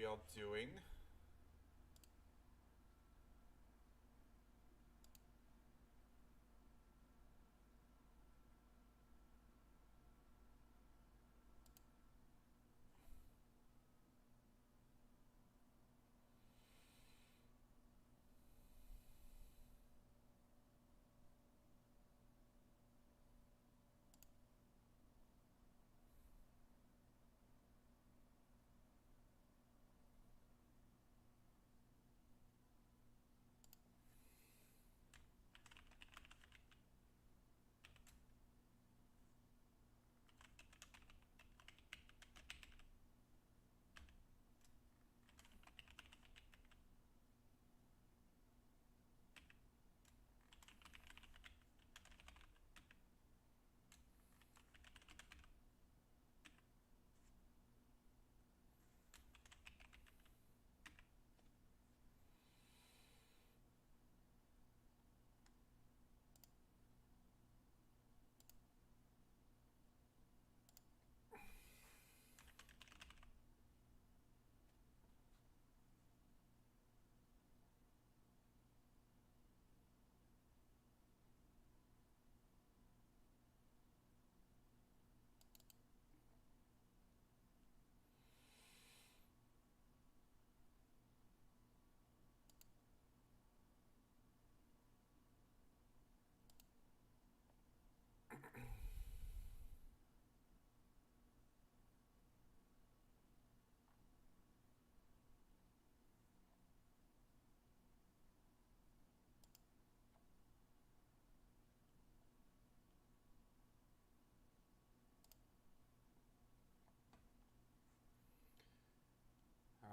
we all doing?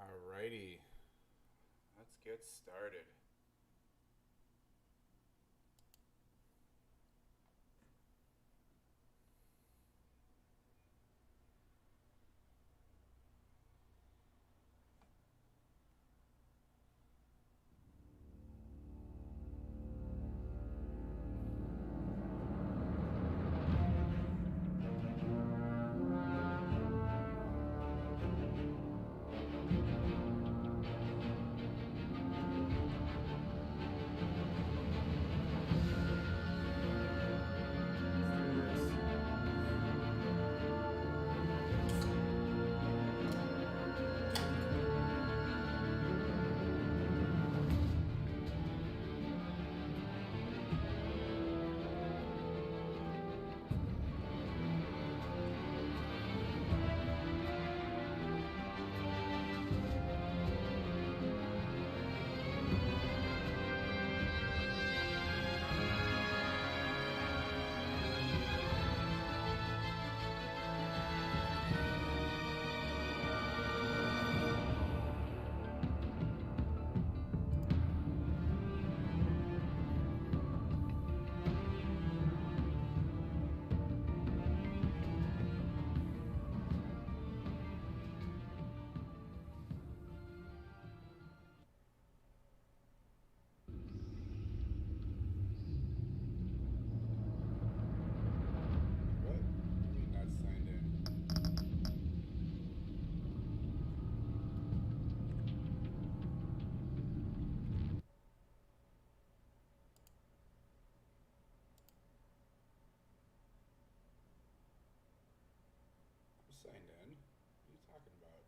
Alrighty, let's get started. What? I mean, not signed in. I'm signed in. What are you talking about?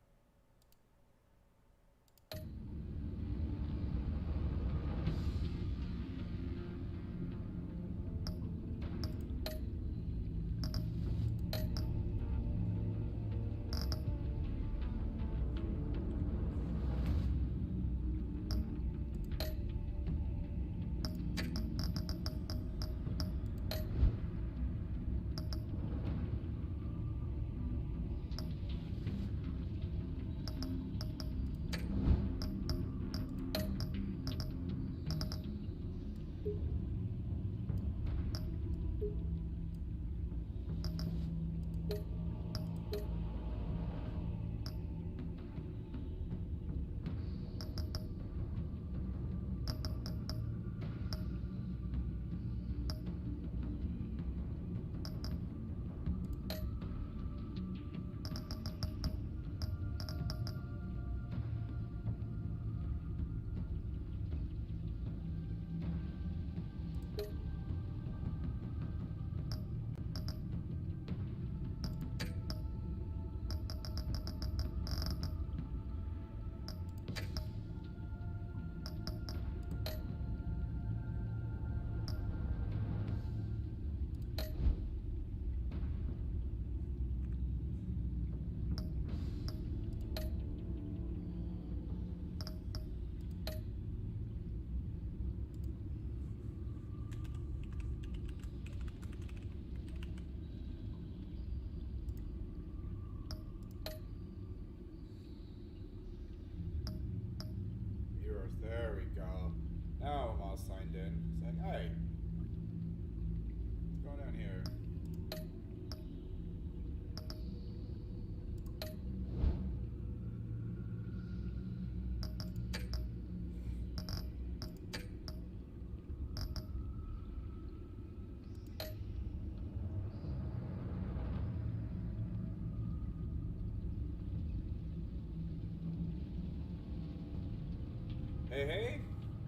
Hey, hey,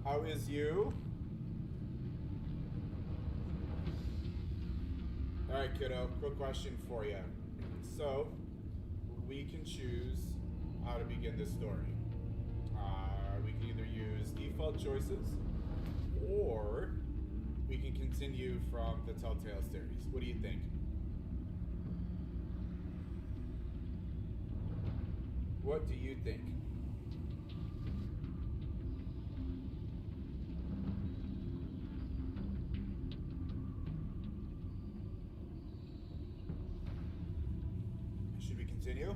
how is you? Alright, kiddo, quick question for you. So, we can choose how to begin this story. We can either use default choices, or we can continue from the Telltale series. What do you think? What do you think? Should we continue?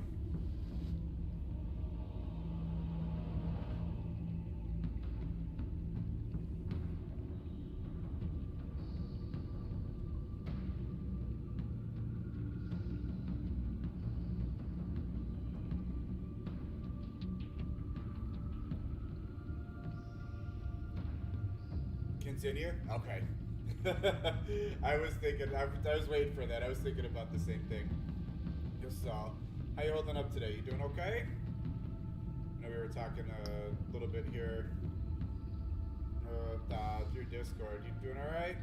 Continue? Okay. I was waiting for that. I was thinking about the same thing. Just how you holding up today? You doing okay? I know we were talking a little bit here through Discord. You doing all right?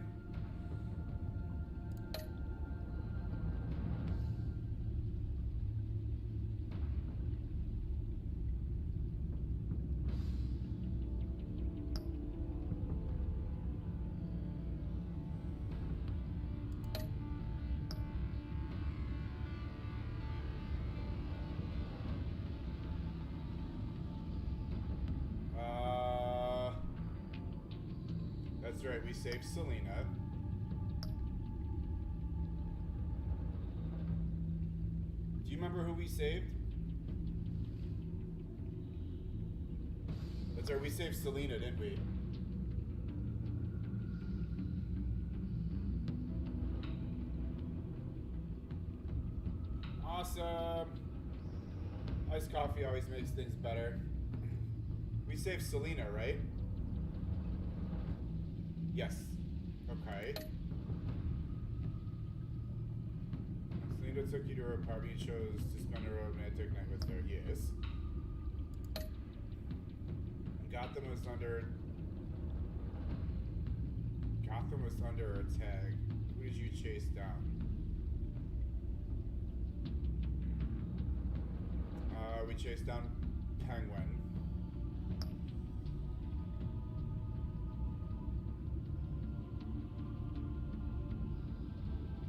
That's right. We saved Selena. Do you remember who we saved? That's right. We saved Selena, didn't we? Awesome. Iced coffee always makes things better. We saved Selena, right? Yes. Okay. Selena took you to her apartment and chose to spend a romantic night with her. Yes. Gotham was under attack. Who did you chase down? We chased down Penguin.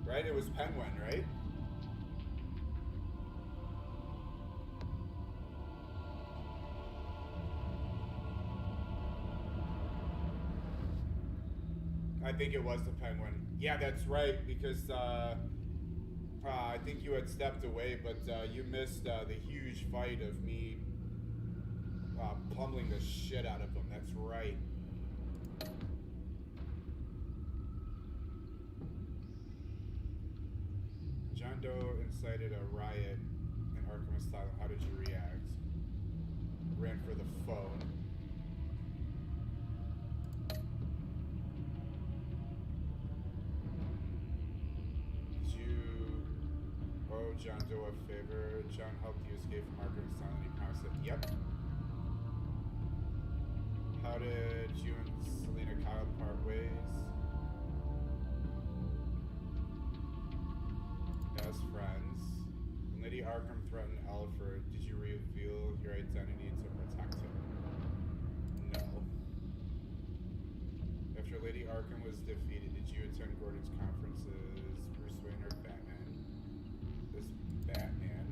Right? It was Penguin, right? I think it was the Penguin. Yeah, that's right, because I think you had stepped away, but you missed the huge fight of me pummeling the shit out of him. That's right. John Doe incited a riot in Arkham Asylum. How did you react? Ran for the phone. Did you owe John Doe a favor? John helped you escape from Arkham Asylum. He promised it. Yep. How did you and Selena Kyle part ways? As friends. When Lady Arkham threatened Alfred, did you reveal your identity to protect him? No. After Lady Arkham was defeated, did you attend Gordon's conferences, Bruce Wayne or Batman? This Batman.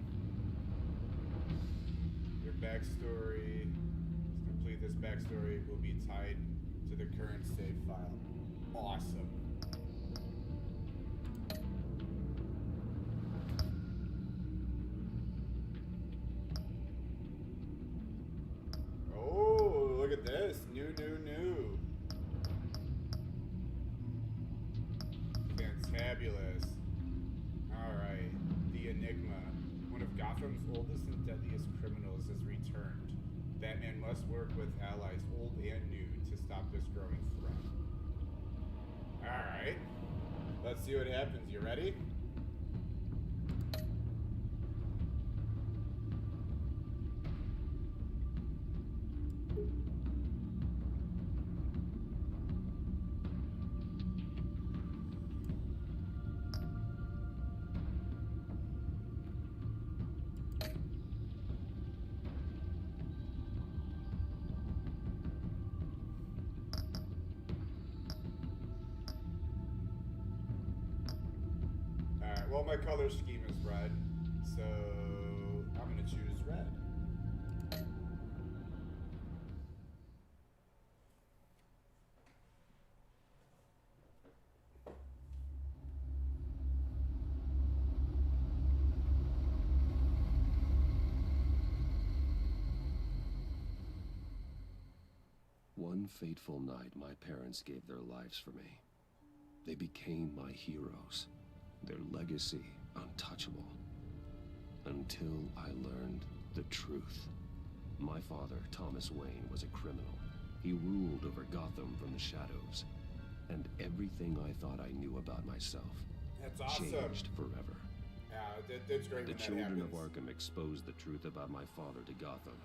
Your backstory, to complete this backstory, will be tied to the current save file. Awesome. Look at this. New. Fantabulous. Alright. The Enigma. One of Gotham's oldest and deadliest criminals has returned. Batman must work with allies old and new to stop this growing threat. Alright. Let's see what happens. You ready? well, my color scheme is red, so I'm gonna choose red. One fateful night, my parents gave their lives for me. They became my heroes, their legacy untouchable. Until I learned the truth. My father, Thomas Wayne, was a criminal. He ruled over Gotham from the shadows. And everything I thought I knew about myself That's awesome. changed forever. Yeah, that's great. The when that children of happens. Arkham exposed the truth about my father to Gotham.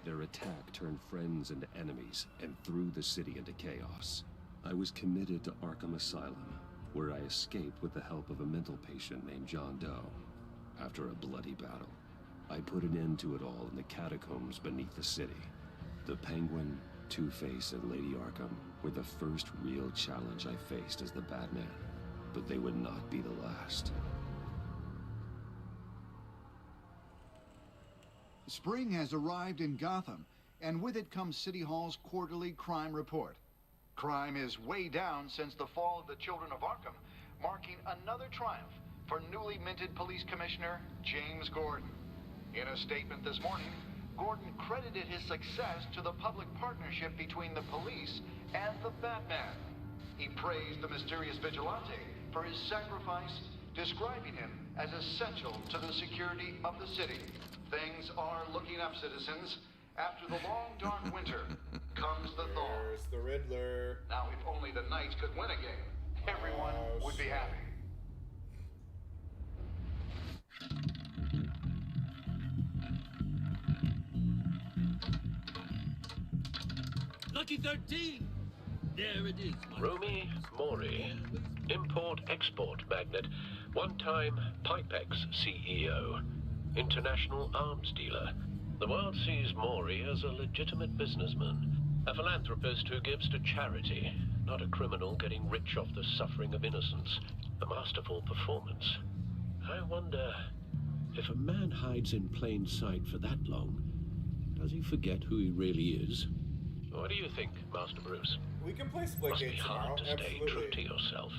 Their attack turned friends into enemies and threw the city into chaos. I was committed to Arkham Asylum, where I escaped with the help of a mental patient named John Doe. After a bloody battle, I put an end to it all in the catacombs beneath the city. The Penguin, Two-Face, and Lady Arkham were the first real challenge I faced as the Batman, but they would not be the last. Spring has arrived in Gotham, and with it comes City Hall's quarterly crime report. Crime is way down since the fall of the Children of Arkham, marking another triumph for newly minted Police Commissioner James Gordon. In a statement this morning, Gordon credited his success to the public partnership between the police and the Batman. He praised the mysterious vigilante for his sacrifice, describing him as essential to the security of the city. Things are looking up, citizens. After the long, dark winter comes the thaw. There's the Riddler. Now, if only the Knights could win a game, everyone would be happy. Lucky 13! There it is. Rumi Mori, import-export magnate, one-time Pipex CEO, international arms dealer. The world sees Mori as a legitimate businessman, a philanthropist who gives to charity, not a criminal getting rich off the suffering of innocence. A masterful performance. I wonder, if a man hides in plain sight for that long, does he forget who he really is? What do you think, Master Bruce? We can play Split Must be Gate tomorrow. hard to stay Absolutely. true to yourself.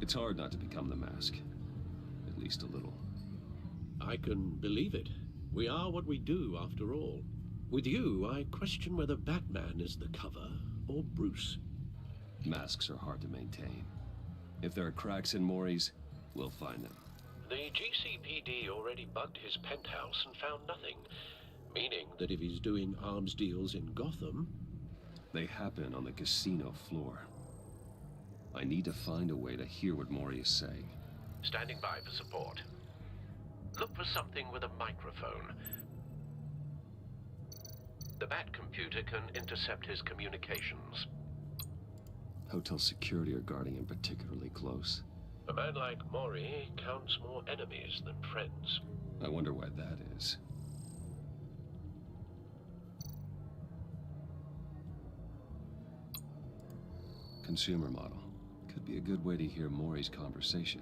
It's hard not to become the mask. At least a little. I can believe it. We are what we do, after all. With you, I question whether Batman is the cover or Bruce. Masks are hard to maintain. If there are cracks in Mori's, we'll find them. The GCPD already bugged his penthouse and found nothing, meaning That if he's doing arms deals in Gotham, They happen on the casino floor. I need to find a way to hear what Mori is saying. standing by for support. Look for something with a microphone. The Bat computer can intercept his communications. Hotel security are guarding him particularly close. A man like Mori counts more enemies than friends. I wonder why that is. Consumer model. Could be a good way to hear Mori's conversation.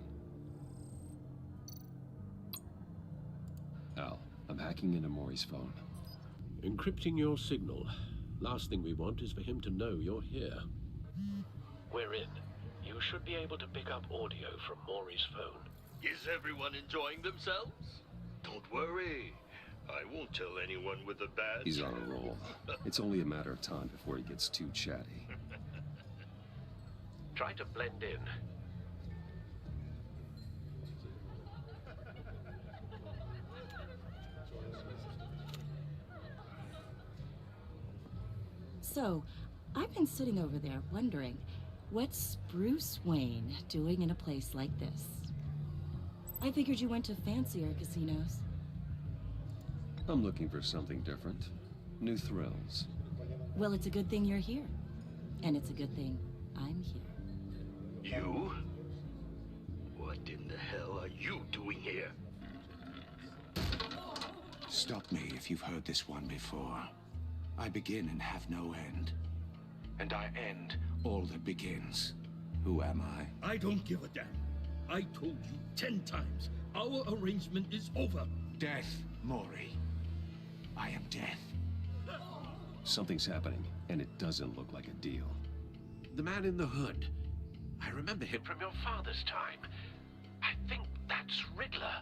Al, I'm hacking into Mori's phone. encrypting your signal. Last thing we want is for him to know you're here. We're in. You should be able to pick up audio from Mori's phone. Is everyone enjoying themselves? Don't worry. I won't tell anyone with a badge. He's on a roll. It's only a matter of time before he gets too chatty. Try to blend in. So, I've been sitting over there wondering, what's Bruce Wayne doing in a place like this? I figured you went to fancier casinos. I'm looking for something different. New thrills. Well, it's a good thing you're here. And it's a good thing I'm here. You? What in the hell are you doing here? Stop me if you've heard this one before. I begin and have no end. And I end all that begins. Who am I? I don't give a damn. I told you 10 times. Our arrangement is over. Death, Mori. I am death. Something's happening, and it doesn't look like a deal. The man in the hood. I remember him From your father's time. I think that's Riddler.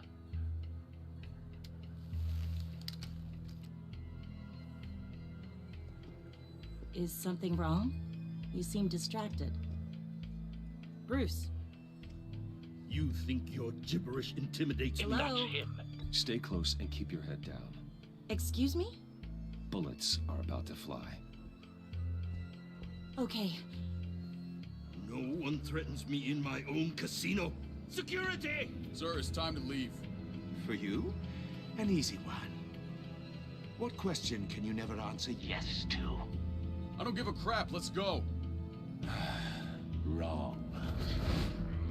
Is something wrong? You seem distracted. Bruce. You think your gibberish intimidates me? Hello? That's him. Stay close and keep your head down. Excuse me? Bullets are about to fly. Okay. No one threatens me in my own casino. Security! Sir, it's time to leave. For you? An easy one. What question can you never answer yes to? I don't give a crap. Let's go. Wrong.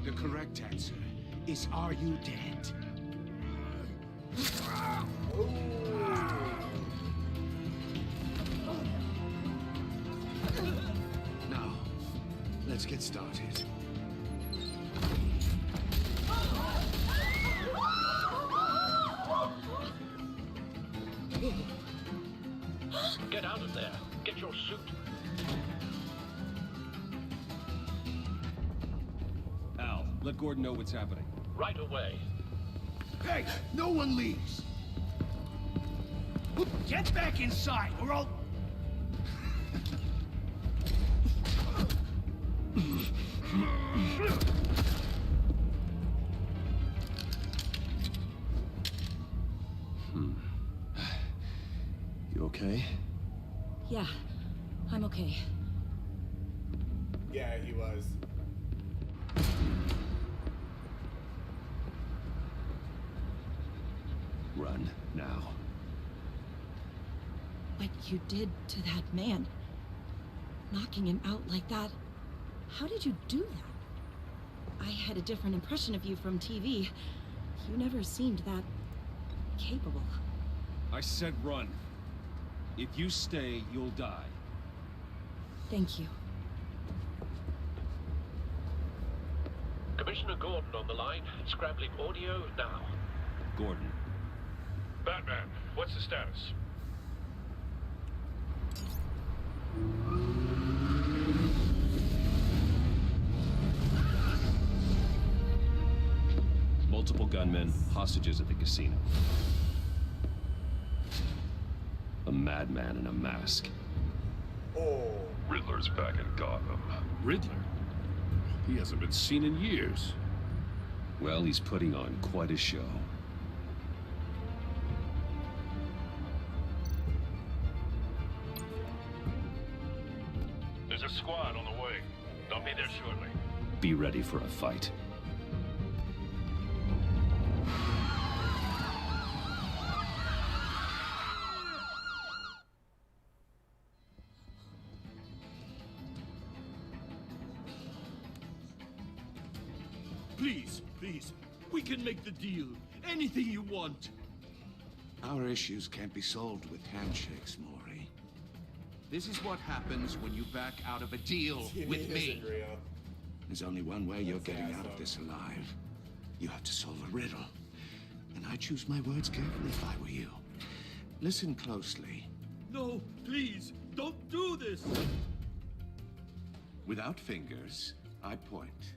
The correct answer is, are you dead? Now, let's get started. Get out of there. Get your suit. Al, let Gordon know what's happening. Right away. Hey, no one leaves. Get back inside, or I'll... You okay? Yeah, I'm okay. Yeah, he was. Run, now. What you did to that man, knocking him out like that, how did you do that? I had a different impression of you from TV. You never seemed that capable. I said run. If you stay, you'll die. Thank you. Commissioner Gordon on the line. Scrambling audio now. Gordon. Batman, what's the status? Multiple gunmen, hostages at the casino. A madman in a mask. Oh. Riddler's back in Gotham. Riddler? He hasn't been seen in years. Well, he's putting on quite a show. There's a squad on the way. They'll be there shortly. Be ready for a fight. Please, please, we can make the deal. Anything you want. Our issues can't be solved with handshakes, Maury. This is what happens when you back out of a deal with me. There's only one way you're getting out of this alive. You have to solve a riddle. And I choose my words carefully if I were you. Listen closely. No, please, don't do this. Without fingers, I point.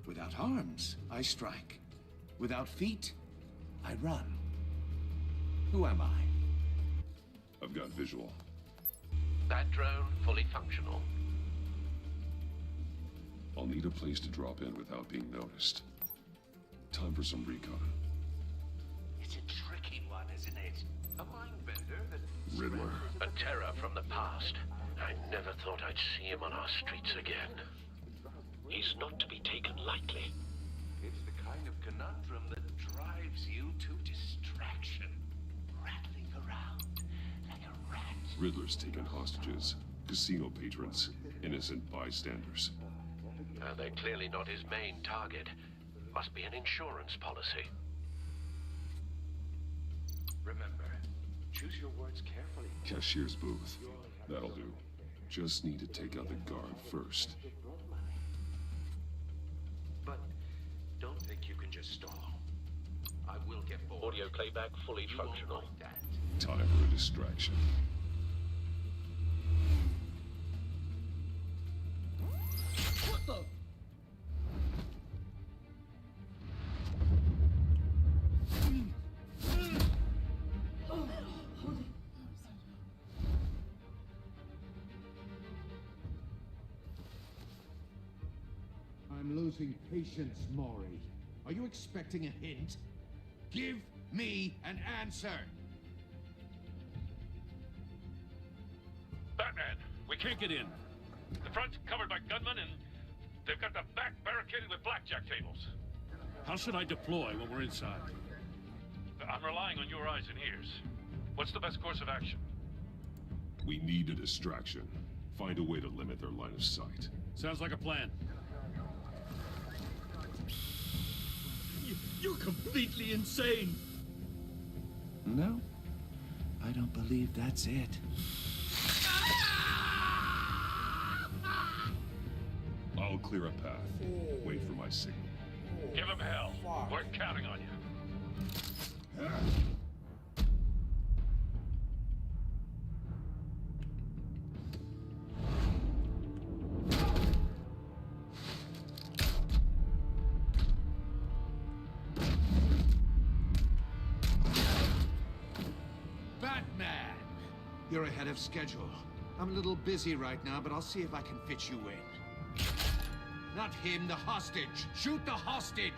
Without arms, I strike. Without feet, I run. Who am I? I've got visual. That drone fully functional. I'll need a place to drop in without being noticed. Time for some recon. It's a tricky one, isn't it? A mind bender that... Riddler. A terror from the past. I never thought I'd see him on our streets again. He's not to be taken lightly. It's the kind of conundrum that drives you to distraction. Rattling around like a rat. Riddler's taken hostages. Casino patrons. Innocent bystanders. They're clearly not his main target. Must be an insurance policy. Remember, choose your words carefully. Cashier's booth. That'll do. Just need to take out the guard first. don't think you can just stall. I will get bored. Audio playback fully You won't functional. like that. Time for a distraction. What the? I'm losing patience, Maury. Are you expecting a hint? Give me an answer! Batman, we can't get in. The front's covered by gunmen, and they've got the back barricaded with blackjack tables. How should I deploy when we're inside? I'm relying on your eyes and ears. What's the best course of action? We need a distraction. Find a way to limit their line of sight. Sounds like a plan. You're completely insane! No, I don't believe that's it. I'll clear a path. Wait for my signal. Give him hell. We're counting on you. Batman! You're ahead of schedule. I'm a little busy right now, but I'll see if I can fit you in. Not him, the hostage! Shoot the hostage!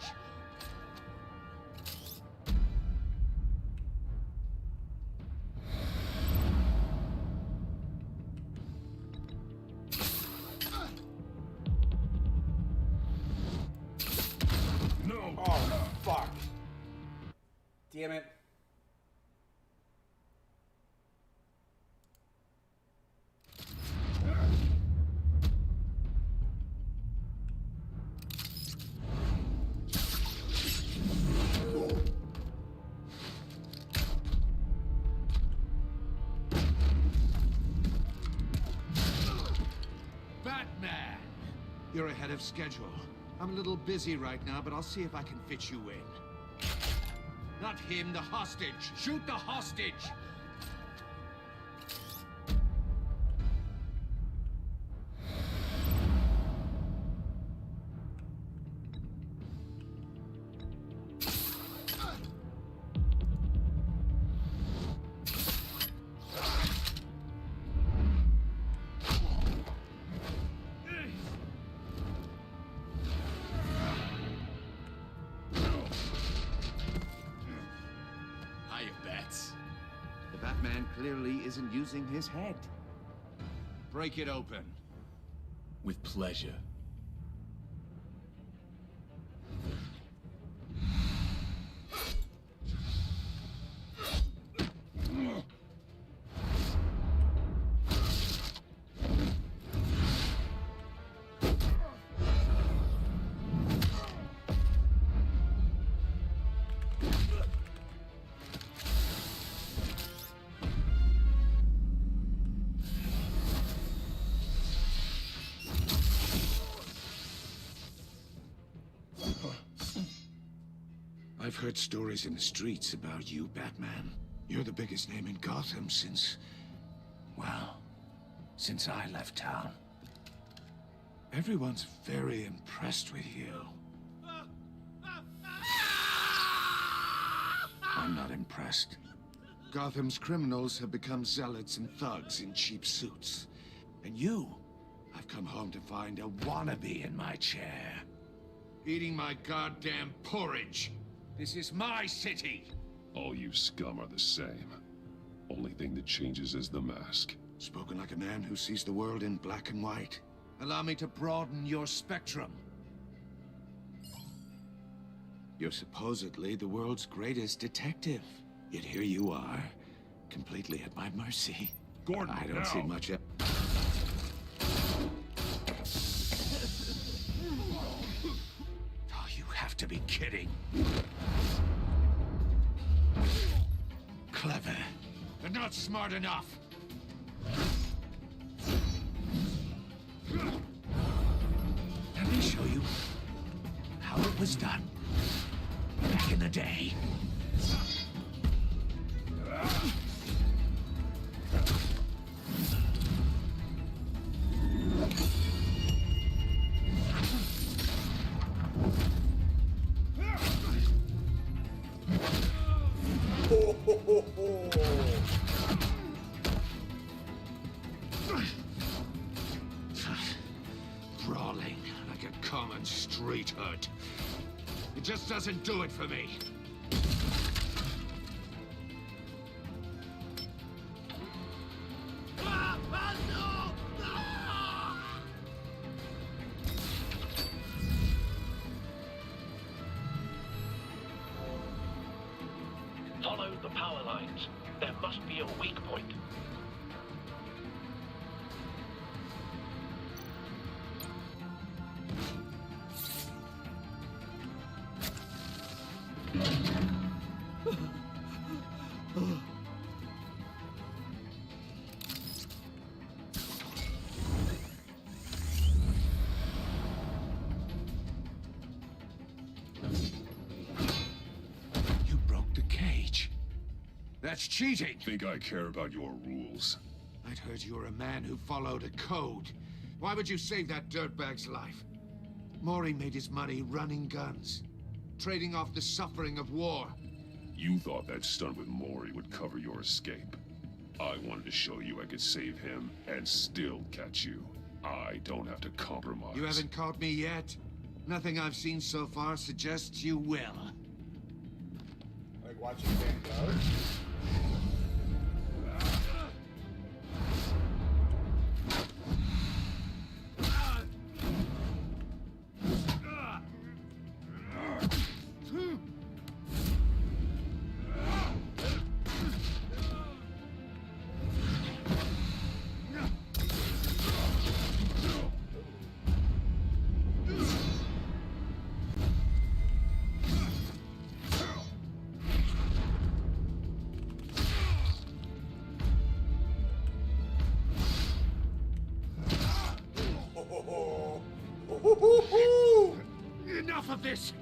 No! Oh, fuck. Damn it. Batman! You're ahead of schedule. I'm a little busy right now, but I'll see if I can fit you in. Not him, the hostage! Shoot the hostage! Hiya, Bats. The Batman clearly isn't using his head. Break it open. With pleasure. I've heard stories in the streets about you, Batman. You're the biggest name in Gotham since... well, since I left town. Everyone's very impressed with you. I'm not impressed. Gotham's criminals have become zealots and thugs in cheap suits. And you, I've come home to find a wannabe in my chair. Eating my goddamn porridge. This is my city! All you scum are the same. Only thing that changes is the mask. Spoken like a man who sees the world in black and white. Allow me to broaden your spectrum. You're supposedly the world's greatest detective. Yet here you are, completely at my mercy. Gordon, I don't see much... Oh, you have to be kidding. Clever, but not smart enough. Let me show you how it was done. back in the day. Brawling like a common street hood. It just doesn't do it for me. Follow the power lines. There must be a weak point. You broke the cage. That's cheating. Think I care about your rules? I'd heard you were a man who followed a code. Why would you save that dirtbag's life? Maury made his money running guns, trading off the suffering of war. You thought that stunt with Maury would cover your escape. I wanted to show you I could save him and still catch you. I don't have to compromise. You haven't caught me yet. Nothing I've seen so far suggests you will. Like watching Van Gogh? Enough of this!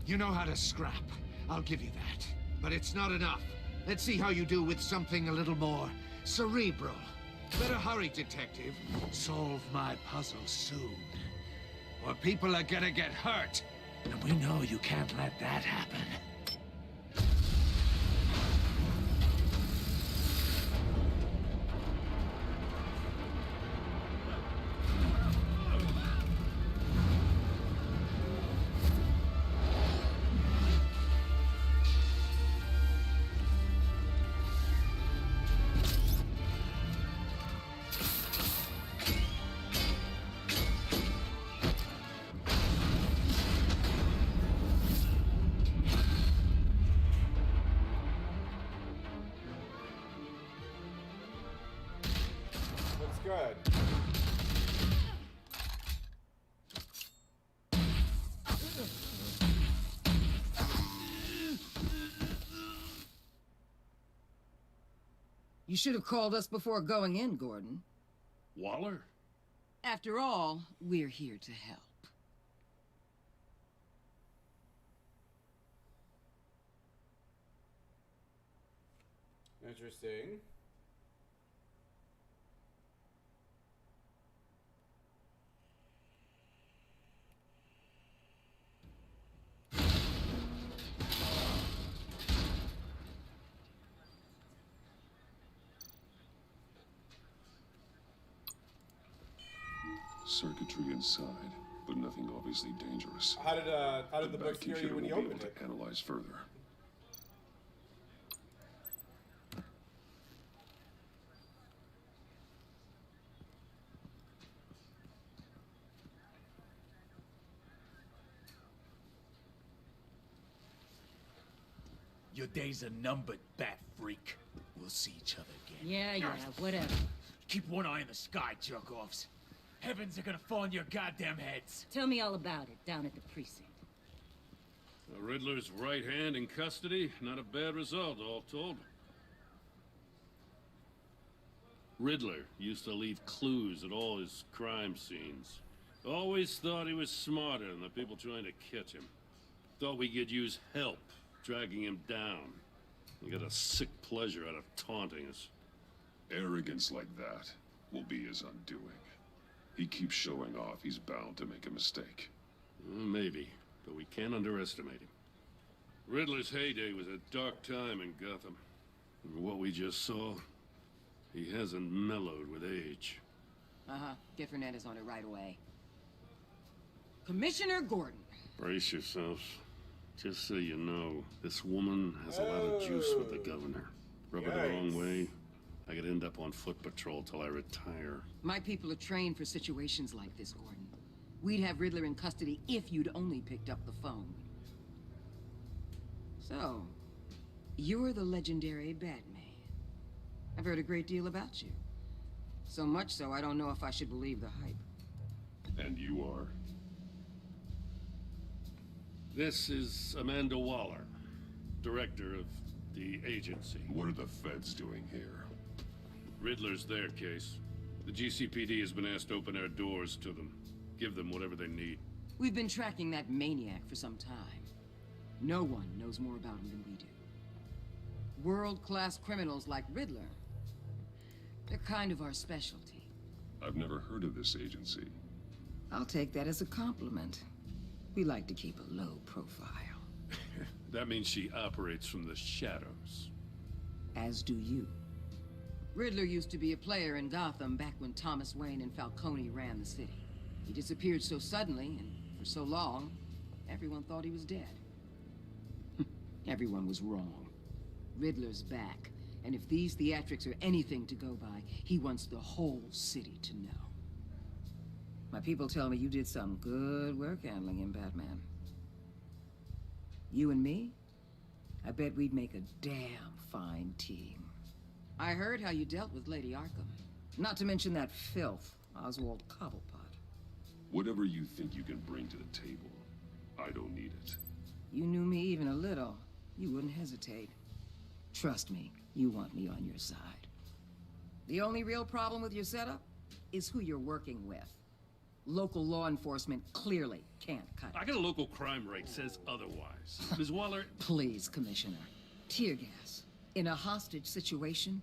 You know how to scrap. I'll give you that. But it's not enough. Let's see how you do with something a little more cerebral. Better hurry, detective. Solve my puzzle soon. Or people are gonna get hurt. And we know you can't let that happen. Good. You should have called us before going in, Gordon. Waller? After all, we're here to help. Interesting. Circuitry inside, but nothing obviously dangerous. How did the book scare you when you opened it? To analyze further. Your days are numbered, bat freak. We'll see each other again. Yeah, whatever. Keep one eye in the sky, jerk-offs. Heavens are gonna fall on your goddamn heads. Tell me all about it down at the precinct. The Riddler's right hand in custody. Not a bad result, all told. Riddler used to leave clues at all his crime scenes. Always thought he was smarter than the people trying to catch him. Thought we could use help, dragging him down. He got a sick pleasure out of taunting us. Arrogance like that will be his undoing. He keeps showing off, he's bound to make a mistake. Maybe, but we can't underestimate him. Riddler's heyday was a dark time in Gotham. And what we just saw, he hasn't mellowed with age. Uh-huh. Get Fernandez on it right away. Commissioner Gordon. Brace yourselves. Just so you know, this woman has a lot of juice with the governor. Rub her the wrong way, I could end up on foot patrol till I retire. My people are trained for situations like this, Gordon. We'd have Riddler in custody if you'd only picked up the phone. So, you're the legendary Batman. I've heard a great deal about you. So much so, I don't know if I should believe the hype. And you are? This is Amanda Waller, director of the agency. What are the feds doing here? Riddler's their case. The GCPD has been asked to open our doors to them. Give them whatever they need. We've been tracking that maniac for some time. No one knows more about him than we do. World-class criminals like Riddler. They're kind of our specialty. I've never heard of this agency. I'll take that as a compliment. We like to keep a low profile. That means she operates from the shadows. As do you. Riddler used to be a player in Gotham back when Thomas Wayne and Falcone ran the city. He disappeared so suddenly and for so long, everyone thought he was dead. Everyone was wrong. Riddler's back, and if these theatrics are anything to go by, he wants the whole city to know. My people tell me you did some good work handling him, Batman. You and me? I bet we'd make a damn fine team. I heard how you dealt with Lady Arkham. Not to mention that filth, Oswald Cobblepot. Whatever you think you can bring to the table, I don't need it. You knew me even a little, you wouldn't hesitate. Trust me, you want me on your side. The only real problem with your setup is who you're working with. Local law enforcement clearly can't cut it. I got a local crime rate says otherwise. Ms. Waller... Please, Commissioner. Tear gas. In a hostage situation,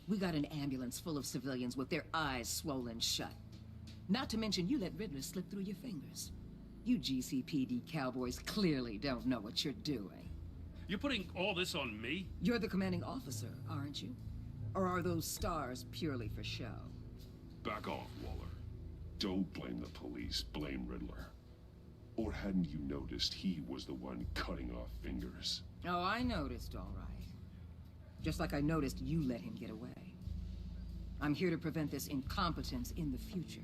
we got an ambulance full of civilians with their eyes swollen shut. Not to mention you let Riddler slip through your fingers. You GCPD cowboys clearly don't know what you're doing. You're putting all this on me? You're the commanding officer, aren't you? Or are those stars purely for show? Back off, Waller. Don't blame the police, blame Riddler. Or hadn't you noticed he was the one cutting off fingers? Oh, I noticed, all right. Just like I noticed you let him get away. I'm here to prevent this incompetence in the future.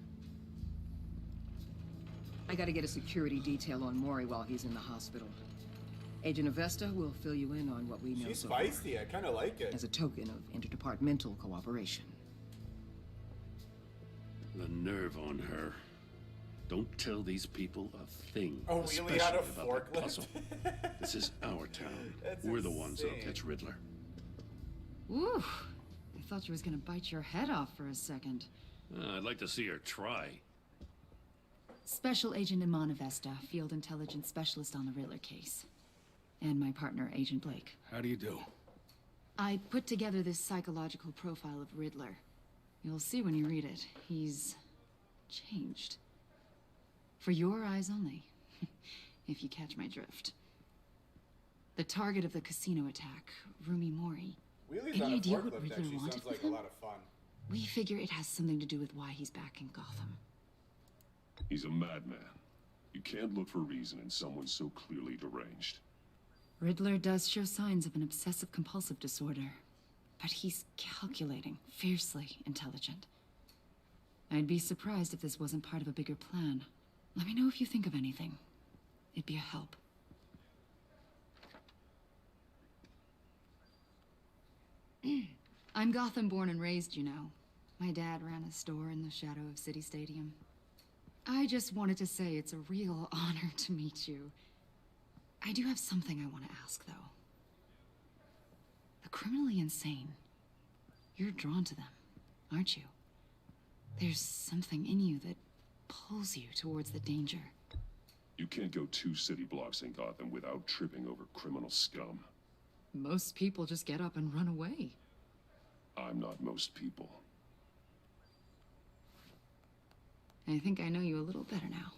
I gotta get a security detail on Maury while he's in the hospital. Agent Avesta will fill you in on what we know She's so far. feisty. I kind of like it. As a token of interdepartmental cooperation. The nerve on her. Don't tell these people a thing. Oh, especially wheelie out of about the forklift? puzzle. This is our town. That's We're the ones that'll insane. catch Riddler. Ooh, I thought you was gonna bite your head off for a second. I'd like to see her try. Special Agent Iman Avesta, Field Intelligence Specialist on the Riddler case. And my partner, Agent Blake. How do you do? I put together this psychological profile of Riddler. You'll see when you read it. He's changed. For your eyes only, if you catch my drift. The target of the casino attack, Rumi Mori. Wheelie's Any on a idea what forklift Riddler actually wanted sounds with like a him? lot of fun. We figure it has something to do with why he's back in Gotham. He's a madman. You can't look for reason in someone so clearly deranged. Riddler does show signs of an obsessive-compulsive disorder, but he's calculating, fiercely intelligent. I'd be surprised if this wasn't part of a bigger plan. Let me know if you think of anything. It'd be a help. I'm Gotham born and raised, you know. My dad ran a store in the shadow of City Stadium. I just wanted to say it's a real honor to meet you. I do have something I want to ask, though. The criminally insane. You're drawn to them, aren't you? There's something in you that pulls you towards the danger? You can't go 2 city blocks in Gotham without tripping over criminal scum. Most people just get up and run away. I'm not most people. I think I know you a little better now.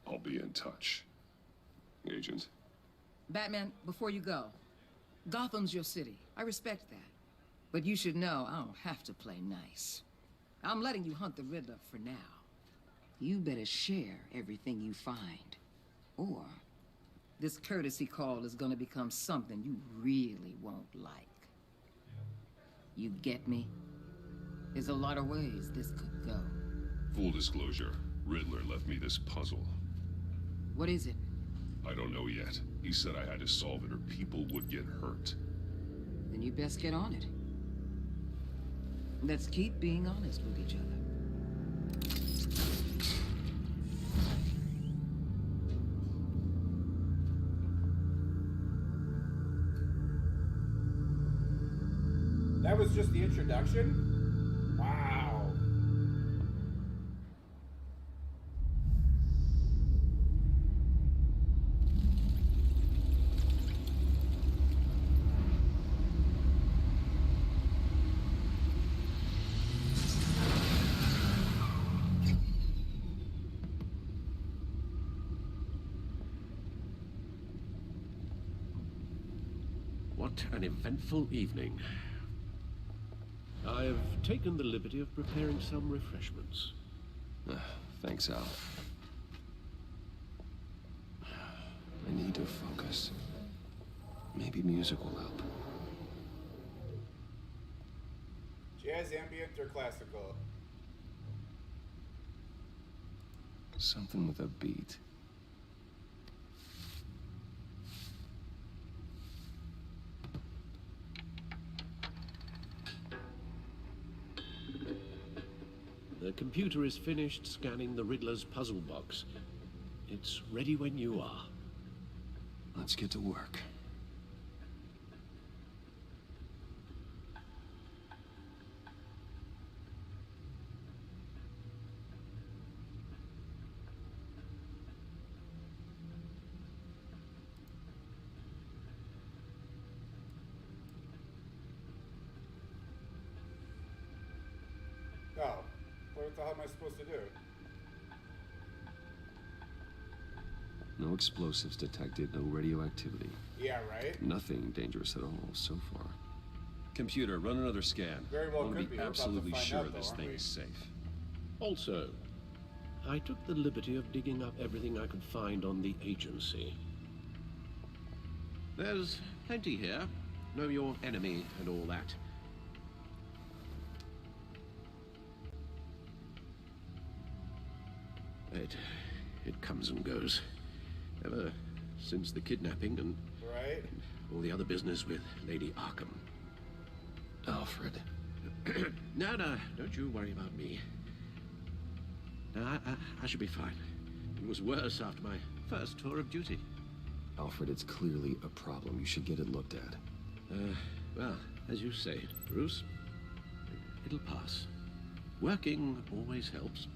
I'll be in touch. Agent. Batman, before you go, Gotham's your city. I respect that. But you should know I don't have to play nice. I'm letting you hunt the Riddler for now. You better share everything you find. Or this courtesy call is gonna become something you really won't like. You get me? There's a lot of ways this could go. Full disclosure, Riddler left me this puzzle. What is it? I don't know yet. He said I had to solve it or people would get hurt. Then you best get on it. Let's keep being honest with each other. That was just the introduction? Wow. What an eventful evening. I've taken the liberty of preparing some refreshments. Thanks, Al. I need to focus. Maybe music will help. Jazz, ambient, or classical? Something with a beat. The computer is finished scanning the Riddler's puzzle box. It's ready when you are. Let's get to work. Oh. What the hell am I supposed to do? No explosives detected, no radioactivity. Yeah, right? Nothing dangerous at all so far. Computer, run another scan. Very well I want could to be. be We're about to absolutely find sure out, though, this aren't thing we? is safe. Also, I took the liberty of digging up everything I could find on the agency. There's plenty here. Know your enemy and all that. It comes and goes. Ever since the kidnapping and Right? all the other business with Lady Arkham. Alfred. No, don't you worry about me. No, I should be fine. It was worse after my first tour of duty. Alfred, it's clearly a problem. You should get it looked at. Well, as you say, Bruce, it'll pass. Working always helps.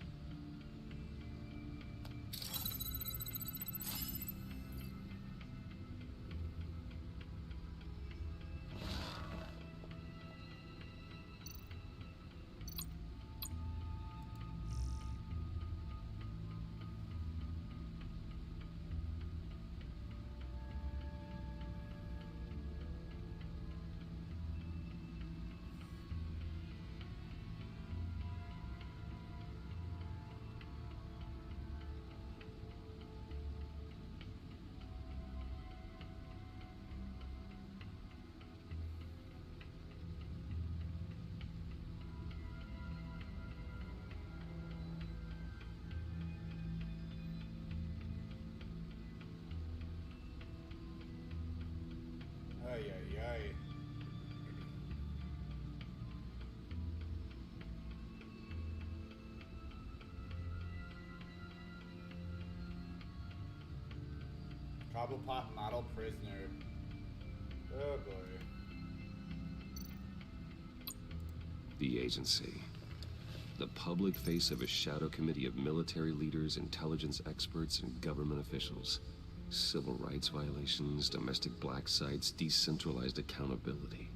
Ay, ay, ay. Cobblepot model prisoner. Oh boy. The agency. The public face of a shadow committee of military leaders, intelligence experts, and government officials. Civil rights violations, domestic black sites, decentralized accountability.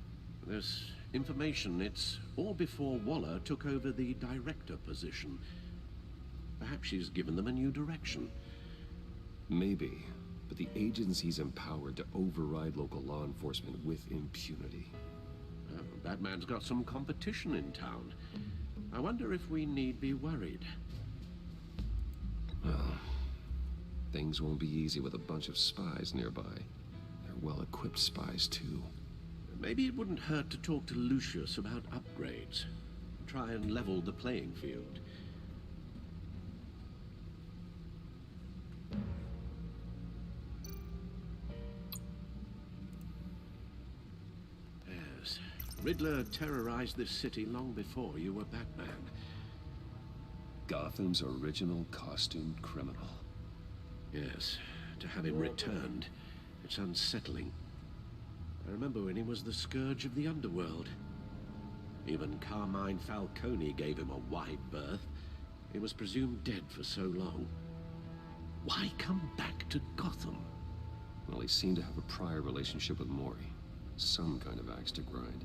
This information, it's all before Waller took over the director position. Perhaps she's given them a new direction. Maybe, but the agency's empowered to override local law enforcement with impunity. Batman's got some competition in town. I wonder if we need be worried. Well, things won't be easy with a bunch of spies nearby. They're well-equipped spies, too. Maybe it wouldn't hurt to talk to Lucius about upgrades. Try and level the playing field. Yes. Riddler terrorized this city long before you were Batman. Gotham's original costumed criminal. Yes. To have him returned, it's unsettling. I remember when he was the scourge of the underworld. Even Carmine Falcone gave him a wide berth. He was presumed dead for so long. Why come back to Gotham? Well, he seemed to have a prior relationship with Mori. Some kind of axe to grind.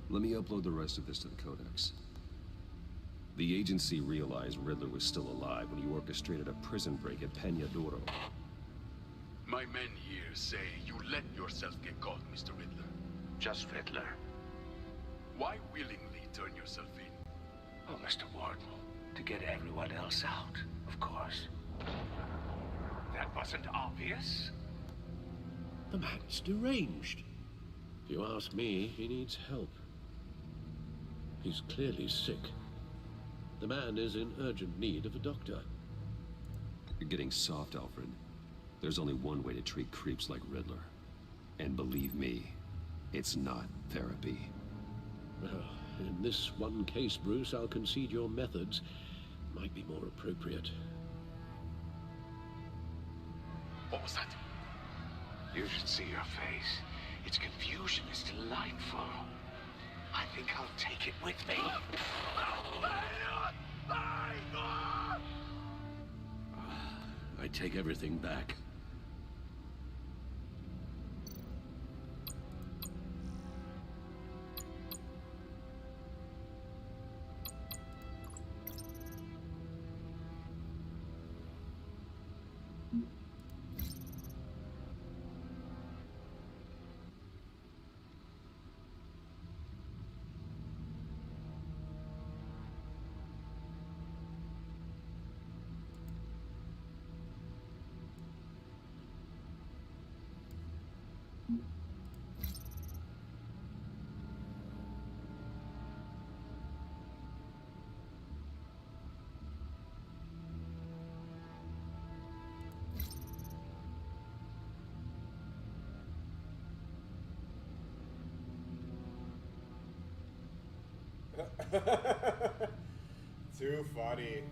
Let me upload the rest of this to the Codex. The agency realized Riddler was still alive when he orchestrated a prison break at Peñadoro. My men here say you let yourself get caught, Mr. Riddler. Just Riddler. Why willingly turn yourself in? Oh, Mr. Warden, to get everyone else out, of course. That wasn't obvious. The man's deranged. If you ask me, he needs help. He's clearly sick. The man is in urgent need of a doctor. You're getting soft, Alfred. There's only one way to treat creeps like Riddler. And believe me, it's not therapy. Well, in this one case, Bruce, I'll concede your methods might be more appropriate. What was that? You should see your face. Its confusion is delightful. I think I'll take it with me. I take everything back. Too funny.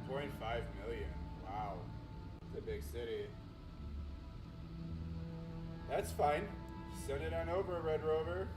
$10.5 million. Wow. It's a big city. That's fine. Send it on over, Red Rover.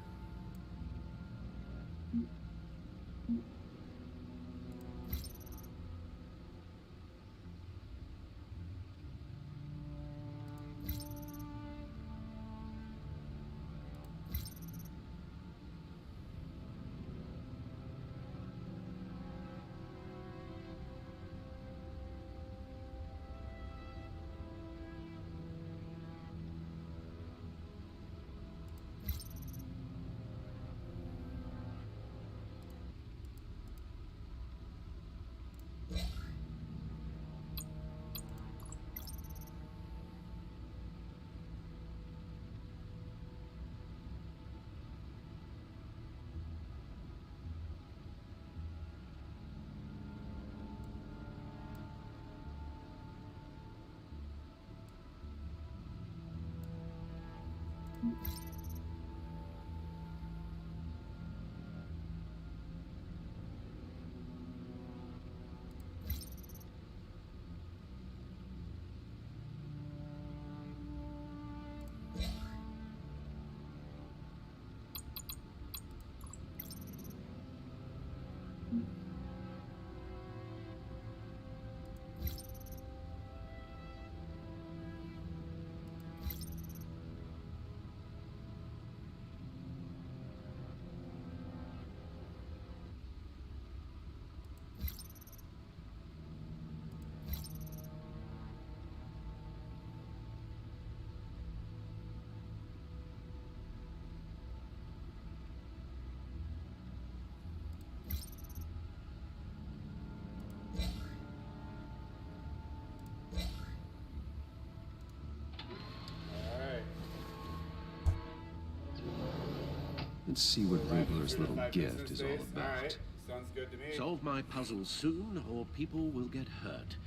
Let's see what Riddler's little gift is all about. Alright, sounds good to me. Solve my puzzle soon, or people will get hurt.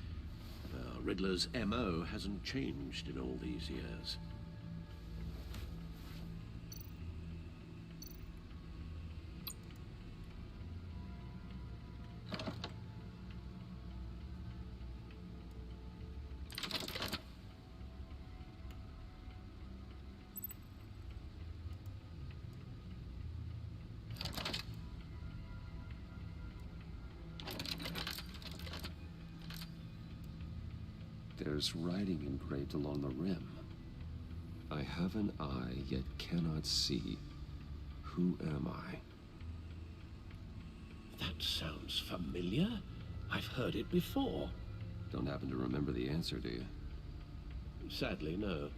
Riddler's MO hasn't changed in all these years. There's writing engraved along the rim. I have an eye, yet cannot see. Who am I? That sounds familiar. I've heard it before. Don't happen to remember the answer, do you? Sadly, no.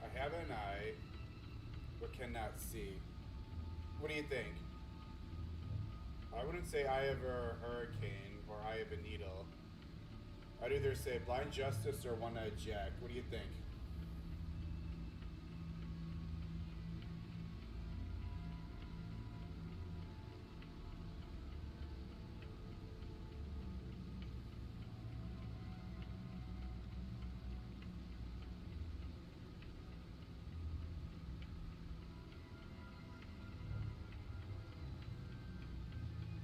I have an eye, but cannot see. What do you think? I wouldn't say eye of a hurricane or eye of a needle. I'd either say blind justice or one-eyed Jack. What do you think?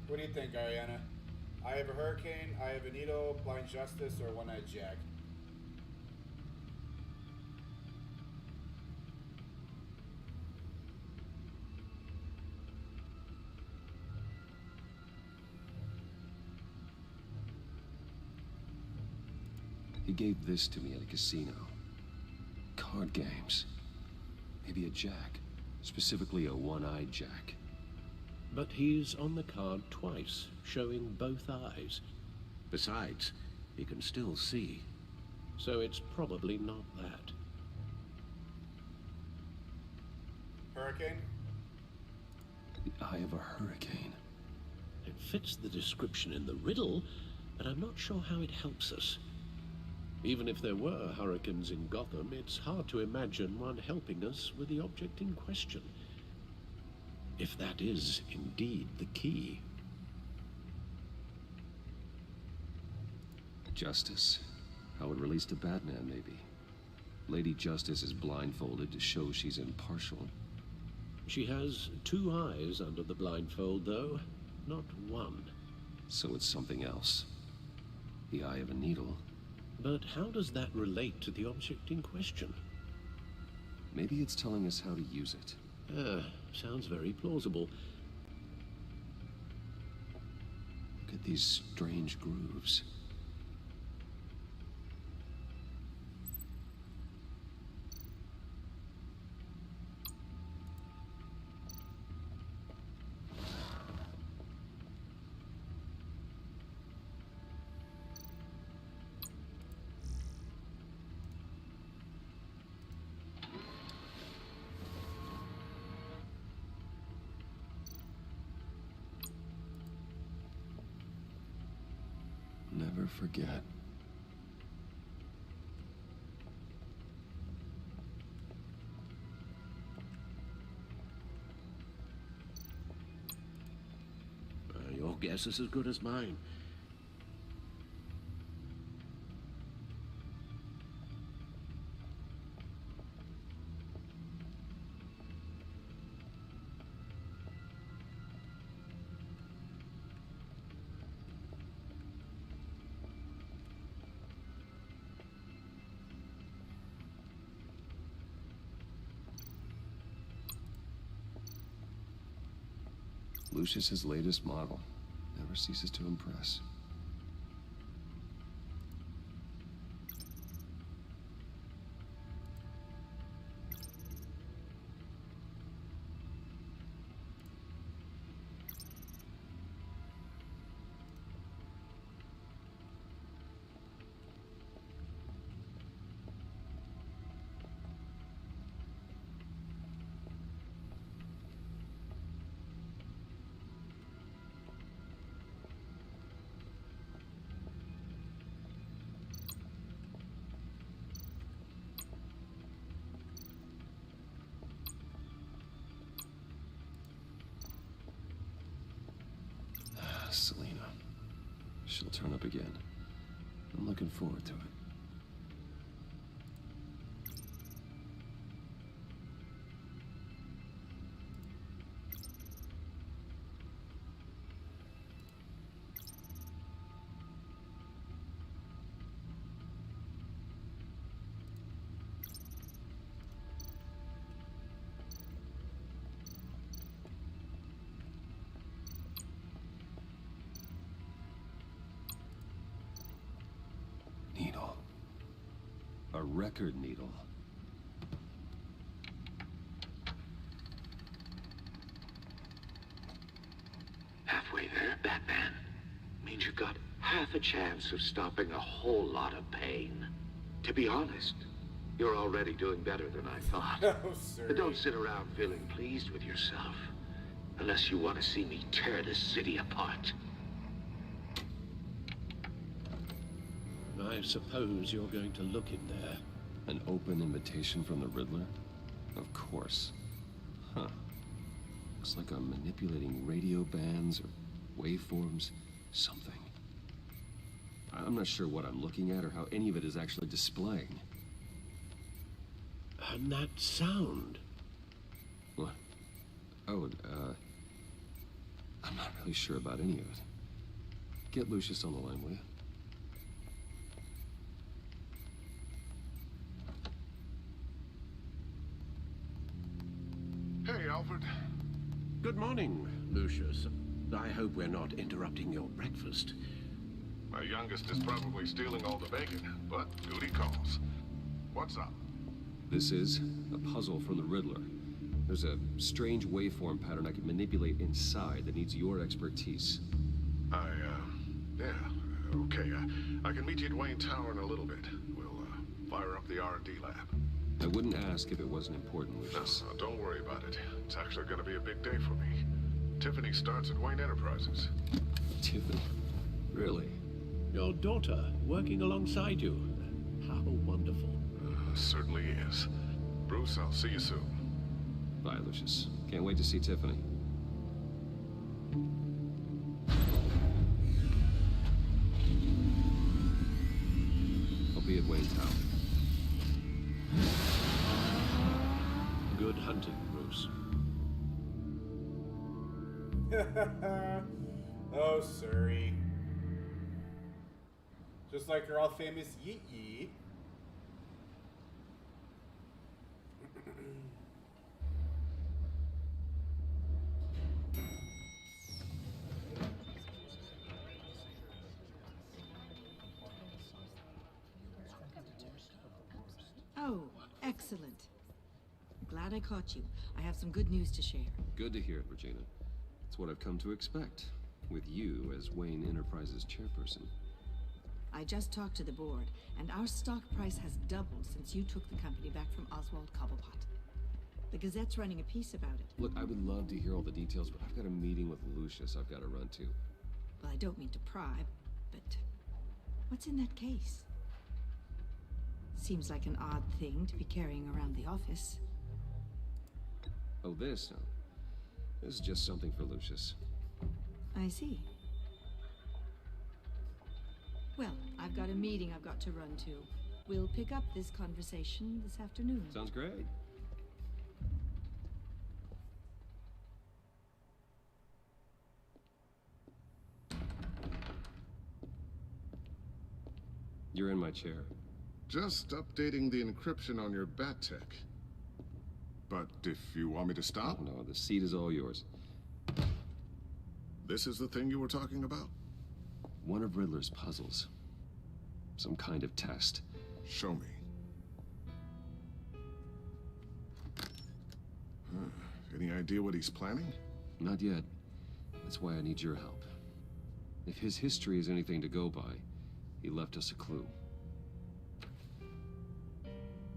What do you think, Ariana? Eye of a hurricane, eye of a needle, blind justice, or one-eyed Jack? He gave this to me at a casino. Card games. Maybe a Jack. Specifically a one-eyed Jack. But he's on the card twice, showing both eyes. Besides, he can still see. So it's probably not that. Hurricane? The eye of a hurricane. It fits the description in the riddle, but I'm not sure how it helps us. Even if there were hurricanes in Gotham, it's hard to imagine one helping us with the object in question. If that is indeed the key. Justice. How it relates to Batman, maybe. Lady Justice is blindfolded to show she's impartial. She has two eyes under the blindfold, though, not one. So it's something else. The eye of a needle. But how does that relate to the object in question? Maybe it's telling us how to use it. Sounds very plausible. Look at these strange grooves. Never forget. Your guess is as good as mine. Lucius's latest model. Never ceases to impress. Selena. She'll turn up again. I'm looking forward to it. Needle. A record needle. Halfway there, Batman. Means you got half a chance of stopping a whole lot of pain. To be honest, you're already doing better than I thought. Oh, sir. But don't sit around feeling pleased with yourself. Unless you want to see me tear this city apart. I suppose you're going to look in there. An open invitation from the Riddler? Of course. Huh. Looks like I'm manipulating radio bands or waveforms. Something. I'm not sure what I'm looking at or how any of it is actually displaying. And that sound. What? Oh, I'm not really sure about any of it. Get Lucius on the line, will you? Hey, Alfred. Good morning, Lucius. I hope we're not interrupting your breakfast. My youngest is probably stealing all the bacon, but duty calls. What's up? This is a puzzle from the Riddler. There's a strange waveform pattern I can manipulate inside that needs your expertise. Yeah, okay. I can meet you at Wayne Tower in a little bit. We'll, fire up the R&D lab. I wouldn't ask if it wasn't important, Lucius. No, don't worry about it. It's actually gonna be a big day for me. Tiffany starts at Wayne Enterprises. Tiffany? Really? Your daughter working alongside you. How wonderful. Certainly is. Bruce, I'll see you soon. Bye, Lucius. Can't wait to see Tiffany. I'll be at Wayne Tower. Good hunting, Bruce. Oh, Surrey. Just like our all-famous Yeet Yeet. Oh, excellent. Glad I caught you. I have some good news to share. Good to hear it, Regina. It's what I've come to expect, with you as Wayne Enterprises chairperson. I just talked to the board, and our stock price has doubled since you took the company back from Oswald Cobblepot. The Gazette's running a piece about it. Look, I would love to hear all the details, but I've got a meeting with Lucius I've got to run to. Well, I don't mean to pry, but what's in that case? Seems like an odd thing to be carrying around the office. Oh, this? No. This is just something for Lucius. I see. Well, I've got a meeting I've got to run to. We'll pick up this conversation this afternoon. Sounds great. You're in my chair. Just updating the encryption on your bat tech. But if you want me to stop? No, the seat is all yours. This is the thing you were talking about? One of Riddler's puzzles. Some kind of test. Show me. Any idea what he's planning? Not yet. That's why I need your help. If his history is anything to go by, he left us a clue.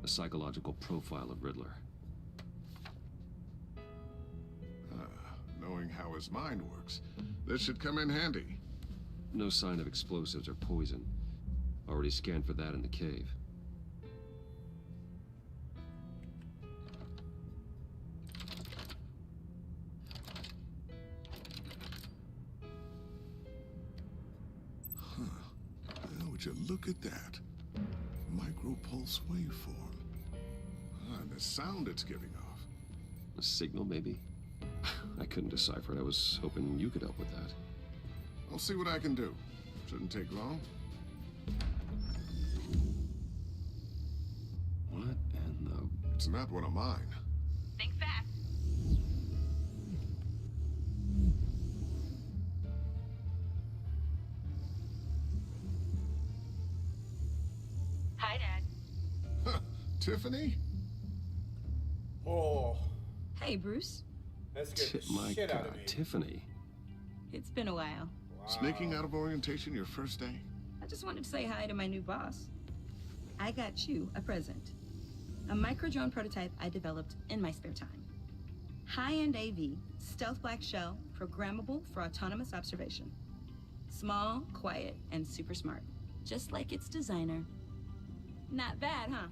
A psychological profile of Riddler. Knowing how his mind works, this should come in handy. No sign of explosives or poison. Already scanned for that in the cave. Would you look at that? Micropulse waveform. And the sound it's giving off. A signal, maybe? I couldn't decipher it. I was hoping you could help with that. I'll see what I can do. Shouldn't take long. What in the... It's not one of mine. Think fast. Hi, Dad. Tiffany? Oh. Hey, Bruce. That's good. My Shit out God, of me. Tiffany. It's been a while. Wow. Sneaking out of orientation your first day? I just wanted to say hi to my new boss. I got you a present. A micro-drone prototype I developed in my spare time. High-end AV, stealth black shell, programmable for autonomous observation. Small, quiet, and super smart. Just like its designer. Not bad, huh?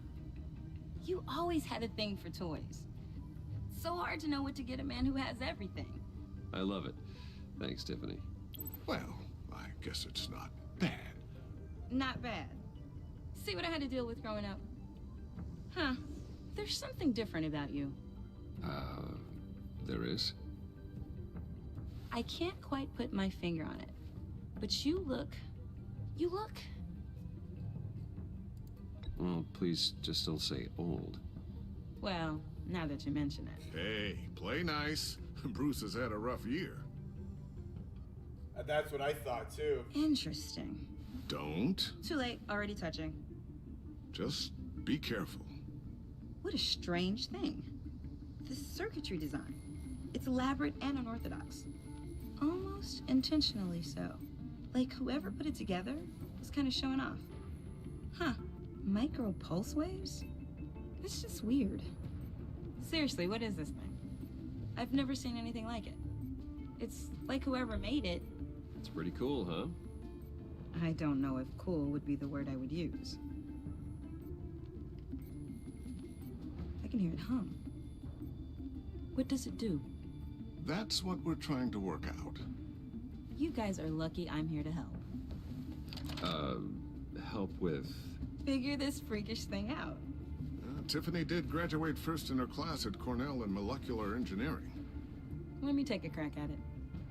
You always had a thing for toys. So hard to know what to get a man who has everything. I love it. Thanks, Tiffany. Well, I guess it's not bad. Not bad. See what I had to deal with growing up? Huh. There's something different about you. There is? I can't quite put my finger on it. But you look... Well, please just don't say old. Well, now that you mention it. Hey, play nice. Bruce has had a rough year. That's what I thought, too. Interesting. Don't. Too late, already touching. Just be careful. What a strange thing. The circuitry design. It's elaborate and unorthodox. Almost intentionally so. Like whoever put it together was kind of showing off. Huh. Micro pulse waves? It's just weird. Seriously, what is this thing? I've never seen anything like it. It's like whoever made it. It's pretty cool, huh? I don't know if cool would be the word I would use. I can hear it hum. What does it do? That's what we're trying to work out. You guys are lucky I'm here to help. Help with... Figure this freakish thing out. Tiffany did graduate first in her class at Cornell in molecular engineering. Let me take a crack at it.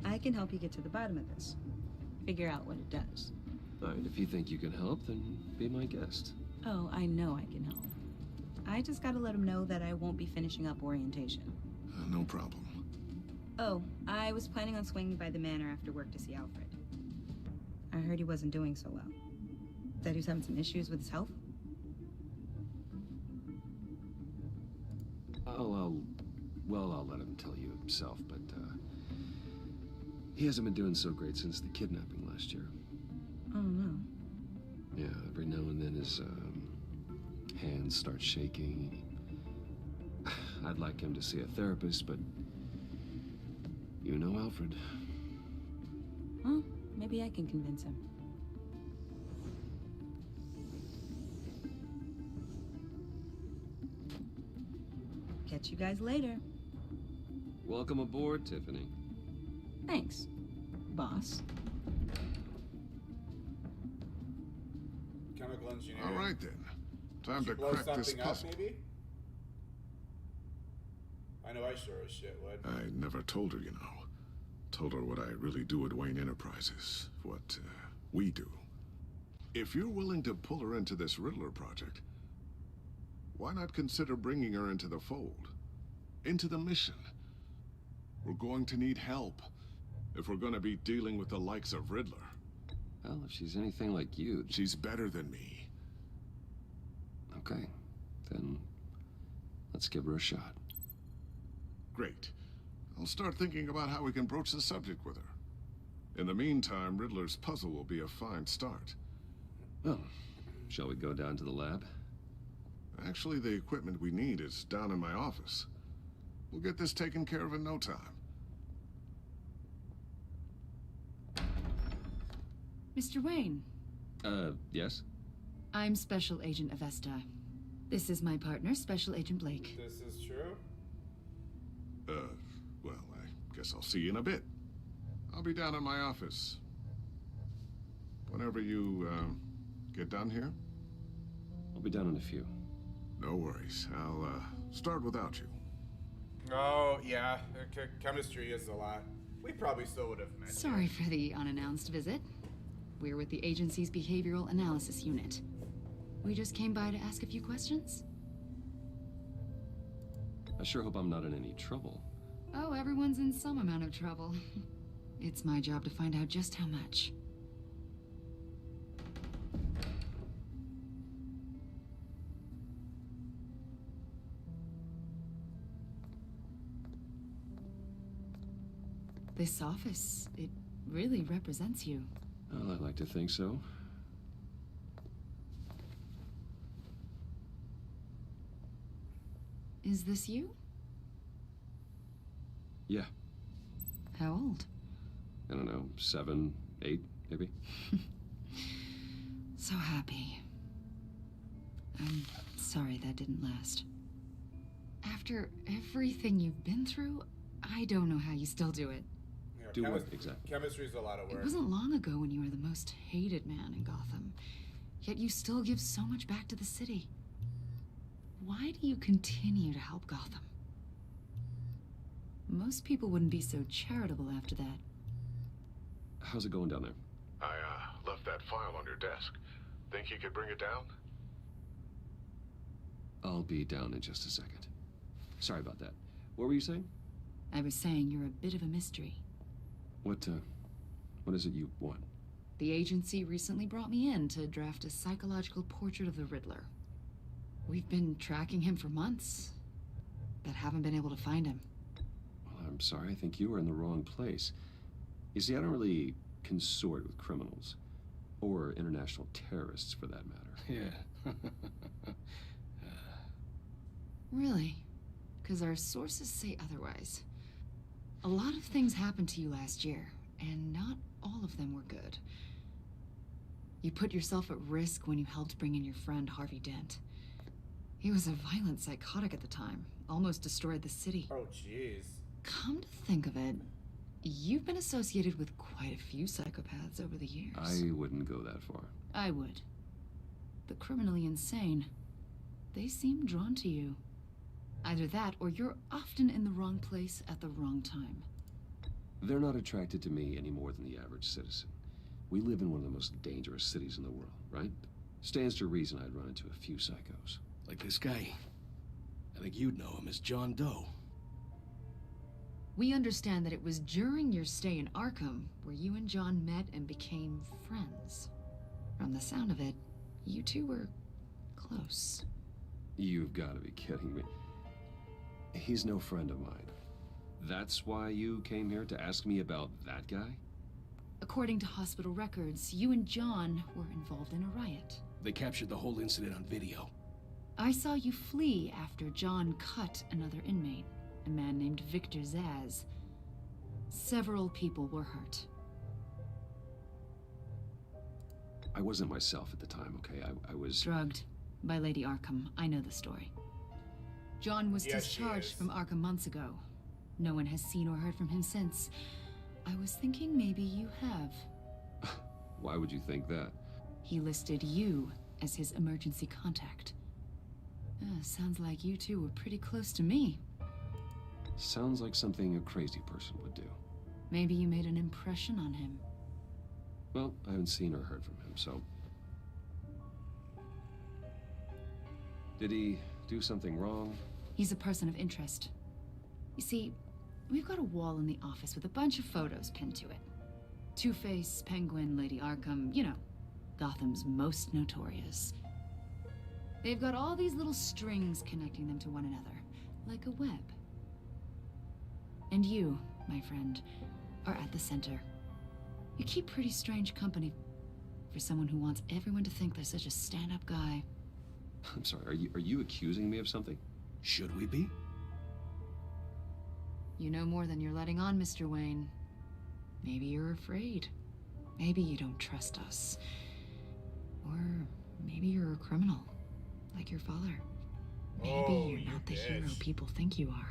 I can help you get to the bottom of this. Figure out what it does. All right, if you think you can help, then be my guest. Oh, I know I can help. I just gotta let him know that I won't be finishing up orientation. No problem. Oh, I was planning on swinging by the manor after work to see Alfred. I heard he wasn't doing so well. That he was having some issues with his health? I'll let him tell you himself, but, he hasn't been doing so great since the kidnapping last year. Oh, no. Yeah, every now and then his, hands start shaking. I'd like him to see a therapist, but... You know Alfred. Well, maybe I can convince him. Catch you guys later. Welcome aboard, Tiffany. Thanks, boss. Chemical engineering. All right, then. Time to Blow crack this something up, puzzle. maybe? I know I sure as shit would. I never told her, you know. Told her what I really do at Wayne Enterprises. What we do. If you're willing to pull her into this Riddler project, why not consider bringing her into the fold? Into the mission? We're going to need help. if we're gonna be dealing with the likes of Riddler. Well, if she's anything like you... She's better than me. Okay, then let's give her a shot. Great. I'll start thinking about how we can broach the subject with her. In the meantime, Riddler's puzzle will be a fine start. Well, shall we go down to the lab? Actually, the equipment we need is down in my office. We'll get this taken care of in no time. Mr. Wayne. Yes? I'm Special Agent Avesta. This is my partner, Special Agent Blake. This is true? Well, I guess I'll see you in a bit. I'll be down in my office. Whenever you, get done here? I'll be down in a few. No worries. I'll, start without you. Oh, yeah. Chemistry is a lot. We probably still would have met. Sorry for the unannounced visit. We're with the agency's Behavioral Analysis Unit. We just came by to ask a few questions. I sure hope I'm not in any trouble. Oh, everyone's in some amount of trouble. It's my job to find out just how much. This office, it really represents you. Well, I'd like to think so. Is this you? Yeah. How old? I don't know, 7, 8, maybe? So happy. I'm sorry that didn't last. After everything you've been through, I don't know how you still do it. Yeah, Do what exactly? Chemistry's a lot of work. It wasn't long ago when you were the most hated man in Gotham. Yet you still give so much back to the city. Why do you continue to help Gotham? Most people wouldn't be so charitable after that. How's it going down there? I, left that file on your desk. Think you could bring it down? I'll be down in just a second. Sorry about that. What were you saying? I was saying you're a bit of a mystery. What is it you want? The agency recently brought me in to draft a psychological portrait of the Riddler. We've been tracking him for months, but haven't been able to find him. Well, I'm sorry. I think you were in the wrong place. You see, I don't really consort with criminals. Or international terrorists, for that matter. Yeah. Really? Because our sources say otherwise. A lot of things happened to you last year, and not all of them were good. You put yourself at risk when you helped bring in your friend Harvey Dent. He was a violent psychotic at the time, almost destroyed the city. Oh, jeez. Come to think of it, you've been associated with quite a few psychopaths over the years. I wouldn't go that far. I would. The criminally insane. They seem drawn to you. Either that, or you're often in the wrong place at the wrong time. They're not attracted to me any more than the average citizen. We live in one of the most dangerous cities in the world, right? Stands to reason I'd run into a few psychos. Like this guy. I think you'd know him as John Doe. We understand that it was during your stay in Arkham where you and John met and became friends. From the sound of it, you two were close. You've got to be kidding me. He's no friend of mine. That's why you came here to ask me about that guy? According to hospital records, you and John were involved in a riot. They captured the whole incident on video. I saw you flee after John cut another inmate, a man named Victor Zaz. Several people were hurt. I wasn't myself at the time, okay? I was... Drugged by Lady Arkham. I know the story. John was discharged from Arkham months ago. No one has seen or heard from him since. I was thinking maybe you have. Why would you think that? He listed you as his emergency contact. Sounds like you two were pretty close to me. Sounds like something a crazy person would do. Maybe you made an impression on him. Well, I haven't seen or heard from him, so... Did he do something wrong? He's a person of interest. You see, We've got a wall in the office with a bunch of photos pinned to it. Two-Face, Penguin, Lady Arkham, you know, Gotham's most notorious. They've got all these little strings connecting them to one another, like a web. And you, my friend, are at the center. You keep pretty strange company for someone who wants everyone to think they're such a stand-up guy. I'm sorry, are you accusing me of something? Should we be? You know more than you're letting on, Mr. Wayne. Maybe you're afraid. Maybe you don't trust us. Or maybe you're a criminal, like your father. Maybe you're not the hero people think you are.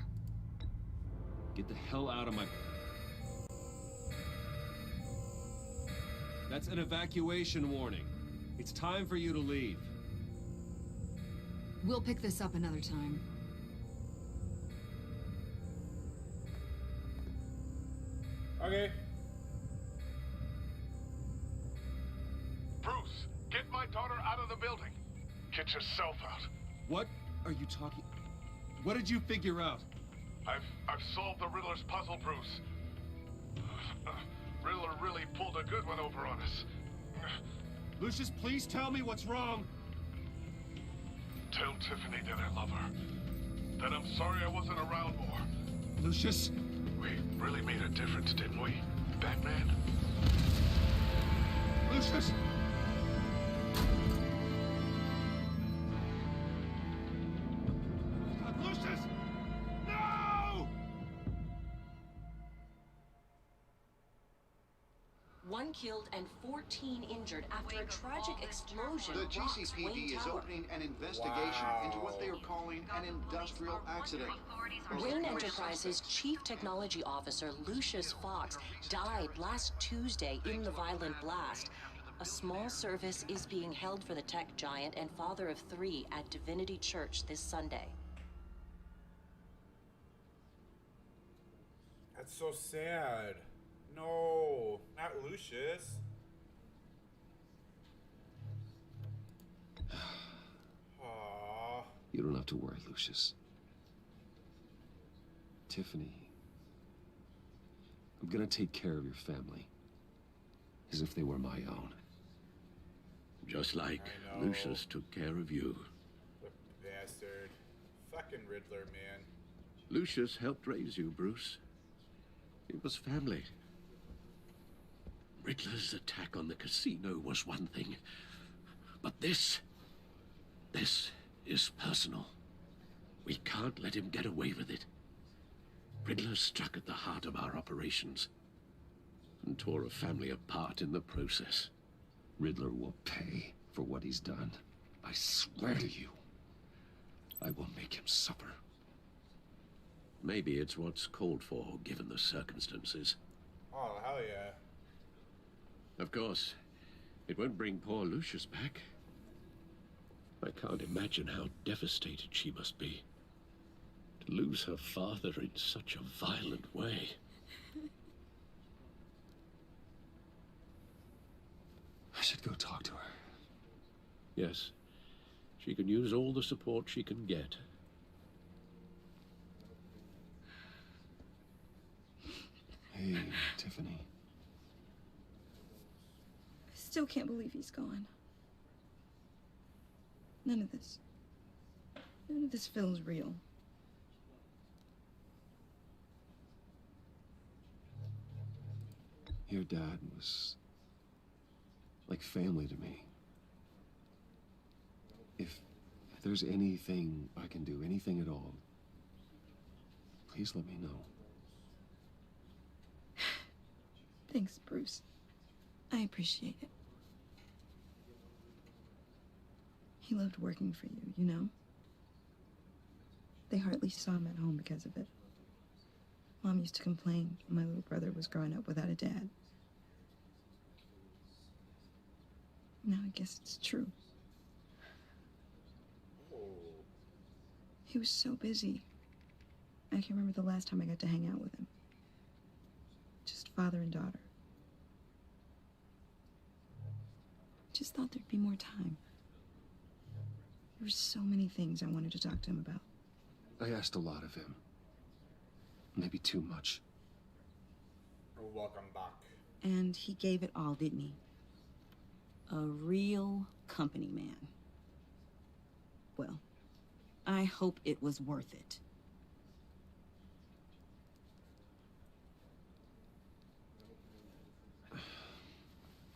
Get the hell out of my... That's an evacuation warning. It's time for you to leave. We'll pick this up another time. Okay. Bruce, get my daughter out of the building. Get yourself out. What are you talking... What did you figure out? I've solved the Riddler's puzzle, Bruce. Riddler really pulled a good one over on us. Lucius, please tell me what's wrong. Tell Tiffany that I love her. That I'm sorry I wasn't around more. Lucius? We really made a difference, didn't we, Batman? Lucius! Lucius! No! One killed and 14 injured after a tragic explosion. The rocks GCPD Wayne is Tower. opening an investigation into what they are calling an industrial accident. Wayne Enterprises Chief Technology Officer Lucius Fox died last Tuesday in the violent blast. A small service is being held for the tech giant and father of 3 at Divinity Church this Sunday. That's so sad. No, not Lucius. Aww. You don't have to worry, Lucius. Tiffany, I'm gonna take care of your family. As if they were my own. Just like Lucius took care of you. What bastard. Fucking Riddler, man. Lucius helped raise you, Bruce. It was family. Riddler's attack on the casino was one thing. But this is personal. We can't let him get away with it. Riddler struck at the heart of our operations and tore a family apart in the process. Riddler will pay for what he's done. I swear to you, I will make him suffer. Maybe it's what's called for, given the circumstances. Oh, hell yeah. Of course, it won't bring poor Lucius back. I can't imagine how devastated she must be. To lose her father in such a violent way. I should go talk to her. Yes, she can use all the support she can get. Hey, Tiffany. I still can't believe he's gone. None of this feels real. Your dad was like family to me. If there's anything I can do, anything at all, please let me know. Thanks, Bruce. I appreciate it. He loved working for you, you know? They hardly saw him at home because of it. Mom used to complain my little brother was growing up without a dad. Now I guess it's true. He was so busy. I can't remember the last time I got to hang out with him. Just father and daughter. Just thought there'd be more time. There were so many things I wanted to talk to him about. I asked a lot of him. maybe too much. Welcome back. And he gave it all, didn't he? A real company man. Well, I hope it was worth it.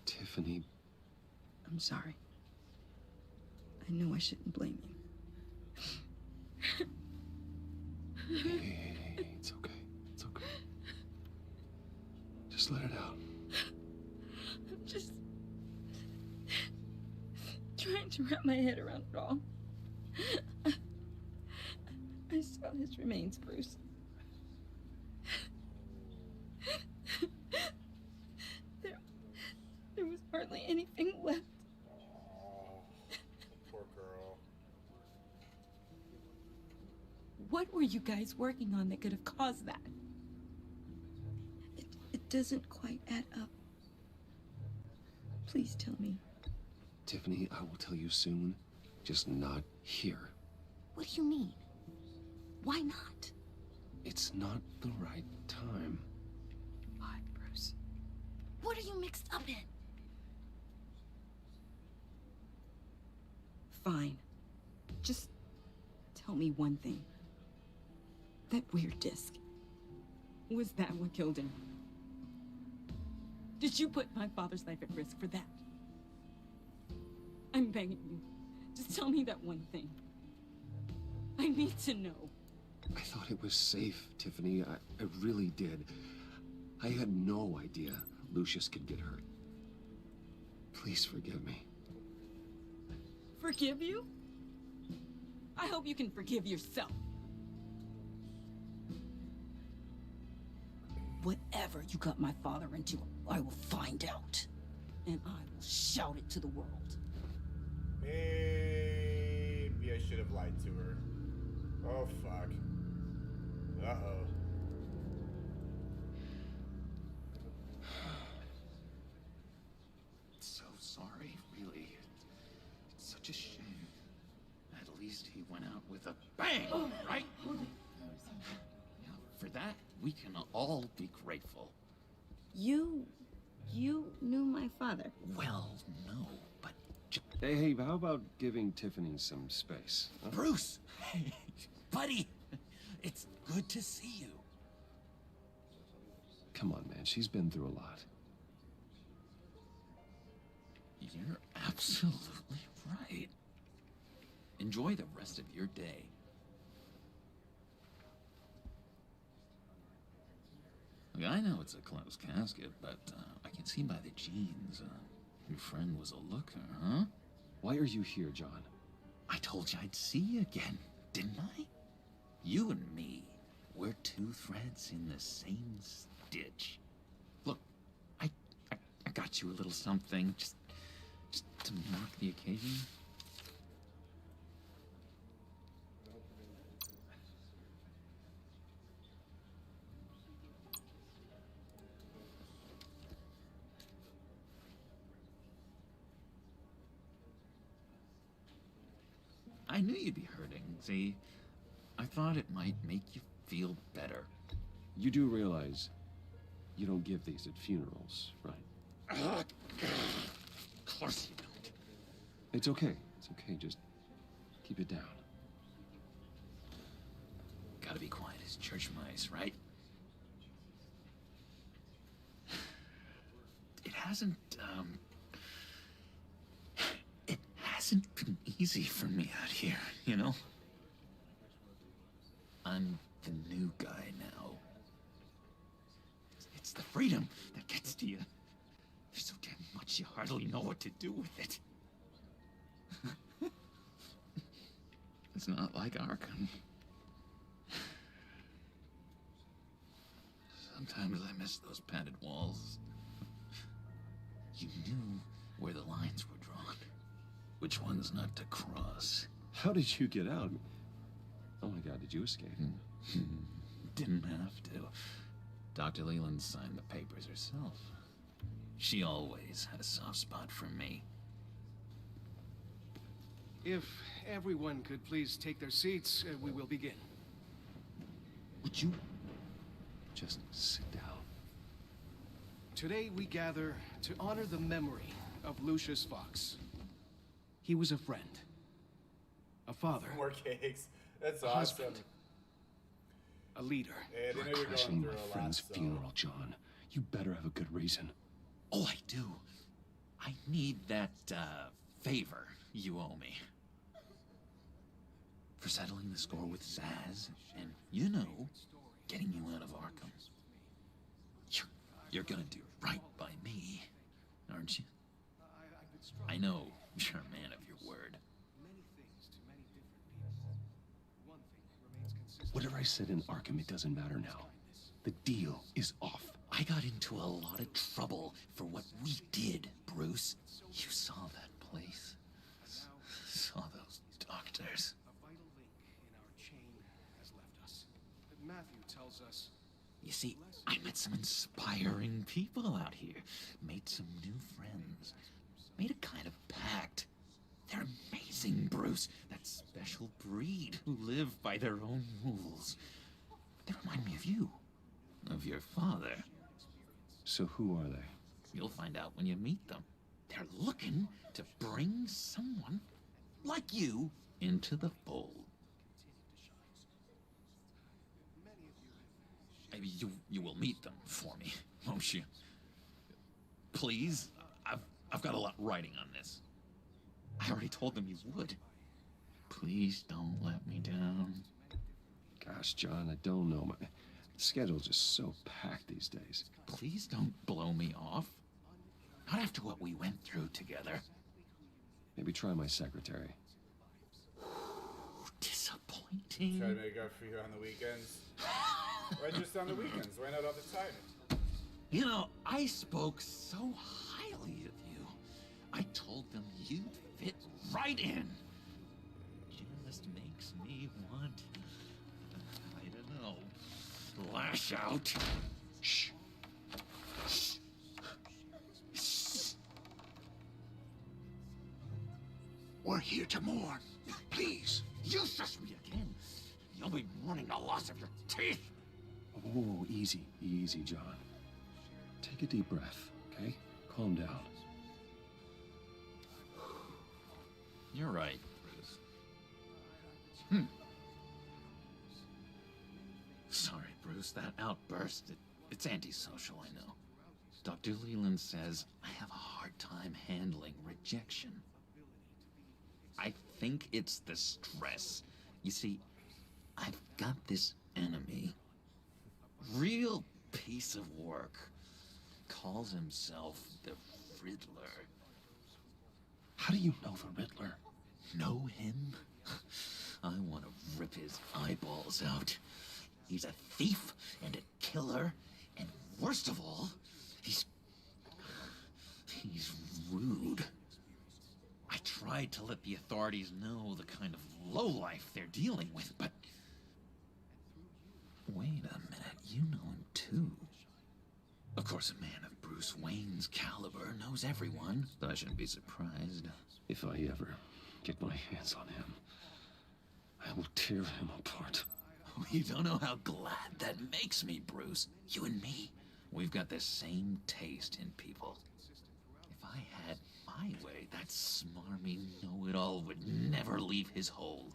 Tiffany. I'm sorry. I know I shouldn't blame you. Hey, it's okay. It's okay. Just let it out. I'm just trying to wrap my head around it all. I saw his remains, Bruce. There was hardly anything left. Oh, poor girl. What were you guys working on that could have caused that? It doesn't quite add up. Please tell me. Tiffany, I will tell you soon. Just not here. What do you mean? Why not? It's not the right time. Why, Bruce? What are you mixed up in? Fine. Just tell me one thing. That weird disc. Was that what killed him? Did you put my father's life at risk for that? I'm begging you. Just tell me that one thing. I need to know. I thought it was safe, Tiffany. I really did. I had no idea Lucius could get hurt. Please forgive me. Forgive you? I hope you can forgive yourself. Whatever you got my father into, I will find out. And I will shout it to the world. Maybe I should have lied to her. Oh, fuck. Uh-oh. So sorry, really. It's such a shame. At least he went out with a bang, right? Yeah, for that, we can all be grateful. You knew my father. Well, no, but... Hey, how about giving Tiffany some space? Huh? Bruce! Buddy! It's good to see you. Come on, man. She's been through a lot. You're absolutely right. Enjoy the rest of your day. Look, I know it's a closed casket, but I can see by the jeans, your friend was a looker, huh? Why are you here, John? I told you I'd see you again, didn't I? You and me, we're two threads in the same stitch. Look, I got you a little something, just to mark the occasion. I knew you'd be hurting, see? I thought it might make you feel better. You do realize you don't give these at funerals, right? Of course you don't. It's okay. It's okay. Just keep it down. Gotta be quiet as church mice, right? It hasn't been easy for me out here, you know? I'm the new guy now. It's the freedom that gets to you. There's so damn much you hardly know what to do with it. It's not like Arkham. Sometimes I miss those padded walls. You knew where the lines were drawn. Which ones not to cross. How did you get out? Oh my God, did you escape? Didn't have to. Dr. Leland signed the papers herself. She always had a soft spot for me. If everyone could please take their seats, we will begin. Would you Just sit down. Today we gather to honor the memory of Lucius Fox. He was a friend, a father, More cakes. That's a awesome. husband, a leader. Hey, I didn't know You're you were crashing going my through a friend's lot, so. funeral, John. You better have a good reason. Oh, I do. I need that, favor you owe me. For settling the score with Zaz, and, you know, getting you out of Arkham. You're gonna do right by me, aren't you? I know you're a man of your word. Whatever I said in Arkham, it doesn't matter now. The deal is off. I got into a lot of trouble for what we did, Bruce. You saw that place. Saw those doctors. A vital link in our chain has left us. Matthew tells us. You see, I met some inspiring people out here. Made some new friends. Made a kind of pact. They're amazing, Bruce. That special breed who live by their own rules. They remind me of you. Of your father. So who are they? You'll find out when you meet them. They're looking to bring someone like you into the fold. Maybe you will meet them for me, won't you? Please? I've got a lot writing on this. I already told them you would. Please don't let me down. Gosh, John, I don't know. My schedule's just so packed these days. Please don't blow me off. Not after what we went through together. Maybe try my secretary. Disappointing. Try to make up for you on the weekends. Why just on the weekends? Why not all the time? You know, I spoke so highly of you. I told them you'd fit right in. Just makes me want, I don't know, lash out. Shh. Shh. Shh. We're here to mourn. Please. You shush me again. You'll be mourning the loss of your teeth. Oh, easy, easy, John. Take a deep breath, okay? Calm down. You're right, Bruce. Sorry, Bruce, that outburst, it's antisocial, I know. Dr. Leland says I have a hard time handling rejection. I think it's the stress. You see, I've got this enemy. Real piece of work. Calls himself the Riddler. How do you know the Riddler? Know him? I want to rip his eyeballs out. He's a thief and a killer, and worst of all, he's rude. I tried to let the authorities know the kind of lowlife they're dealing with, but... Wait a minute, you know him too. Of course, a man of Bruce Wayne's caliber knows everyone, so I shouldn't be surprised. If I ever get my hands on him, I will tear him apart. You don't know how glad that makes me, Bruce. You and me, we've got the same taste in people. If I had my way, that smarmy know-it-all would never leave his hole.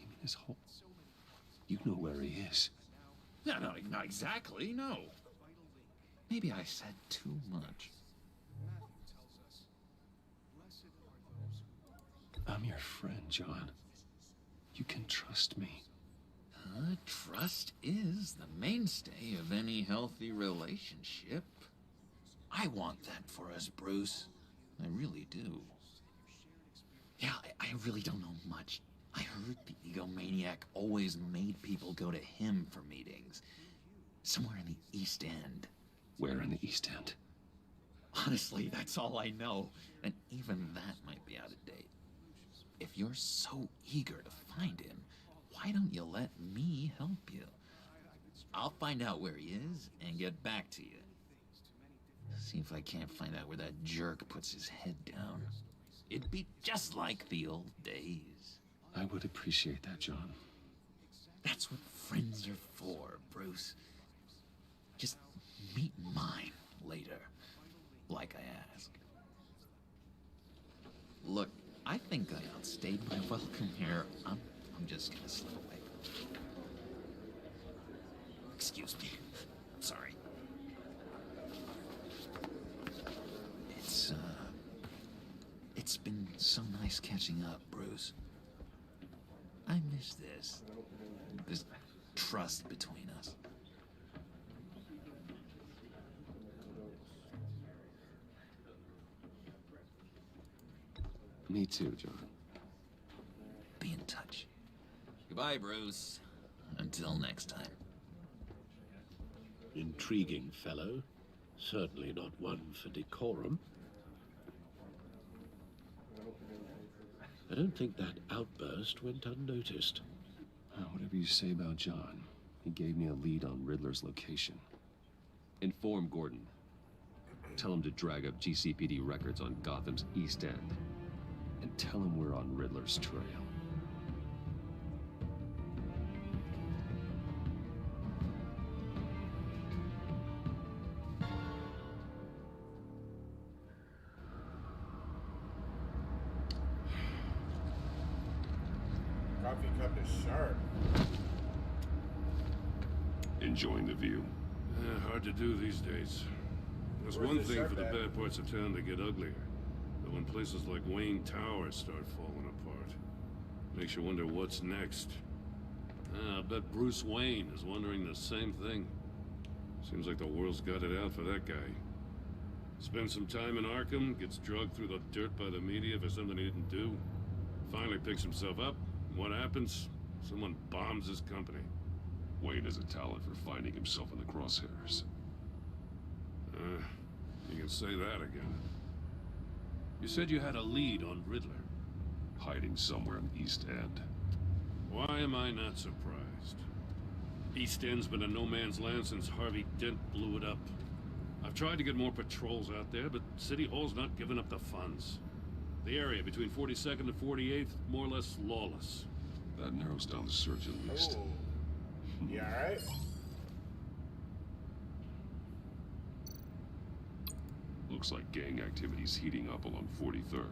You mean his hole? You know where he is. No, not exactly, no. Maybe I said too much. I'm your friend, John. You can trust me. Trust is the mainstay of any healthy relationship. I want that for us, Bruce. I really do. Yeah, I really don't know much. I heard the egomaniac always made people go to him for meetings. Somewhere in the East End. Where in the East End? Honestly, that's all I know. And even that might be out of date. If you're so eager to find him, why don't you let me help you? I'll find out where he is and get back to you. See if I can't find out where that jerk puts his head down. It'd be just like the old days. I would appreciate that, John. That's what friends are for, Bruce. Just meet mine later, like I asked. Look, I think I outstayed my welcome here. I'm just gonna slip away. Excuse me. Sorry. It's been so nice catching up, Bruce. I miss this trust between us. Me too, John. Be in touch. Goodbye, Bruce. Until next time. Intriguing fellow. Certainly not one for decorum. I don't think that outburst went unnoticed. Whatever you say about John, he gave me a lead on Riddler's location. Inform Gordon. Tell him to drag up GCPD records on Gotham's East End. And tell him we're on Riddler's trail. Coffee cup is sharp. Enjoying the view? Hard to do these days. There's Where's one the thing sharp for the at? bad parts of town to get uglier. But when places like Wayne Tower start falling apart, makes you wonder what's next. I bet Bruce Wayne is wondering the same thing. Seems like the world's got it out for that guy. Spends some time in Arkham, gets drugged through the dirt by the media for something he didn't do. Finally picks himself up. What happens? Someone bombs his company. Wayne has a talent for finding himself in the crosshairs. You can say that again. You said you had a lead on Riddler. Hiding somewhere in the East End. Why am I not surprised? East End's been a no-man's land since Harvey Dent blew it up. I've tried to get more patrols out there, but City Hall's not giving up the funds. The area between 42nd and 48th, more or less lawless. That narrows down the search at least. Oh. You alright? Looks like gang activity's heating up along 43rd.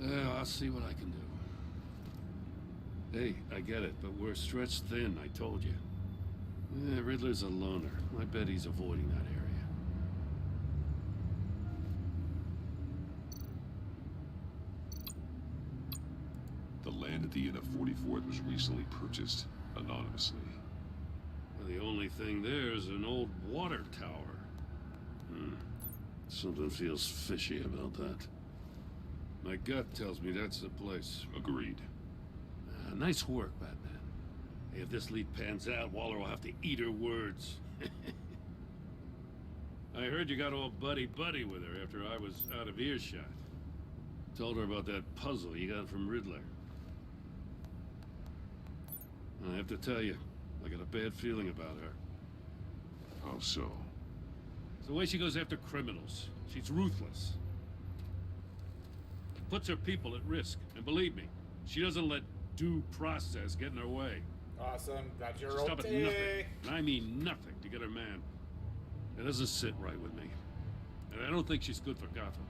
Yeah, I'll see what I can do. Hey, I get it, but we're stretched thin, I told you. Riddler's a loner. I bet he's avoiding that area. The land at the end of 44th was recently purchased anonymously. Well, the only thing there is an old water tower. Something feels fishy about that. My gut tells me that's the place. Agreed. Nice work, Batman. Hey, if this lead pans out, Waller will have to eat her words. I heard you got all buddy-buddy with her after I was out of earshot. Told her about that puzzle you got from Riddler. I have to tell you, I got a bad feeling about her. How so? It's the way she goes after criminals. She's ruthless. Puts her people at risk. And believe me, she doesn't let due process get in her way. Awesome. Got your She'll stop at OT. nothing. And I mean nothing to get her man. It doesn't sit right with me. And I don't think she's good for Gotham.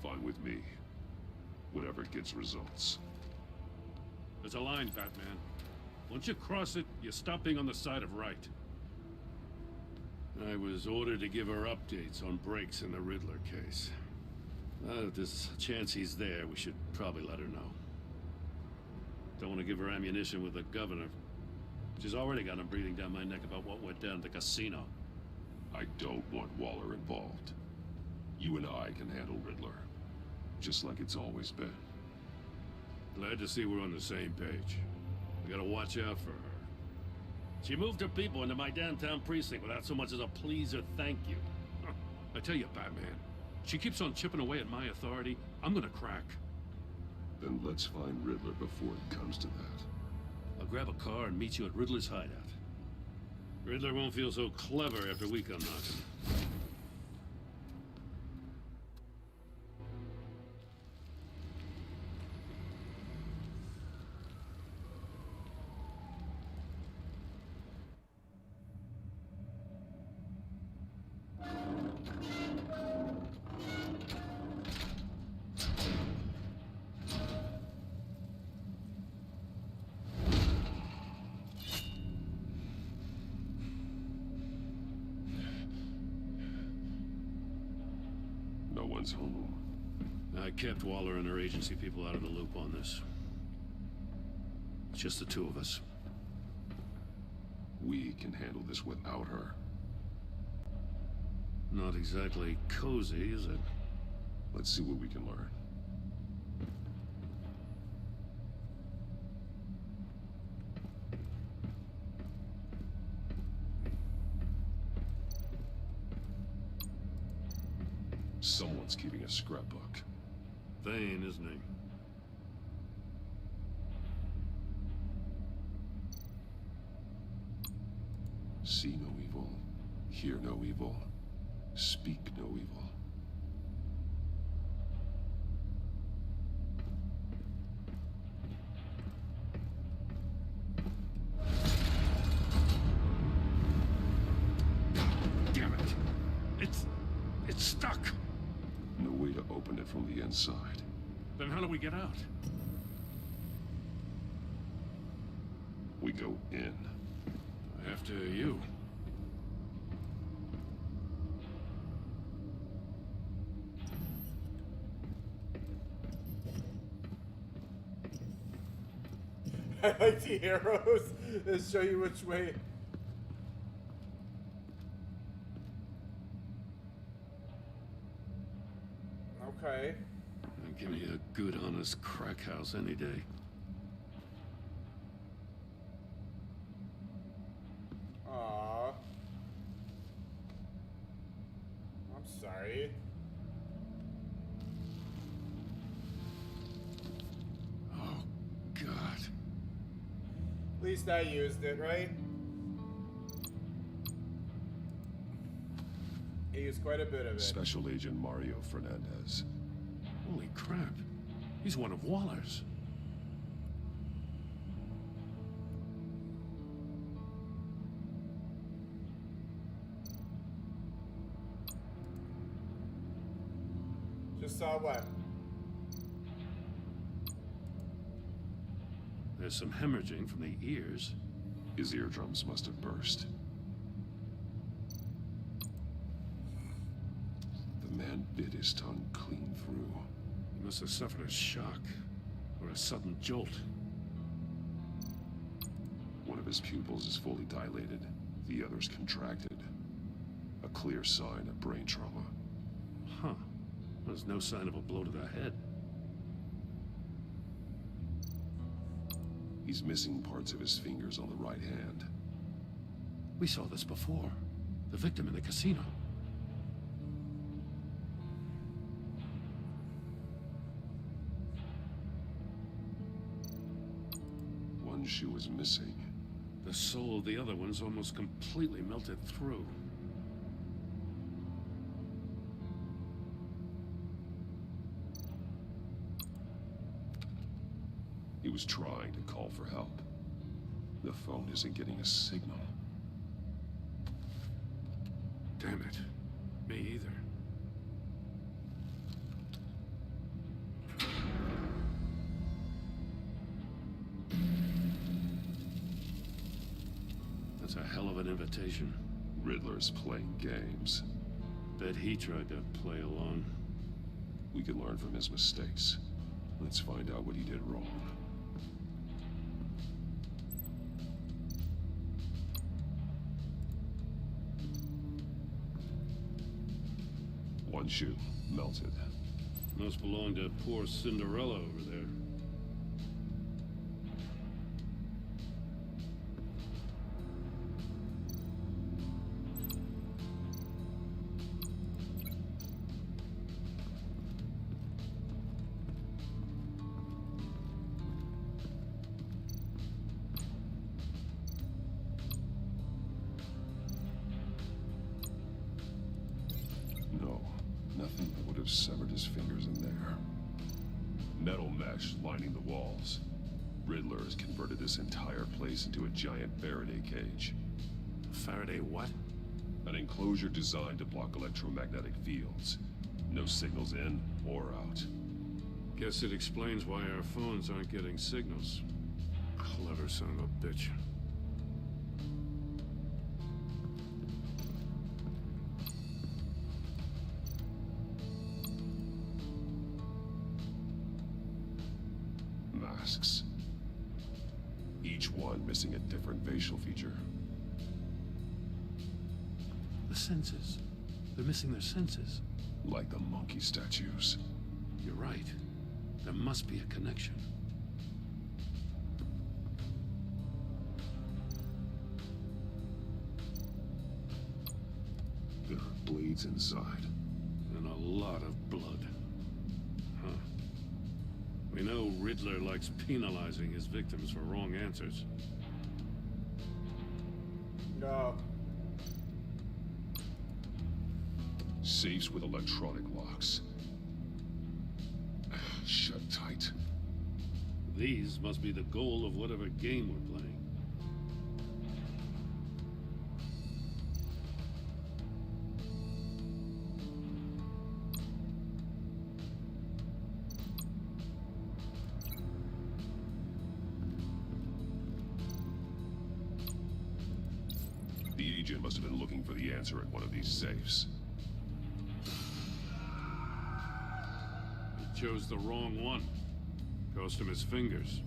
Fine with me. Whatever gets results. There's a line, Batman. Once you cross it, you stop being on the side of right. I was ordered to give her updates on breaks in the Riddler case. If there's a chance he's there, we should probably let her know. Don't want to give her ammunition with the governor. She's already got him breathing down my neck about what went down at the casino. I don't want Waller involved. You and I can handle Riddler. Just like it's always been. Glad to see we're on the same page. We gotta watch out for her. She moved her people into my downtown precinct without so much as a please or thank you. I tell you, Batman, she keeps on chipping away at my authority, I'm gonna crack. Then let's find Riddler before it comes to that. I'll grab a car and meet you at Riddler's hideout. Riddler won't feel so clever after we come knocking. No one's home. I kept Waller and her agency people out of the loop on this. It's just the two of us. We can handle this without her. Not exactly cozy, is it? Let's see what we can learn. Someone's keeping a scrapbook. Vane, isn't he? See no evil, hear no evil, speak no evil. Damn it! It's stuck! No way to open it from the inside. Then how do we get out? We go in. After you. I like the arrows that show you which way. Okay. Give me a good, honest crack house any day. Aww. I'm sorry. Oh, God. At least I used it, right? I used quite a bit of it. Special Agent Mario Fernandez. Holy crap. He's one of Waller's. Just saw what? There's some hemorrhaging from the ears. His eardrums must have burst. The man bit his tongue clean through. He must have suffered a shock, or a sudden jolt. One of his pupils is fully dilated, the other's contracted. A clear sign of brain trauma. Huh. There's no sign of a blow to the head. He's missing parts of his fingers on the right hand. We saw this before. The victim in the casino. One shoe is missing. The sole of the other one's almost completely melted through. He was trying to call for help. The phone isn't getting a signal. Damn it. Me either. That's a hell of an invitation. Riddler's playing games. Bet he tried to play along. We can learn from his mistakes. Let's find out what he did wrong. One shoe, melted. Must belong to poor Cinderella over there. No, nothing that would have severed his fingers in there. Metal mesh lining the walls. Riddler has converted this entire place into a giant Faraday cage. Faraday what? An enclosure designed to block electromagnetic fields. No signals in or out. Guess it explains why our phones aren't getting signals. Clever son of a bitch. Masks. Each one missing a different facial feature. The senses. They're missing their senses. Like the monkey statues. You're right. There must be a connection. There are blades inside. And a lot of blood. Huh. We know Riddler likes penalizing his victims for wrong answers. No. Safes with electronic locks. Shut tight. These must be the goal of whatever game we're playing. The agent must have been looking for the answer at one of these safes. He chose the wrong one. Cost him his fingers.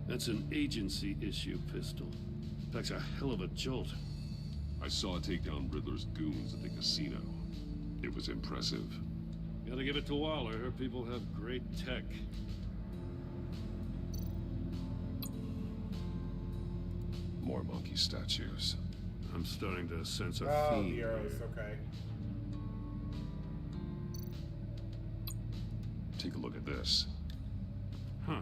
That's an agency-issue pistol. Packs a hell of a jolt. I saw it take down Riddler's goons at the casino. It was impressive. Gotta give it to Waller. Her people have great tech. More monkey statues. I'm starting to sense a Oh, theme. the arrows, okay. Take a look at this. Huh.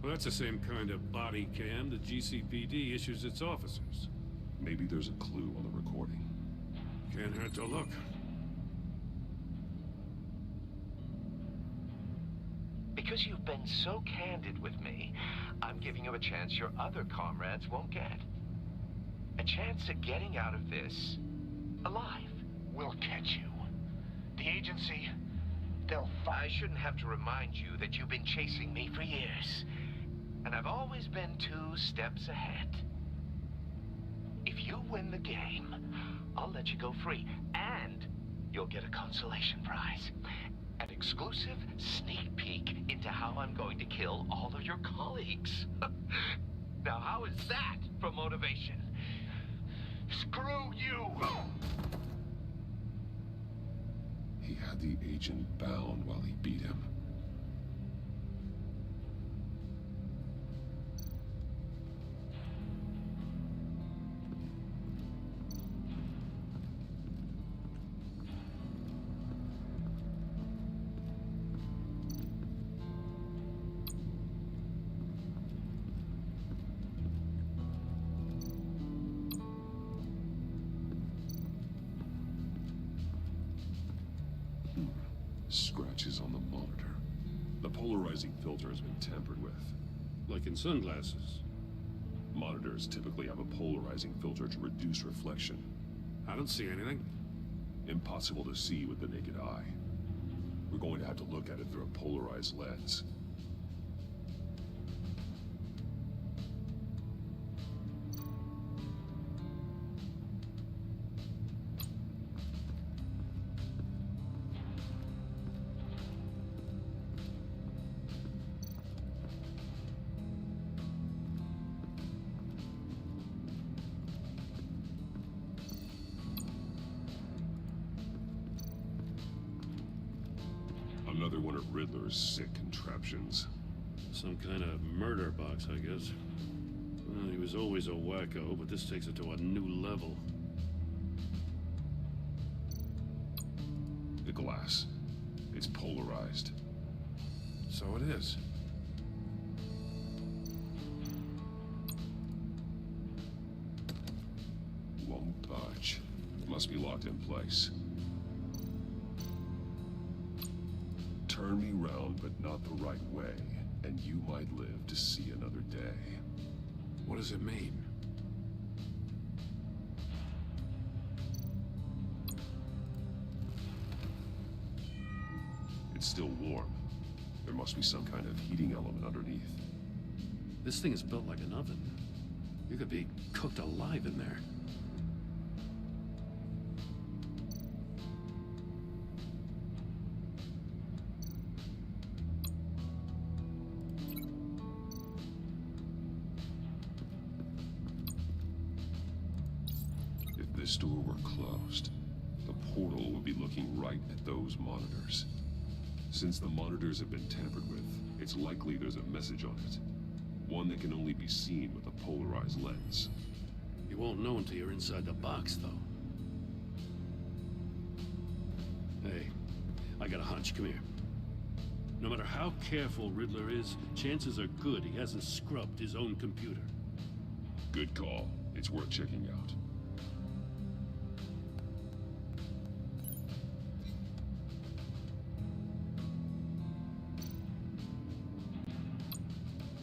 Well, that's the same kind of body cam the GCPD issues its officers. Maybe there's a clue on the recording. Can't hurt to look. Because you've been so candid with me, I'm giving you a chance your other comrades won't get. A chance at getting out of this alive. We'll catch you. The agency, they'll find... I shouldn't have to remind you that you've been chasing me for years. And I've always been 2 steps ahead. If you win the game, I'll let you go free. And you'll get a consolation prize. An exclusive sneak peek into how I'm going to kill all of your colleagues. Now, how is that for motivation? Screw you! He had the agent bound while he beat him. Scratches on the monitor. The polarizing filter has been tampered with. Like in sunglasses. Monitors typically have a polarizing filter to reduce reflection. I don't see anything. Impossible to see with the naked eye. We're going to have to look at it through a polarized lens. Another one of Riddler's sick contraptions. Some kind of murder box, I guess. Well, he was always a wacko, but this takes it to a new level. glass. It's polarized. So it is. Won't budge. Must be locked in place. Turn me round, but not the right way, and you might live to see another day. What does it mean? It's still warm. There must be some kind of heating element underneath. This thing is built like an oven. You could be cooked alive in there. If this door were closed, the portal would be looking right at those monitors. Since the monitors have been tampered with, it's likely there's a message on it. One that can only be seen with a polarized lens. You won't know until you're inside the box, though. Hey, I got a hunch. Come here. No matter how careful Riddler is, chances are good he hasn't scrubbed his own computer. Good call. It's worth checking out.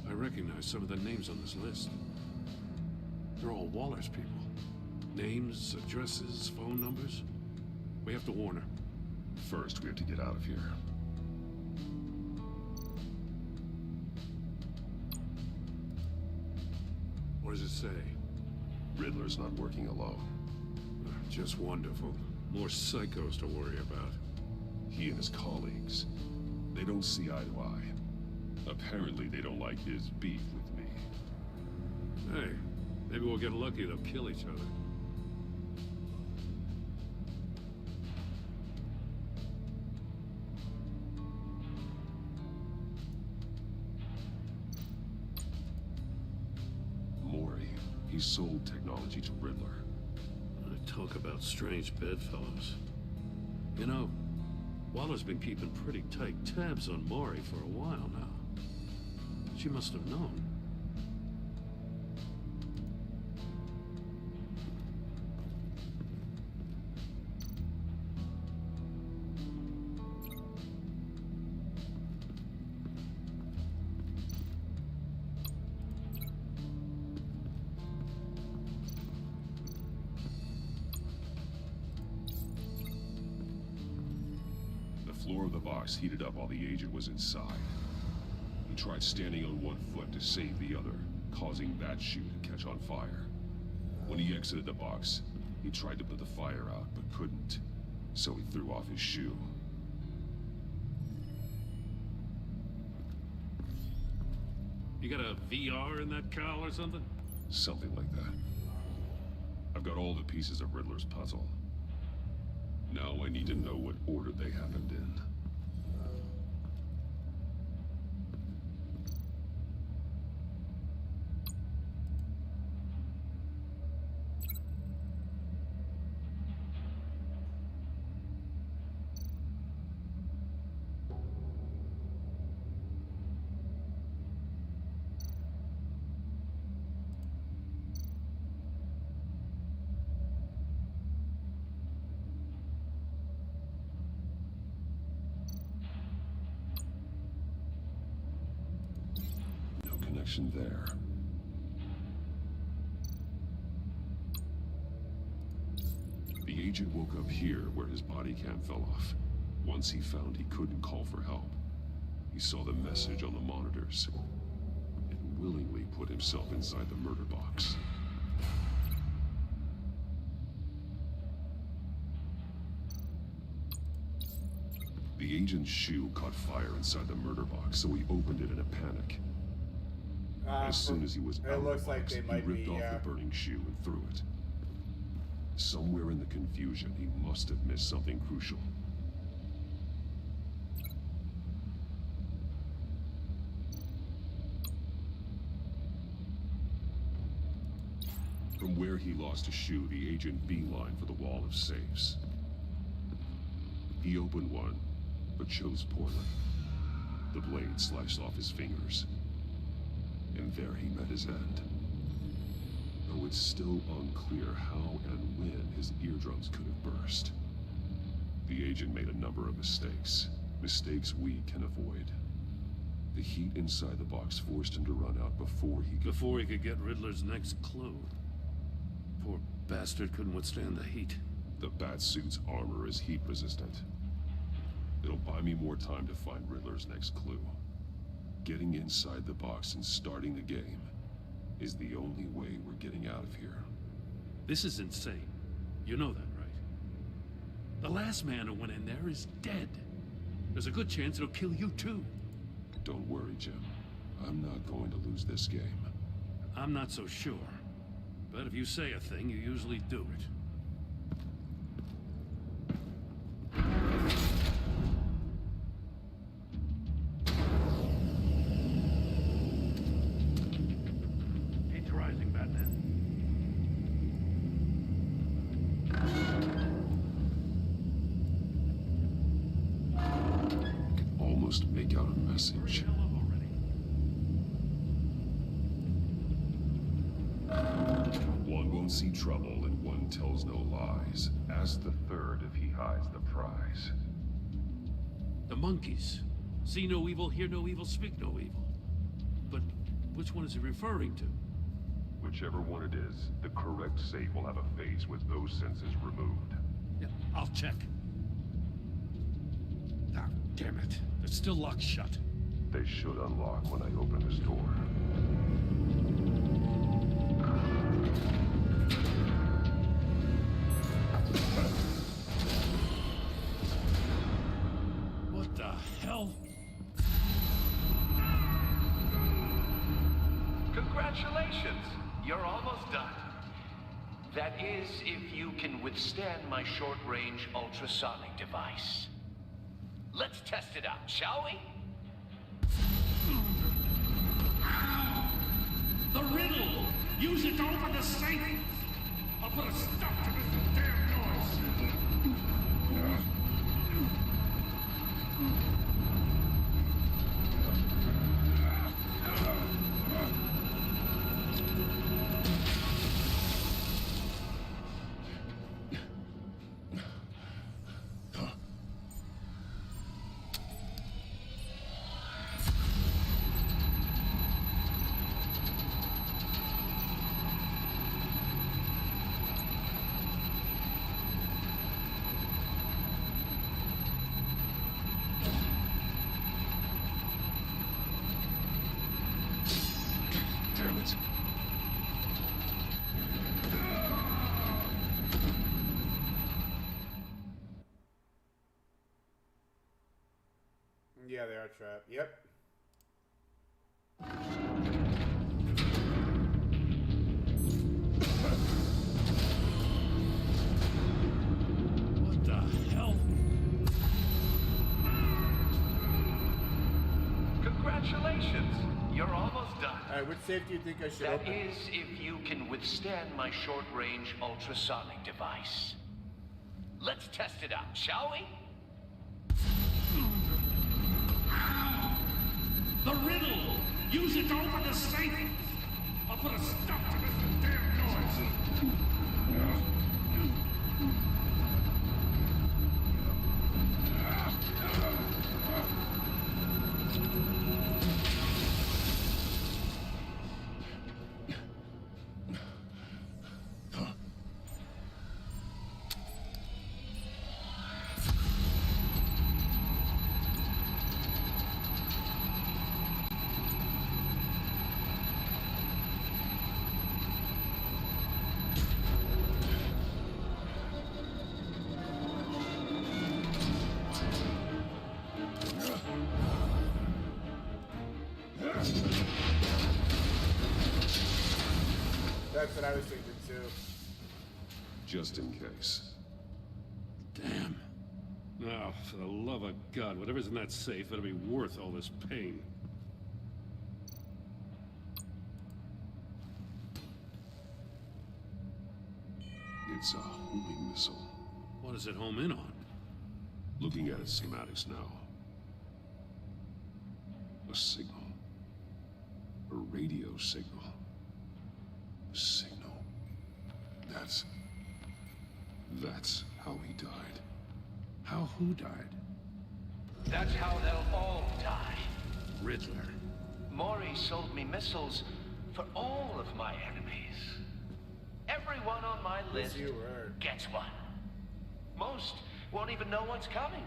I recognize some of the names on this list. They're all Waller's people. Names, addresses, phone numbers. We have to warn her. First, we have to get out of here. What does it say? Riddler's not working alone. Just wonderful. More psychos to worry about. He and his colleagues, they don't see eye to eye. Apparently, they don't like his beef with me. Hey, maybe we'll get lucky. They'll kill each other. Mori, he sold technology to Riddler. Talk about strange bedfellows. You know, Waller's been keeping pretty tight tabs on Mori for a while now. She must have known. The floor of the box heated up while the agent was inside. He tried standing on one foot to save the other, causing that shoe to catch on fire. When he exited the box, he tried to put the fire out, but couldn't, so he threw off his shoe. You got a VR in that cowl or something? Something like that. I've got all the pieces of Riddler's puzzle. Now I need to know what order they happened in. There. The agent woke up here where his body cam fell off. Once he found he couldn't call for help, he saw the message on the monitors and willingly put himself inside the murder box. The agent's shoe caught fire inside the murder box, so he opened it in a panic. As soon as he was out of the box, he ripped off the burning shoe and threw it. Somewhere in the confusion, he must have missed something crucial. From where he lost a shoe, the agent beelined for the wall of safes. He opened one, but chose poorly. The blade sliced off his fingers. And there he met his end. Though it's still unclear how and when his eardrums could have burst. The agent made a number of mistakes. Mistakes we can avoid. The heat inside the box forced him to run out before he could... Before he could get Riddler's next clue. Poor bastard couldn't withstand the heat. The Batsuit's armor is heat resistant. It'll buy me more time to find Riddler's next clue. Getting inside the box and starting the game is the only way we're getting out of here. This is insane. You know that, right? The last man who went in there is dead. There's a good chance it'll kill you too. Don't worry, Jim. I'm not going to lose this game. I'm not so sure. But if you say a thing, you usually do it. Heat's rising, Batman. I can almost make out a message. One won't see trouble and one tells no lies. Ask the third if he hides the prize. The monkeys. See no evil, hear no evil, speak no evil. But which one is he referring to? Whichever one it is, the correct safe will have a face with those senses removed. Yeah, I'll check. Ah, damn it. They're still locked shut. They should unlock when I open this door. What the hell? Congratulations! You're almost done. That is, if you can withstand my short-range ultrasonic device. Let's test it out, shall we? The riddle! Use it to open the safe! I'll put a stop to this damn noise! Damn it. Yeah, they are trapped. Yep. What the hell? Congratulations! You're almost done. Alright, which safe do you think I should That open? is, if you can withstand my short-range ultrasonic device. Let's test it out, shall we? The riddle! Use it to open the safe! I'll put a stop to this damn noise! That's what I was thinking too. Just in case. Damn. Now, for the love of God, whatever's in that safe better be worth all this pain. It's a homing missile. What does it home in on? Looking at its schematics now. A signal. A radio signal. A signal. That's how he died. How who died? That's how they'll all die. Riddler. Maury sold me missiles for all of my enemies. Everyone on my list gets one. Most won't even know what's coming.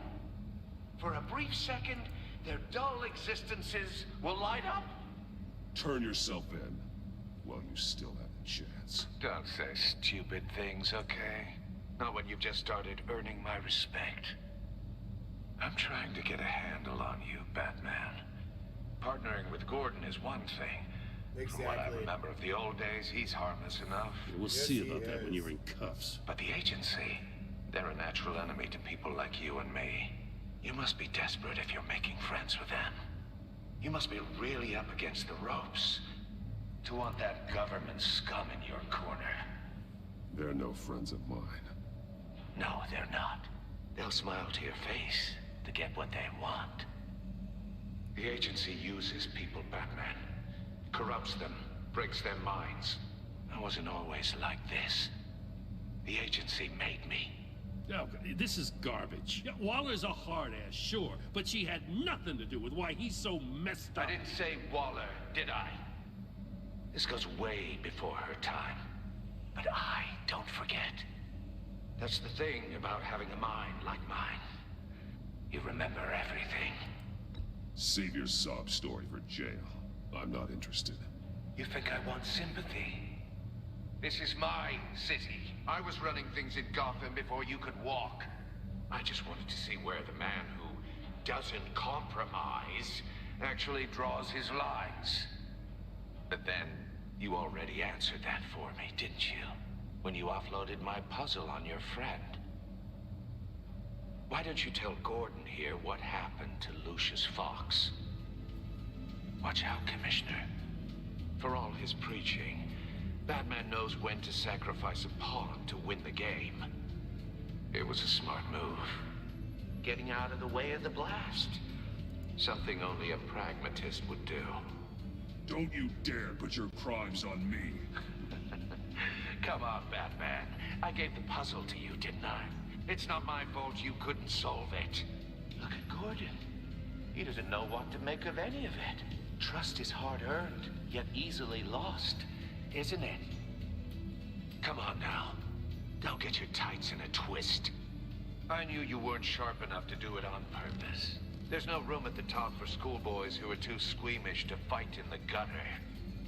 For a brief second, their dull existences will light up. Turn yourself in while you still have a chance. Don't say stupid things, okay? Not when you've just started earning my respect. I'm trying to get a handle on you, Batman. Partnering with Gordon is one thing. Exactly. From what I remember of the old days, he's harmless enough. We'll see about that when you're in cuffs. But the agency, they're a natural enemy to people like you and me. You must be desperate if you're making friends with them. You must be really up against the ropes to want that government scum in your corner. They're no friends of mine. No, they're not. They'll smile to your face to get what they want. The agency uses people, Batman. Corrupts them, breaks their minds. I wasn't always like this. The agency made me. Oh, this is garbage. Yeah, Waller's a hard-ass, sure, but she had nothing to do with why he's so messed up. I didn't say Waller, did I? This goes way before her time. But I don't forget. That's the thing about having a mind like mine. You remember everything. Save your sob story for jail. I'm not interested. You think I want sympathy? This is my city. I was running things in Gotham before you could walk. I just wanted to see where the man who doesn't compromise actually draws his lines. But then, you already answered that for me, didn't you? When you offloaded my puzzle on your friend. Why don't you tell Gordon here what happened to Lucius Fox? Watch out, Commissioner. For all his preaching, Batman knows when to sacrifice a pawn to win the game. It was a smart move. Getting out of the way of the blast. Something only a pragmatist would do. Don't you dare put your crimes on me. Come on, Batman. I gave the puzzle to you, didn't I? It's not my fault you couldn't solve it. Look at Gordon. He doesn't know what to make of any of it. Trust is hard-earned, yet easily lost, isn't it? Come on now. Don't get your tights in a twist. I knew you weren't sharp enough to do it on purpose. There's no room at the top for schoolboys who are too squeamish to fight in the gutter.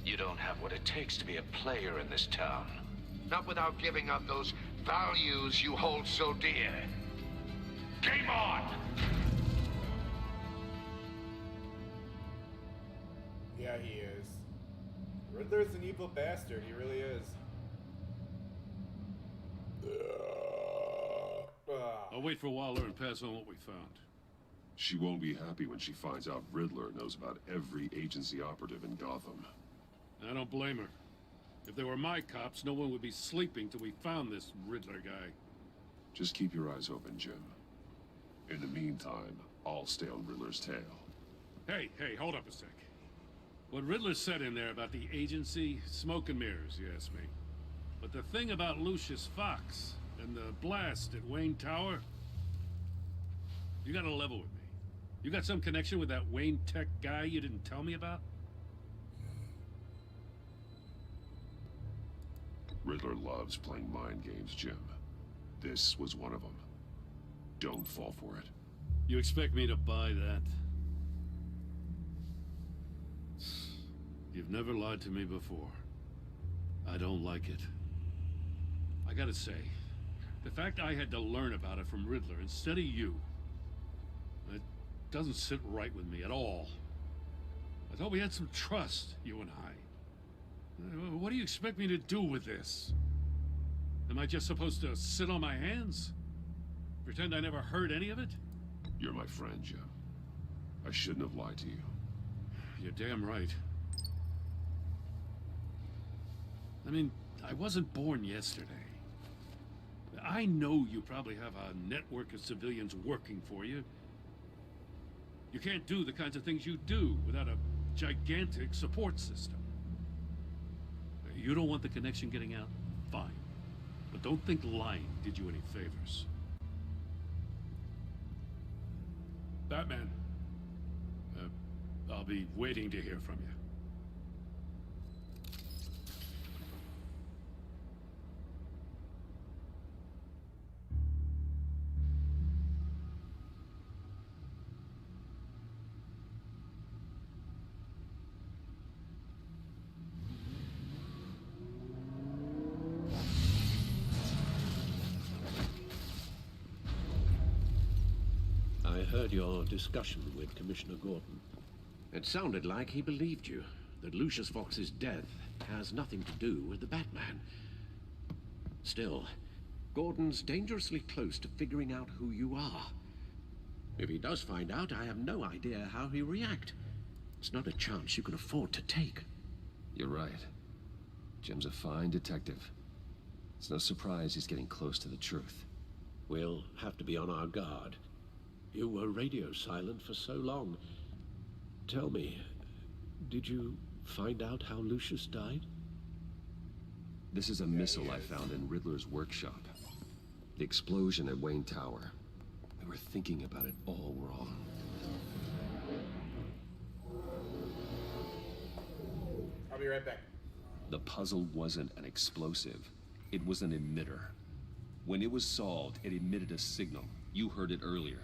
You don't have what it takes to be a player in this town. Not without giving up those values you hold so dear. Game on! Yeah, he is. Riddler's an evil bastard, he really is. I'll wait for Waller and pass on what we found. She won't be happy when she finds out Riddler knows about every agency operative in Gotham. I don't blame her. If they were my cops, no one would be sleeping till we found this Riddler guy. Just keep your eyes open, Jim. In the meantime, I'll stay on Riddler's tail. Hey, hold up a sec. What Riddler said in there about the agency, smoke and mirrors, you ask me. But the thing about Lucius Fox and the blast at Wayne Tower, you gotta level with me. You got some connection with that Wayne Tech guy you didn't tell me about? Riddler loves playing mind games, Jim. This was one of them. Don't fall for it. You expect me to buy that? You've never lied to me before. I don't like it. I gotta say, the fact I had to learn about it from Riddler instead of you, it doesn't sit right with me at all. I thought we had some trust, you and I. What do you expect me to do with this? Am I just supposed to sit on my hands? Pretend I never heard any of it? You're my friend, Jim. I shouldn't have lied to you. You're damn right. I mean, I wasn't born yesterday. I know you probably have a network of civilians working for you. You can't do the kinds of things you do without a gigantic support system. You don't want the connection getting out? Fine. But don't think lying did you any favors. Batman, I'll be waiting to hear from you. I heard your discussion with Commissioner Gordon. It sounded like he believed you, that Lucius Fox's death has nothing to do with the Batman. Still, Gordon's dangerously close to figuring out who you are. If he does find out, I have no idea how he'll react. It's not a chance you can afford to take. You're right. Jim's a fine detective. It's no surprise he's getting close to the truth. We'll have to be on our guard. You were radio silent for so long. Tell me, did you find out how Lucius died? This is a missile I found in Riddler's workshop. The explosion at Wayne Tower. We were thinking about it all wrong. I'll be right back. The puzzle wasn't an explosive. It was an emitter. When it was solved, it emitted a signal. You heard it earlier.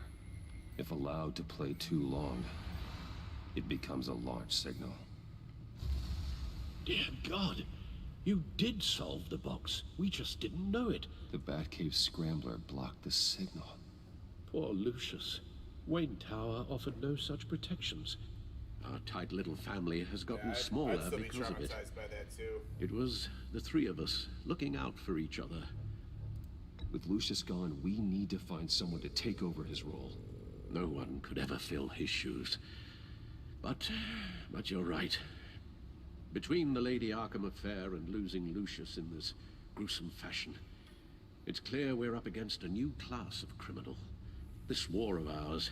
If allowed to play too long, it becomes a launch signal. Dear God, you did solve the box. We just didn't know it. The Batcave Scrambler blocked the signal. Poor Lucius. Wayne Tower offered no such protections. Our tight little family has gotten smaller I'd still because of be it. traumatized by that too. It was the three of us looking out for each other. With Lucius gone, we need to find someone to take over his role. No one could ever fill his shoes. But you're right. Between the Lady Arkham affair and losing Lucius in this gruesome fashion, it's clear we're up against a new class of criminal. This war of ours,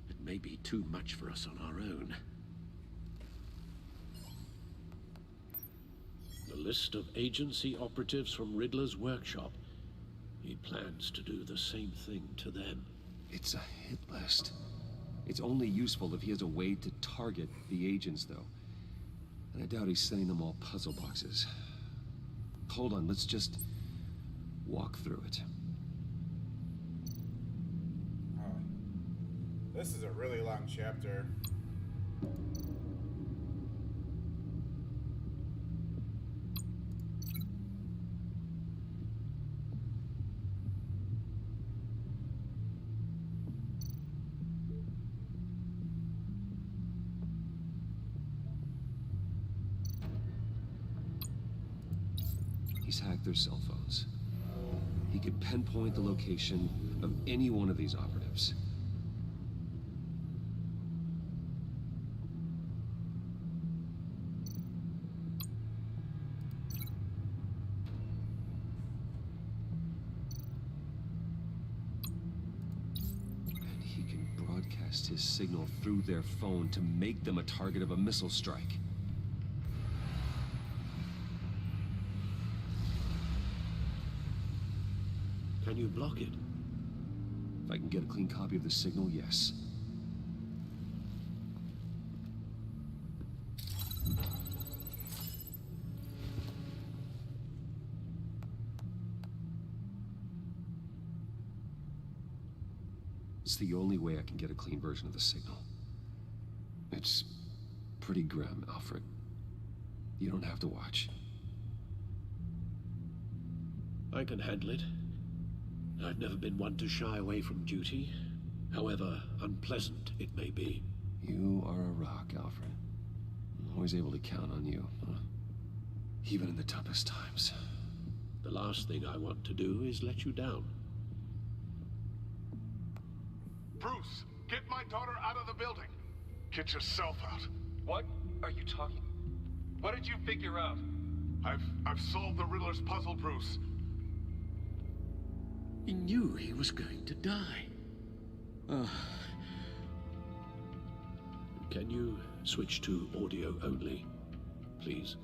it may be too much for us on our own. The list of agency operatives from Riddler's workshop. He plans to do the same thing to them. It's a hit list. It's only useful if he has a way to target the agents, though. And I doubt he's sending them all puzzle boxes. Hold on, let's just walk through it. This is a really long chapter. He's hacked their cell phones. He could pinpoint the location of any one of these operatives. And he can broadcast his signal through their phone to make them a target of a missile strike. Can you block it? If I can get a clean copy of the signal, yes. It's the only way I can get a clean version of the signal. It's pretty grim, Alfred. You don't have to watch. I can handle it. I've never been one to shy away from duty, however unpleasant it may be. You are a rock, Alfred. I'm always able to count on you, even in the toughest times. The last thing I want to do is let you down. Bruce, get my daughter out of the building. Get yourself out. What are you talking? What did you figure out? I've solved the Riddler's puzzle, Bruce. He knew he was going to die. Can you switch to audio only, please?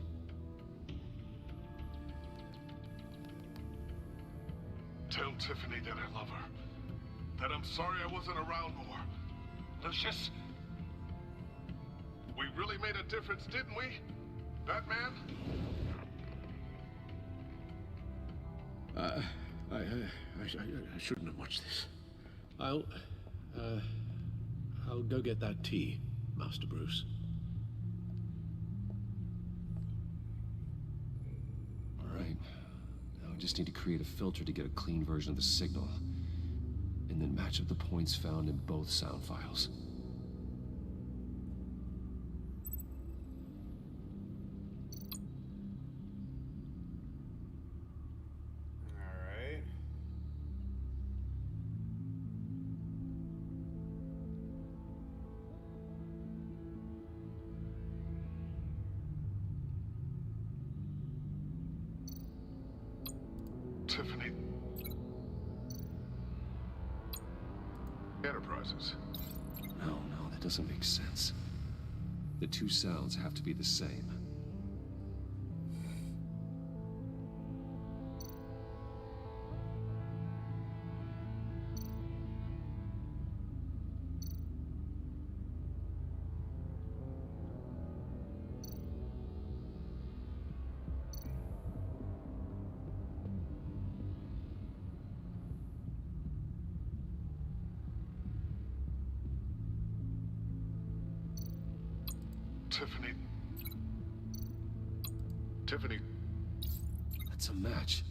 Tell Tiffany that I love her. That I'm sorry I wasn't around more. Lucius, we really made a difference, didn't we? Batman? I shouldn't have watched this. I'll go get that tea, Master Bruce. All right. Now I just need to create a filter to get a clean version of the signal, and then match up the points found in both sound files. Tiffany. Enterprises. No, that doesn't make sense. The two sounds have to be the same. Tiffany. That's a match.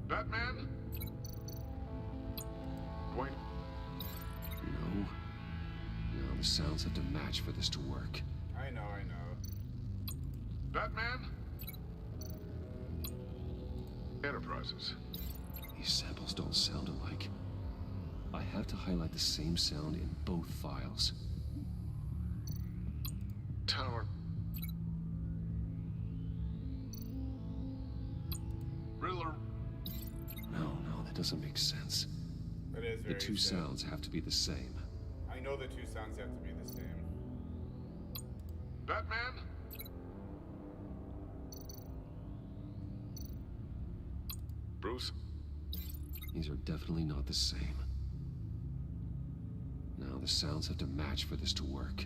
Batman? Wait. No, the sounds have to match for this to work. I know. Batman? Enterprises. These samples don't sound alike. I have to highlight the same sound in both files. Tower. Riddler. No, that doesn't make sense. That is very The two sad. sounds have to be the same. I know the two sounds have to be the same. Batman? Bruce? These are definitely not the same. Now the sounds have to match for this to work.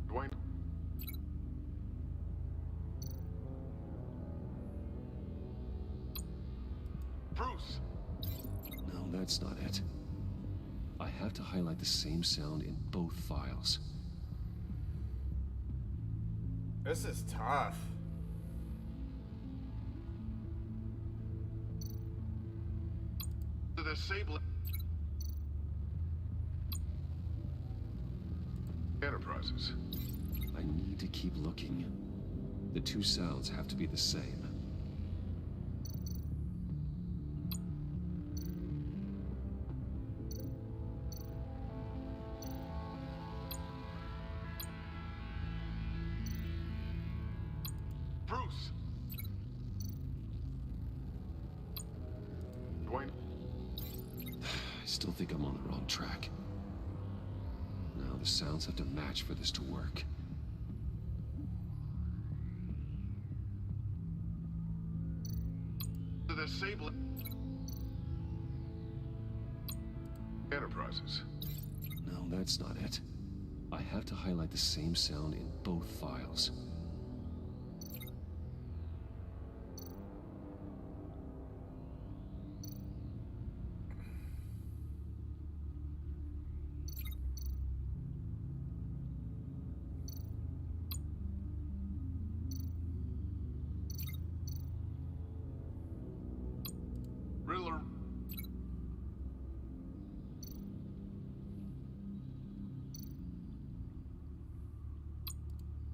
Dwayne? Bruce? No, that's not it. I have to highlight the same sound in both files. This is tough. The disable. Enterprises. I need to keep looking. The two sounds have to be the same. Bruce! Dwayne? I still think I'm on the wrong track. Now the sounds have to match for this to work. The disabling Enterprises. No, that's not it. I have to highlight the same sound in both files. Riddler.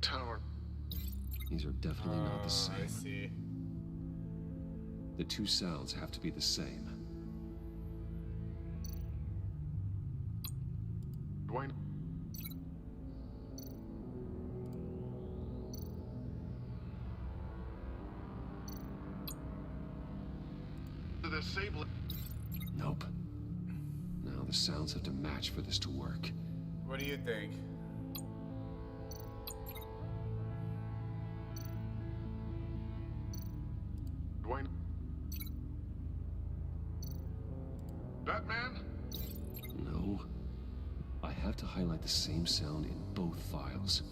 Tower. These are definitely not the same. I see. The two sounds have to be the same. Dwayne. The disabling. Nope. Now the sounds have to match for this to work. What do you think? Dwayne. Batman? No. I have to highlight the same sound in both files.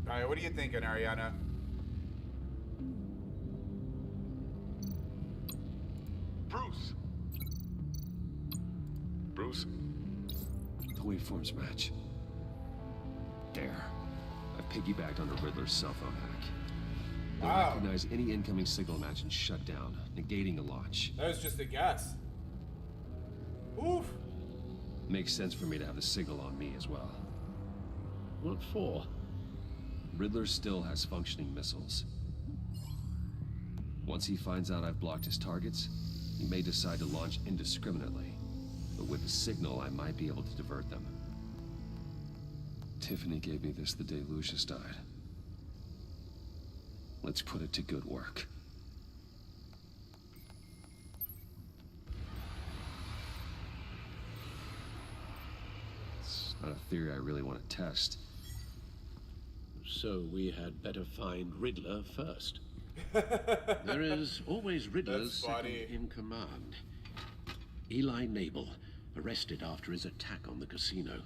Alright, what are you thinking, Ariana? Bruce. Bruce? The waveforms match. There. I piggybacked onto Riddler's cell phone hack. They'll recognize any incoming signal match and shut down, negating a launch. That was just a guess. Oof. Makes sense for me to have the signal on me as well. What for? Riddler still has functioning missiles. Once he finds out I've blocked his targets, he may decide to launch indiscriminately. But with the signal, I might be able to divert them. Tiffany gave me this the day Lucius died. Let's put it to good work. It's not a theory I really want to test. So we had better find Riddler first. There is always Riddler's second in command. Eli Nabel, arrested after his attack on the casino.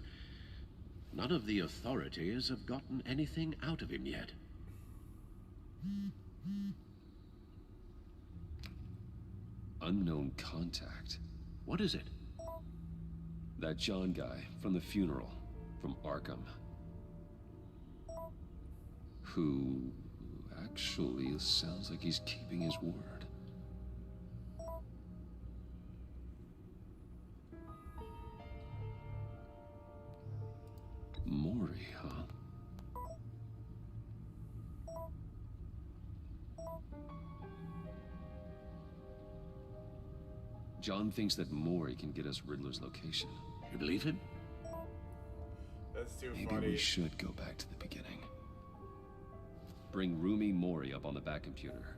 None of the authorities have gotten anything out of him yet. Unknown contact. What is it? That John guy from the funeral, from Arkham. Who actually sounds like he's keeping his word. Mori, huh? John thinks that Mori can get us Riddler's location. You believe him? That's too Maybe funny. we should go back to the beginning. Bring Rumi Mori up on the back computer.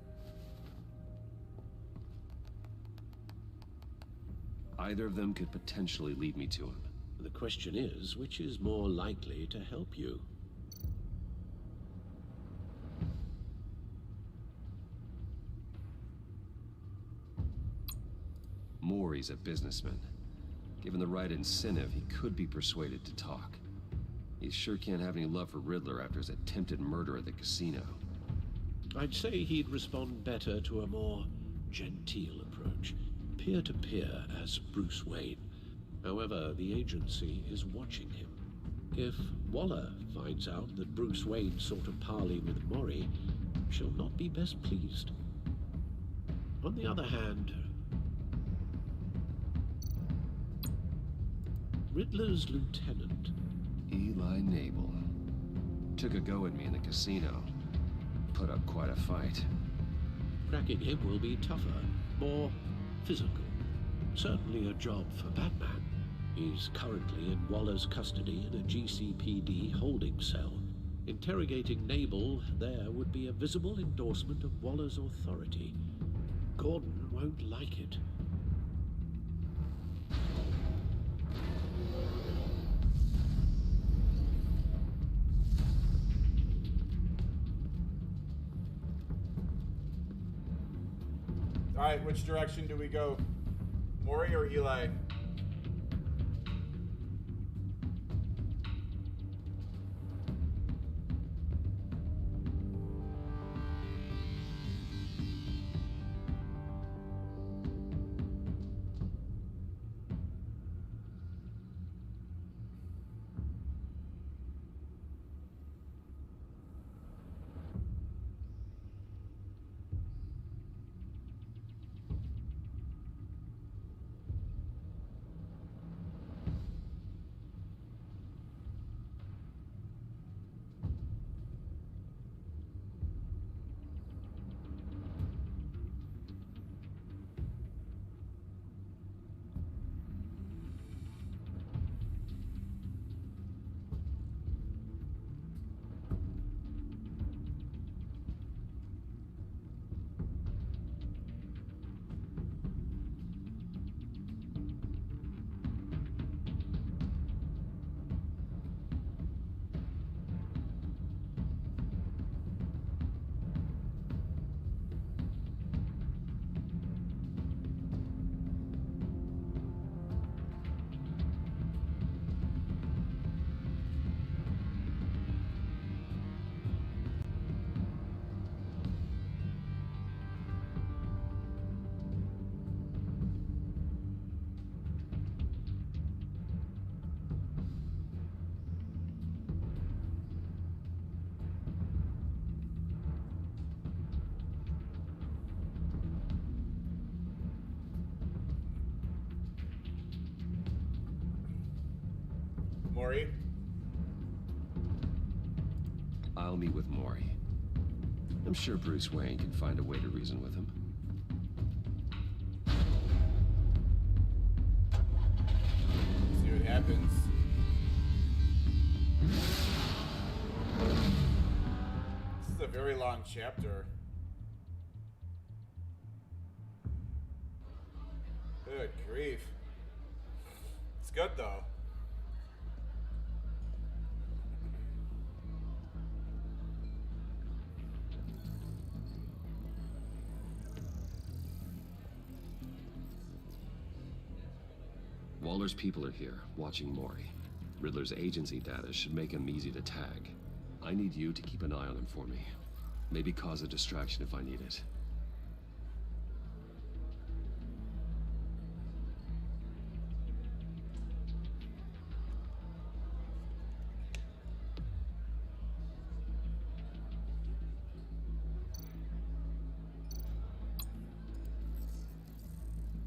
Either of them could potentially lead me to him. The question is, which is more likely to help you? Mori's a businessman. Given the right incentive, he could be persuaded to talk. He sure can't have any love for Riddler after his attempted murder at the casino. I'd say he'd respond better to a more genteel approach, peer-to-peer as Bruce Wayne. However, the agency is watching him. If Waller finds out that Bruce Wayne sought a parley with Mori, she'll not be best pleased. On the other hand, Riddler's lieutenant, Eli Nabel, took a go at me in the casino. Put up quite a fight. cracking him will be tougher, more physical. Certainly a job for Batman. He's currently in Waller's custody in a GCPD holding cell. Interrogating Nabel there would be a visible endorsement of Waller's authority. Gordon won't like it. Alright, which direction do we go? Mori or Eli? Mori? I'll meet with Mori. I'm sure Bruce Wayne can find a way to reason with him. See what happens. This is a very long chapter. Good grief. It's good though. Waller's people are here, watching Mori. Riddler's agency data should make him easy to tag. I need you to keep an eye on him for me. Maybe cause a distraction if I need it.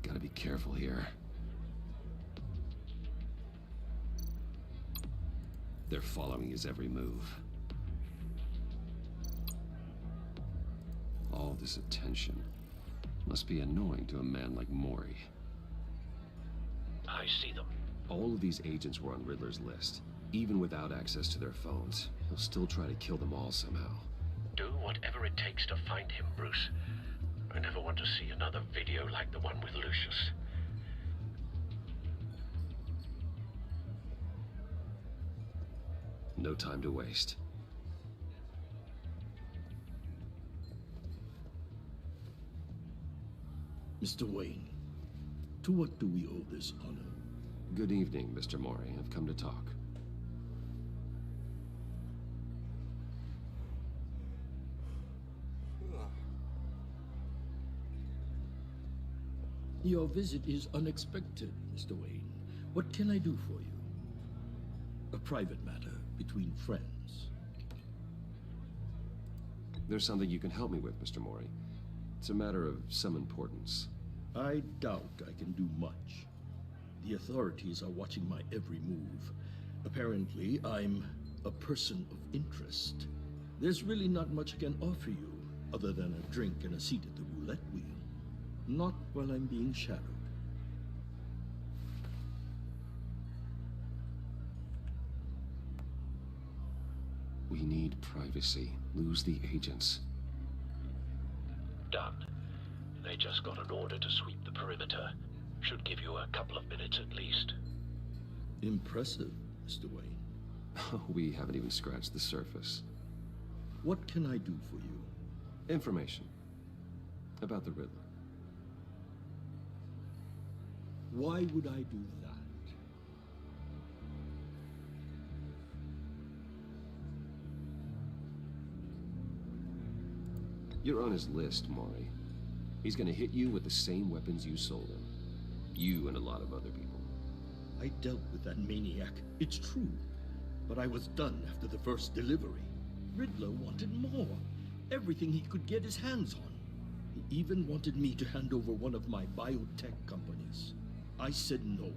Gotta be careful here. They're following his every move. All this attention must be annoying to a man like Mori. I see them. All of these agents were on Riddler's list. Even without access to their phones, he'll still try to kill them all somehow. Do whatever it takes to find him, Bruce. I never want to see another video like the one with Lucius. No time to waste. Mr. Wayne, to what do we owe this honor? Good evening, Mr. Mori. I've come to talk. Your visit is unexpected, Mr. Wayne. What can I do for you? A private matter between friends. There's something you can help me with, Mr. Mori. It's a matter of some importance. I doubt I can do much. The authorities are watching my every move. Apparently, I'm a person of interest. There's really not much I can offer you, other than a drink and a seat at the roulette wheel. Not while I'm being shadowed. We We need privacy. Lose the agents. Done. They just got an order to sweep the perimeter. Should give you a couple of minutes at least. Impressive, Mr. Wayne. We haven't even scratched the surface. What can I do for you? Information. About the Riddler. Why would I do that? You're on his list, Maury. He's gonna hit you with the same weapons you sold him. You and a lot of other people. I dealt with that maniac, it's true. But I was done after the first delivery. Riddler wanted more. Everything he could get his hands on. He even wanted me to hand over one of my biotech companies. I said no.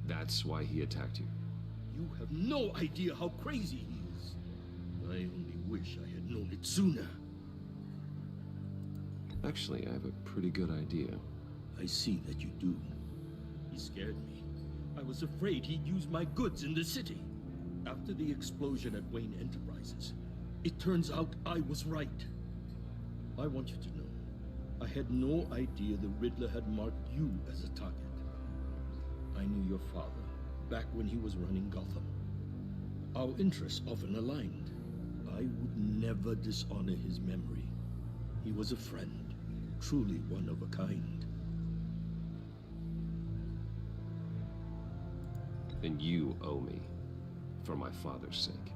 That's why he attacked you. You have no idea how crazy he is. I only wish I had known it sooner. Actually, I have a pretty good idea. I see that you do. He scared me. I was afraid he'd use my goods in the city. After the explosion at Wayne Enterprises, it turns out I was right. I want you to know, I had no idea the Riddler had marked you as a target. I knew your father back when he was running Gotham. Our interests often aligned. I would never dishonor his memory. He was a friend, truly one of a kind. And you owe me, for my father's sake.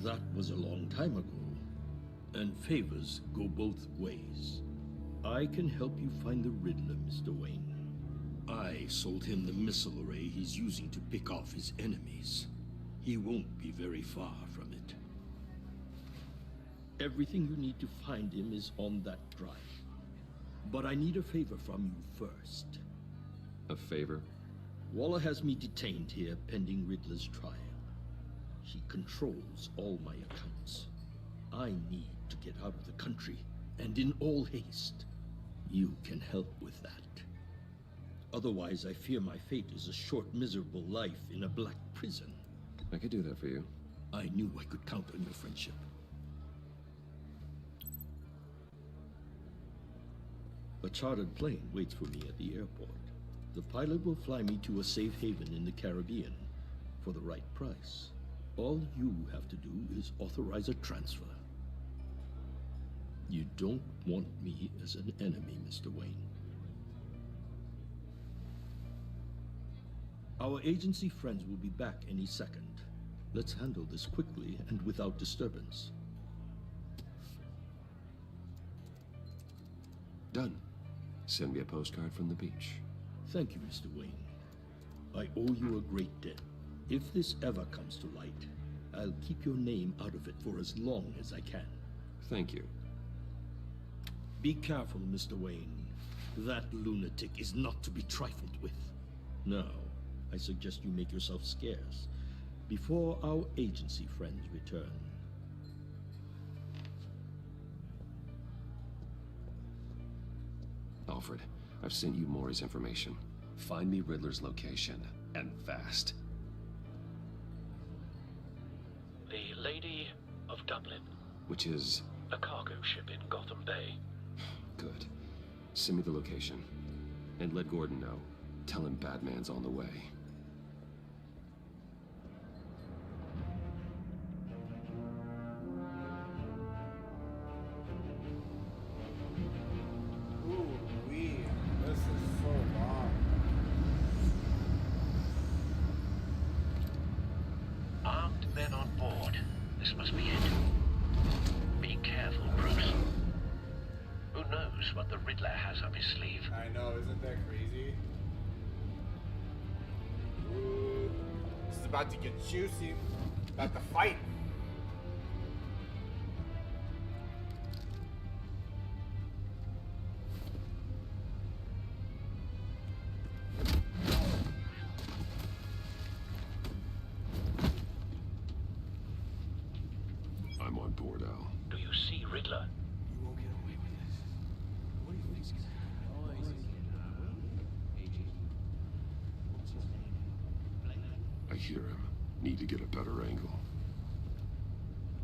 That was a long time ago, and favors go both ways. I can help you find the Riddler, Mr. Wayne. I sold him the missile array he's using to pick off his enemies. He won't be very far from it. Everything you need to find him is on that drive. But I need a favor from you first. A favor? Waller has me detained here pending Riddler's trial. He controls all my accounts. I need to get out of the country, and in all haste. You can help with that. Otherwise, I fear my fate is a short, miserable life in a black prison. I could do that for you. I knew I could count on your friendship. A chartered plane waits for me at the airport. The pilot will fly me to a safe haven in the Caribbean for the right price. All you have to do is authorize a transfer. You don't want me as an enemy, Mr. Wayne. Our agency friends will be back any second. Let's handle this quickly and without disturbance. Done. Send me a postcard from the beach. Thank you, Mr. Wayne. I owe you a great debt. If this ever comes to light, I'll keep your name out of it for as long as I can. Thank you. Be careful, Mr. Wayne. That lunatic is not to be trifled with. Now, I suggest you make yourself scarce before our agency friends return. Alfred, I've sent you Maury's information. Find me Riddler's location, and fast. The Lady of Dublin. Which is? A cargo ship in Gotham Bay. Good. Send me the location. And let Gordon know. Tell him Batman's on the way. This is so long. Armed men on board. This must be it. Be careful, Bruce. Who knows what the Riddler has up his sleeve? I know, isn't that crazy? Ooh, this is about to get juicy. About to fight. I'm on board, Al. Do you see Riddler? You won't get away with this. What do you think's gonna I hear him. Need to get a better angle.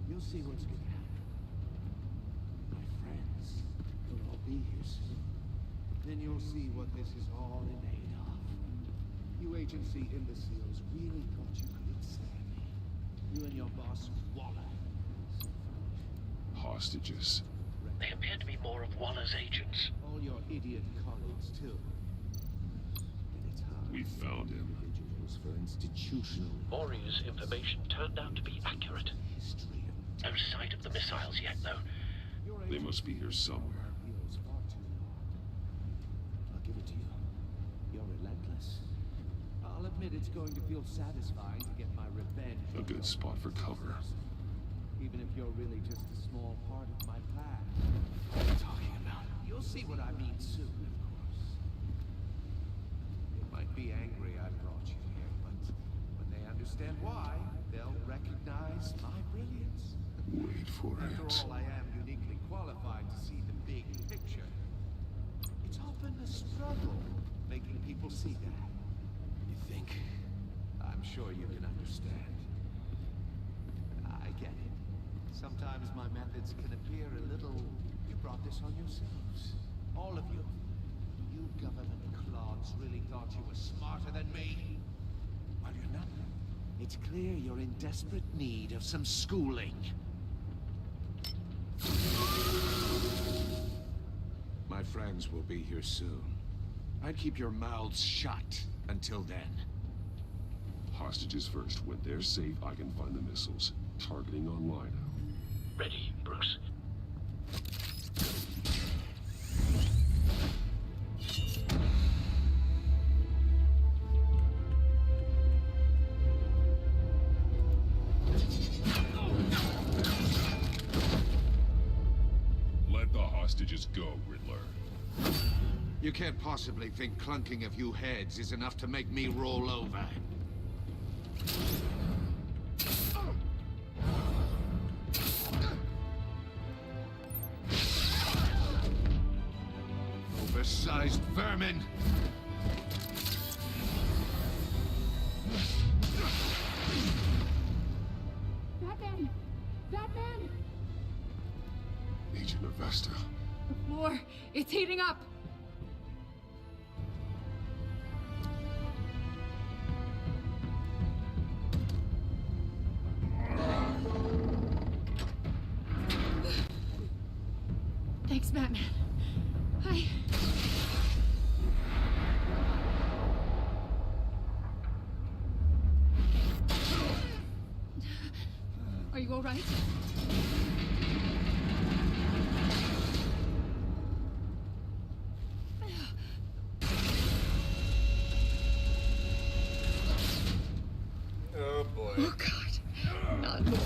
You'll see what's gonna happen. My friends will all be here soon. Then you'll see what this is all in aid of. You agency imbeciles really thought you could ensnare me. You and your boss, Waller. Hostages. They appear to be more of Waller's agents. All your idiot colleagues, too. And it's hard. We found him. Individuals for institutional. Maury's information turned out to be accurate. No sight of the missiles yet, though. They must be here somewhere. I'll give it to you. You're relentless. I'll admit it's going to feel satisfying to get my revenge. A good spot for cover. Even if you're really just a small part of my plan. What are you talking about? You'll see what I mean soon, of course. They might be angry I brought you here, but when they understand why, they'll recognize my brilliance. Wait for After it. all, I am uniquely qualified to see the big picture. It's often a struggle making people see that. You think? I'm sure you can understand. I get it. Sometimes my methods can appear a little... You brought this on yourselves. All of you. You government clods really thought you were smarter than me? Well, you're not. It's clear you're in desperate need of some schooling. My friends will be here soon. I'd keep your mouths shut until then. Hostages first. When they're safe, I can find the missiles. Targeting online. Ready, Bruce. Let the hostages go, Riddler. You can't possibly think clunking a few heads is enough to make me roll over. Oversized vermin! Batman! Batman! Agent Avesta. The floor, it's heating up! Thanks, Batman. Are you all right? Oh boy. Oh God, not more.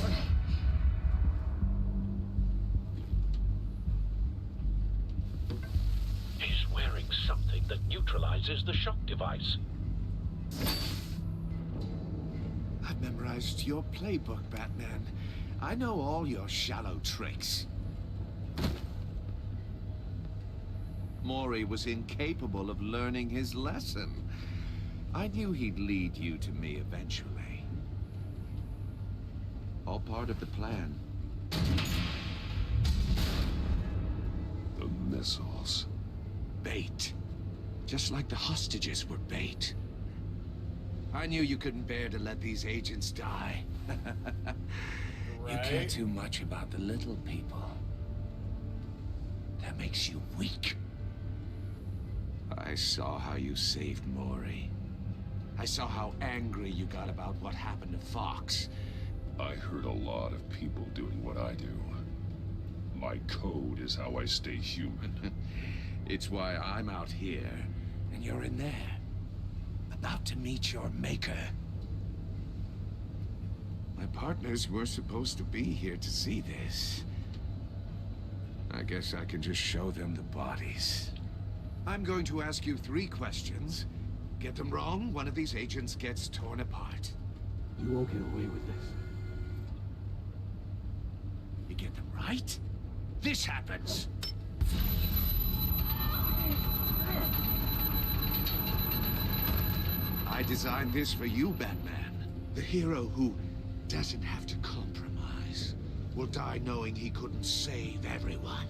He's wearing something that neutralizes the shock device. I've memorized your playbook, Batman. I know all your shallow tricks. Maury was incapable of learning his lesson. I knew he'd lead you to me eventually. All part of the plan. The missiles. Bait. Just like the hostages were bait. I knew you couldn't bear to let these agents die. You care too much about the little people. That makes you weak. I saw how you saved Maury. I saw how angry you got about what happened to Fox. I heard a lot of people doing what I do. My code is how I stay human. It's why I'm out here, and you're in there. About to meet your maker. My partners were supposed to be here to see this. I guess I can just show them the bodies. I'm going to ask you 3 questions. Get them wrong, one of these agents gets torn apart. You won't get away with this. You get them right, this happens. I designed this for you, Batman. The hero who doesn't have to compromise. will die knowing he couldn't save everyone.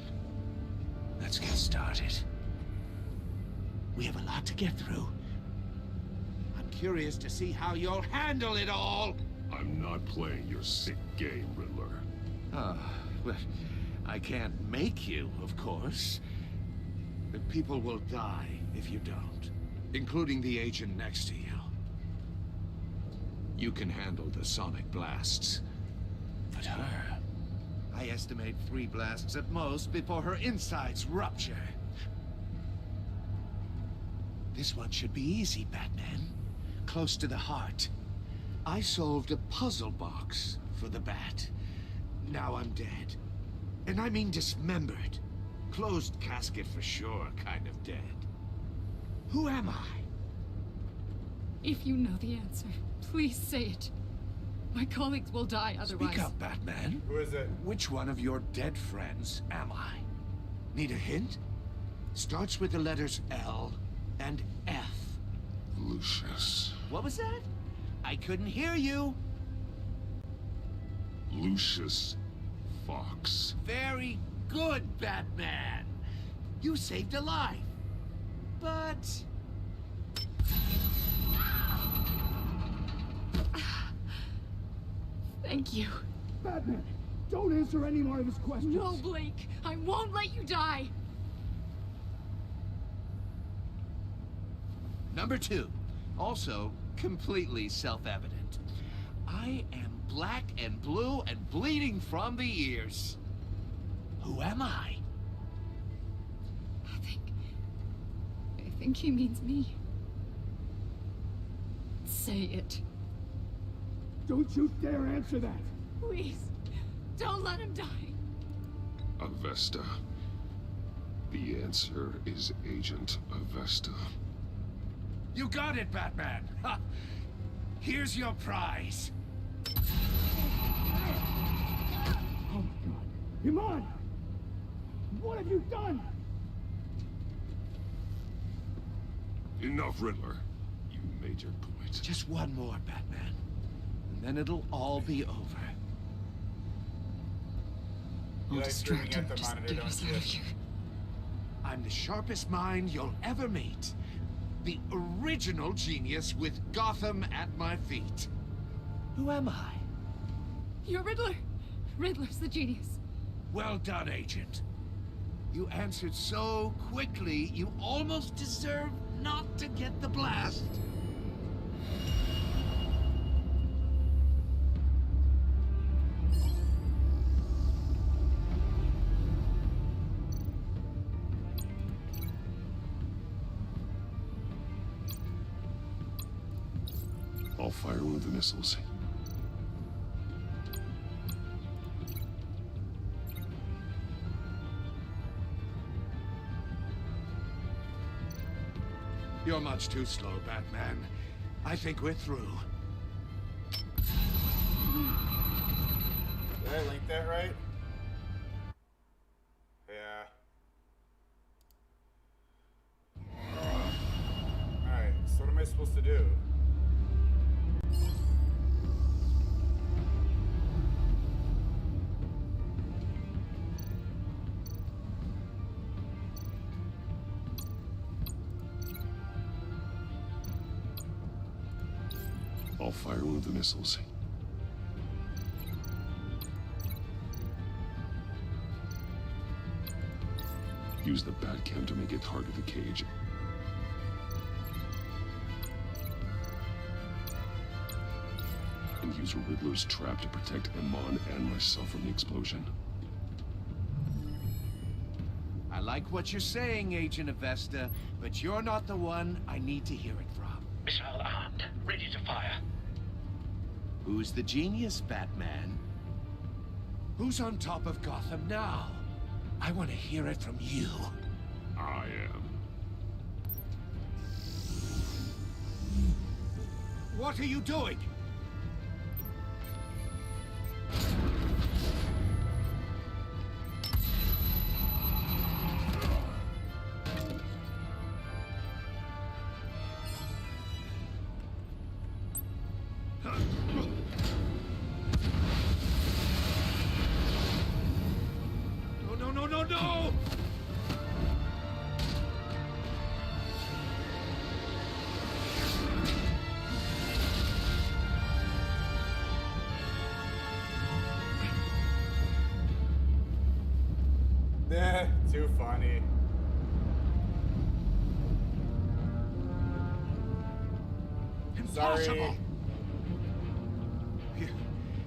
Let's get started. We have a lot to get through. I'm curious to see how you'll handle it all. I'm not playing your sick game, Riddler. Well, I can't make you, of course. But people will die if you don't, including the agent next to you. You can handle the sonic blasts. But her... I estimate 3 blasts at most before her insides rupture. This one should be easy, Batman. Close to the heart. I solved a puzzle box for the Bat. Now I'm dead. And I mean dismembered. Closed casket for sure, kind of dead. Who am I? If you know the answer, please say it. My colleagues will die otherwise. Speak up, Batman. Who is it? Which one of your dead friends am I? Need a hint? Starts with the letters L and F. Lucius. What was that? I couldn't hear you. Lucius Fox. Very good, Batman. You saved a life. But... Thank you. Batman, don't answer any more of his questions. No, Blake. I won't let you die. Number 2. Also, completely self-evident. I am black and blue and bleeding from the ears. Who am I? I think he means me. Say it. Don't you dare answer that! Please, don't let him die. Avesta. The answer is Agent Avesta. You got it, Batman! Ha. Here's your prize. Oh my God! Iman! What have you done? Enough, Riddler. You made your point. Just one more, Batman. And then it'll all be over. You like screaming at the monitor, don't you? I'm the sharpest mind you'll ever meet. The original genius with Gotham at my feet. Who am I? You're Riddler. Riddler's the genius. Well done, Agent. You answered so quickly, you almost deserve not to get the blast. I'll fire one of the missiles. You're much too slow, Batman. I think we're through. Did I link that right? Yeah. Alright, so what am I supposed to do? I'll fire one of the missiles. Use the Batcam to make it target the cage. And use Riddler's trap to protect Iman and myself from the explosion. I like what you're saying, Agent Avesta, but you're not the one I need to hear it from. Missile armed, ready to fire. Who's the genius, Batman? Who's on top of Gotham now? I want to hear it from you. I am. What are you doing? No! Too funny. Impossible. Sorry.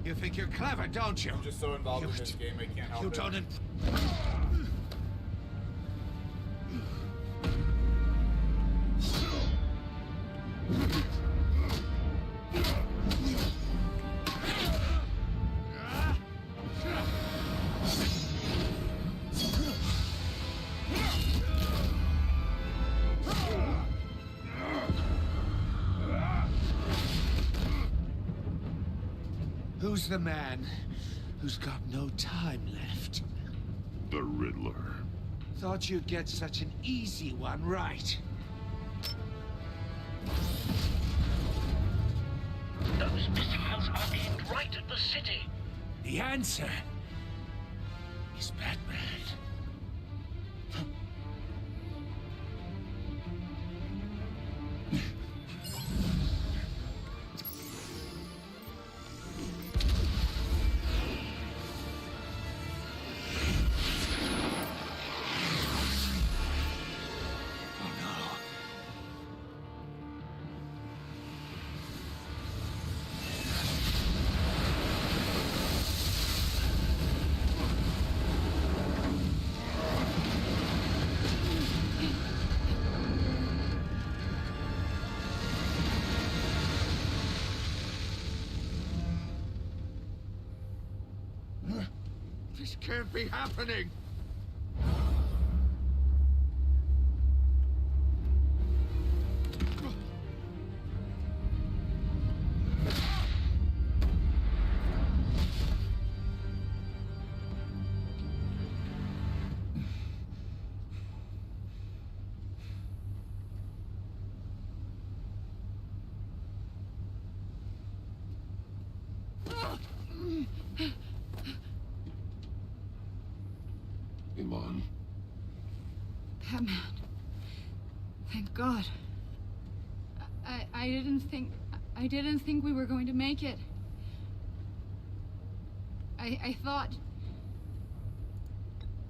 You think you're clever, don't you? I'm just so involved in this game, I can't help You it. don't. Who's the man who's got no time left? The Riddler. Thought you'd get such an easy one right. Those missiles are aimed right at the city. The answer is Batman. This can't be happening! Iman. Batman. Thank God. I didn't think we were going to make it. I thought...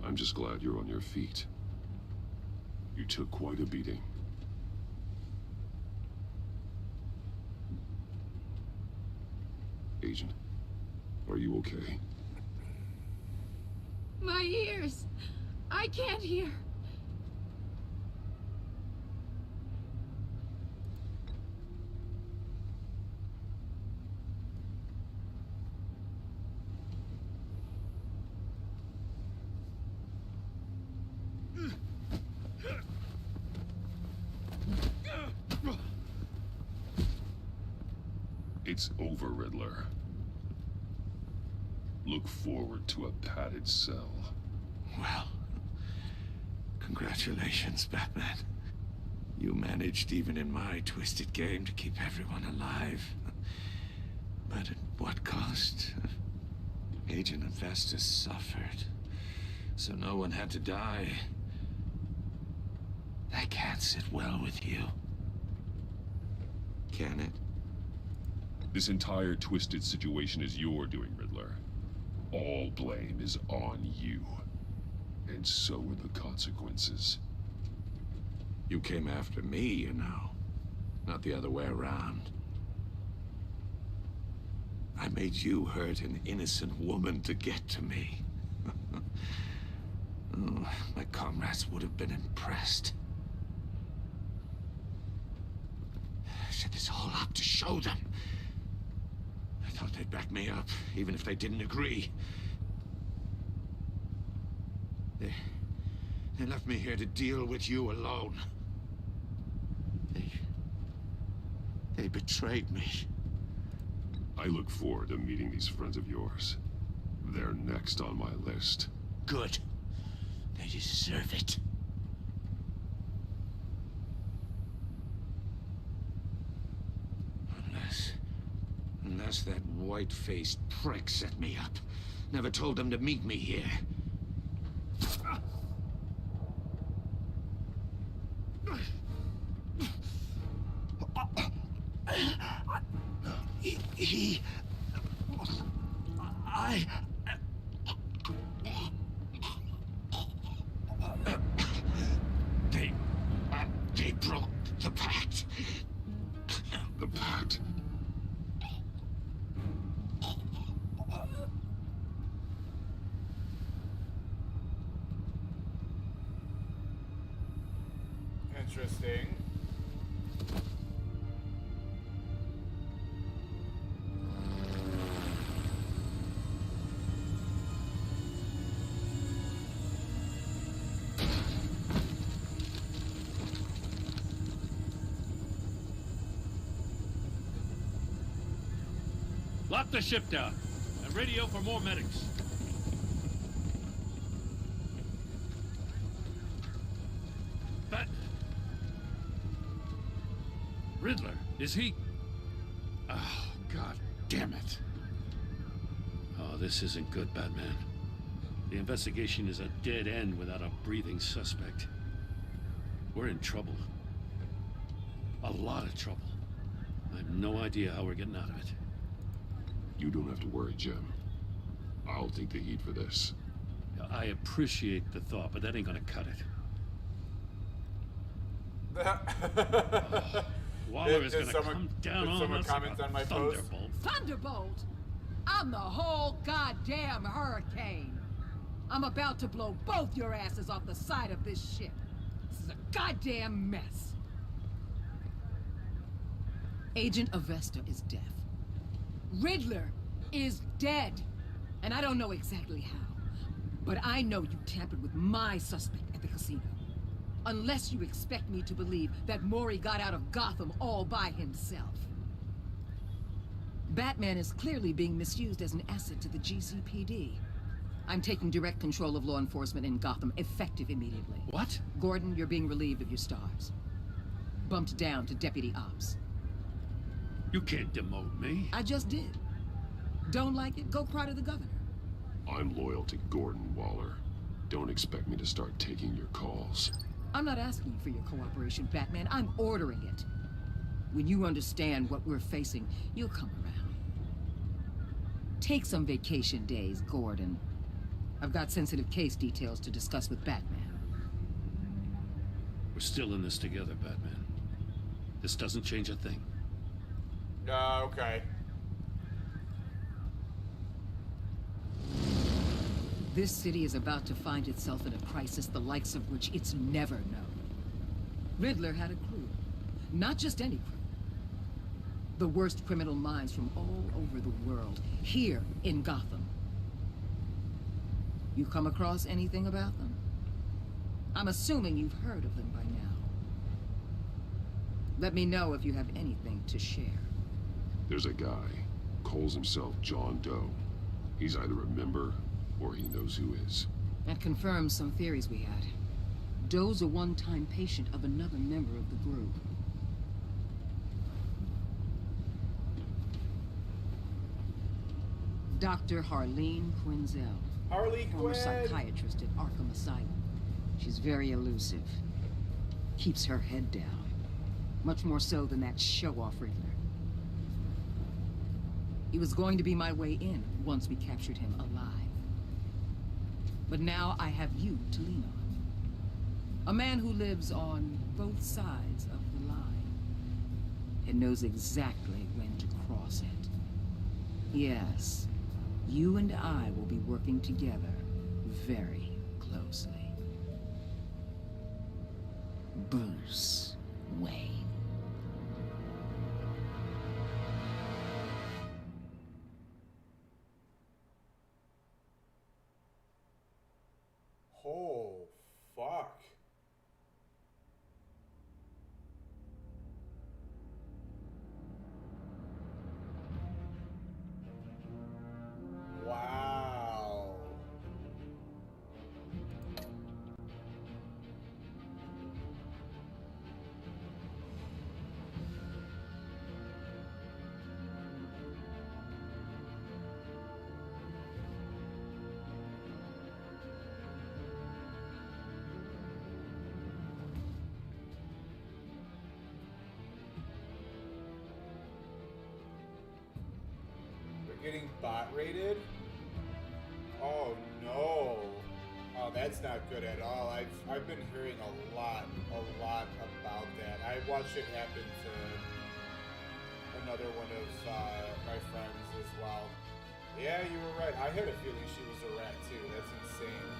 I'm just glad you're on your feet. You took quite a beating. Agent, are you okay? My ears! I can't hear! It's over, Riddler. Look forward to a padded cell. Well, congratulations, Batman. You managed, even in my twisted game, to keep everyone alive. But at what cost? Agent and Festus suffered, so no one had to die. That can't sit well with you. Can it? This entire twisted situation is your doing, Riddler. All blame is on you. And so are the consequences. You came after me, you know. Not the other way around. I made you hurt an innocent woman to get to me. Oh, my comrades would have been impressed. I set this all up to show them. I thought they'd back me up, even if they didn't agree. They left me here to deal with you alone. They betrayed me. I look forward to meeting these friends of yours. They're next on my list. Good. They deserve it. Unless that white-faced prick set me up. Never told them to meet me here. They broke the pact. The pact? Interesting. Lock the ship down and radio for more medics. Riddler, is he? Oh, God damn it. Oh, this isn't good, Batman. The investigation is a dead end without a breathing suspect. We're in trouble. A lot of trouble. I have no idea how we're getting out of it. You don't have to worry, Jim. I'll take the heat for this. I appreciate the thought, but that ain't gonna cut it. Waller is gonna come down on us like a thunderbolt. Thunderbolt? I'm the whole goddamn hurricane. I'm about to blow both your asses off the side of this ship. This is a goddamn mess. Agent Avesta is deaf. Riddler is dead. And I don't know exactly how. But I know you tampered with my suspect at the casino. Unless you expect me to believe that Mori got out of Gotham all by himself. Batman is clearly being misused as an asset to the GCPD. I'm taking direct control of law enforcement in Gotham, effective immediately. What? Gordon, you're being relieved of your stars. Bumped down to Deputy Ops. You can't demote me. I just did. Don't like it? Go cry to the governor. I'm loyal to Gordon Waller. Don't expect me to start taking your calls. I'm not asking you for your cooperation, Batman. I'm ordering it. When you understand what we're facing, you'll come around. Take some vacation days, Gordon. I've got sensitive case details to discuss with Batman. We're still in this together, Batman. This doesn't change a thing. Okay. This city is about to find itself in a crisis the likes of which it's never known. Riddler had a crew. Not just any crew. The worst criminal minds from all over the world, here in Gotham. You come across anything about them? I'm assuming you've heard of them by now. Let me know if you have anything to share. There's a guy, calls himself John Doe. He's either a member or he knows who is. That confirms some theories we had. Doe's a one-time patient of another member of the group. Dr. Harleen Quinzel. Harley Former Quinn! psychiatrist at Arkham Asylum. She's very elusive. Keeps her head down. Much more so than that show-off Riddler. He was going to be my way in once we captured him alive. But now I have you to lean on. A man who lives on both sides of the line. And knows exactly when to cross it. Yes, you and I will be working together very closely. Bruce Wayne. Oh, fuck. Wow. getting bot rated? Oh no. Oh, that's not good at all. I've been hearing a lot about that. I watched it happen to another one of my friends as well. Yeah, you were right. I had a feeling she was a rat too. That's insane.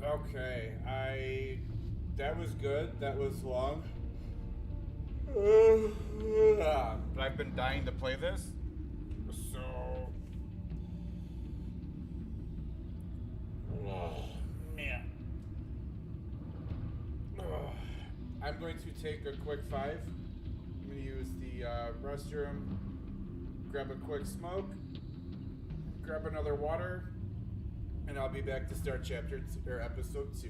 Okay, that was good. That was long. But I've been dying to play this. So man. I'm going to take a quick 5. I'm going to use the restroom, grab a quick smoke, grab another water, and I'll be back to start episode 2.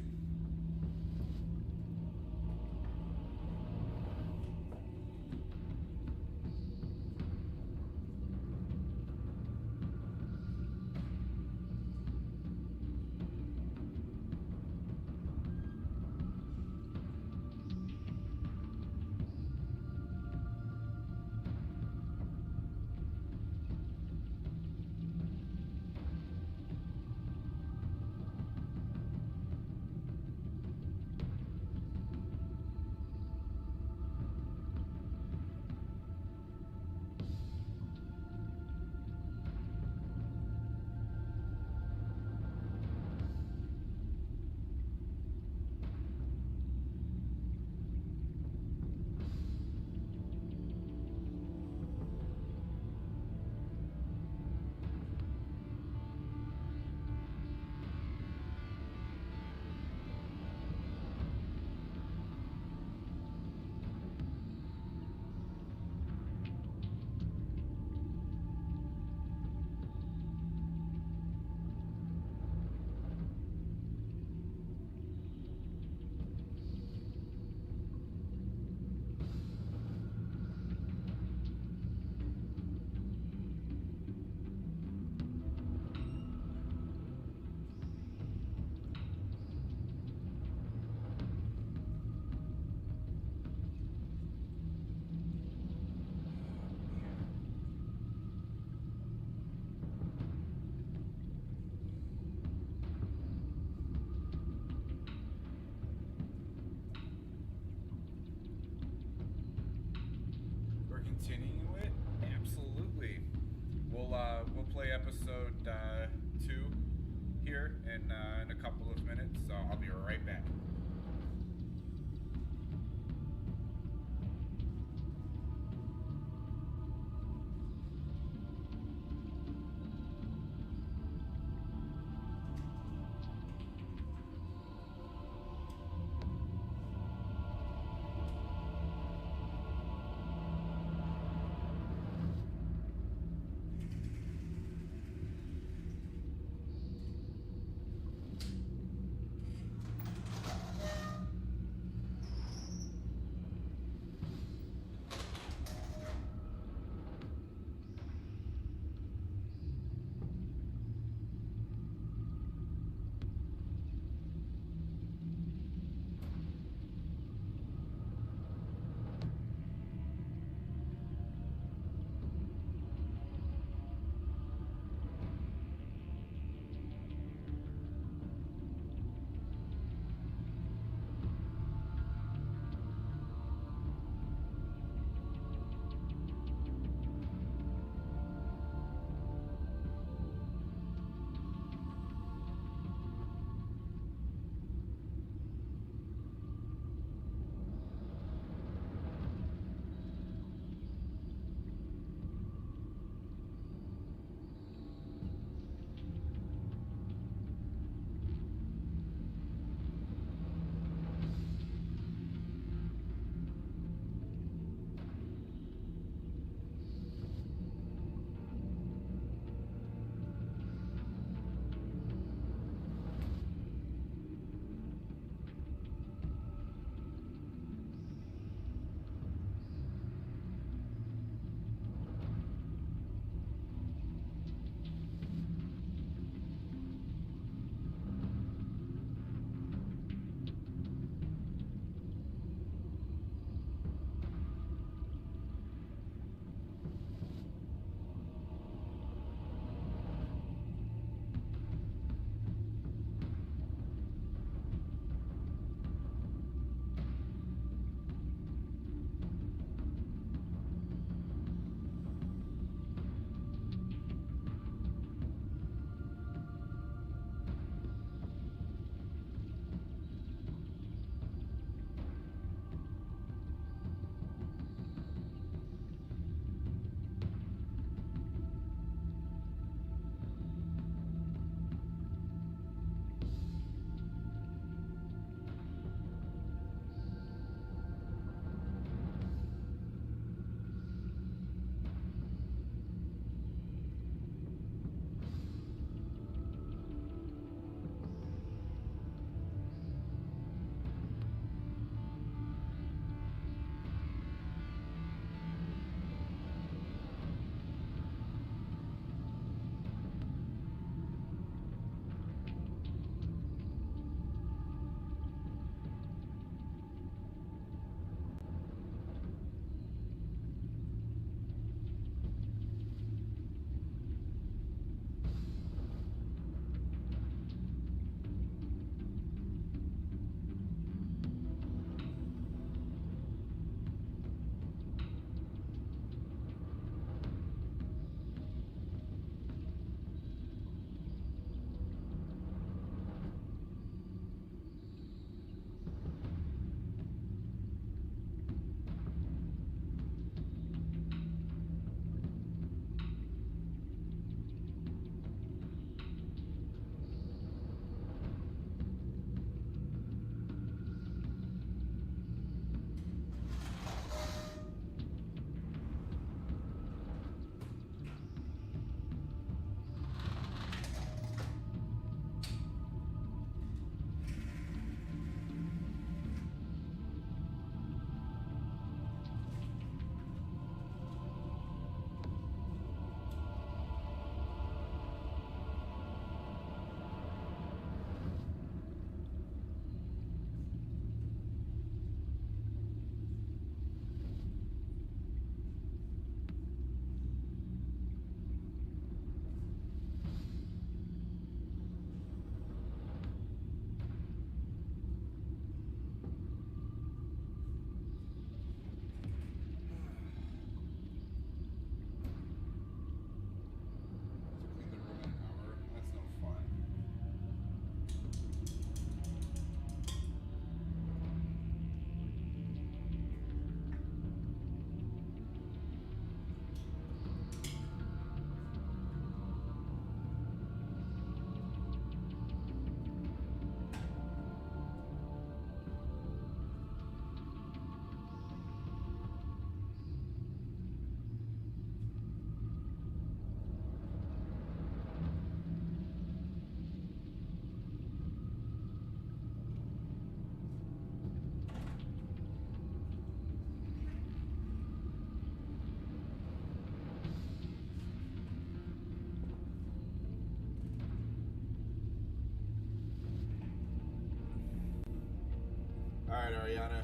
Alright, Ariana.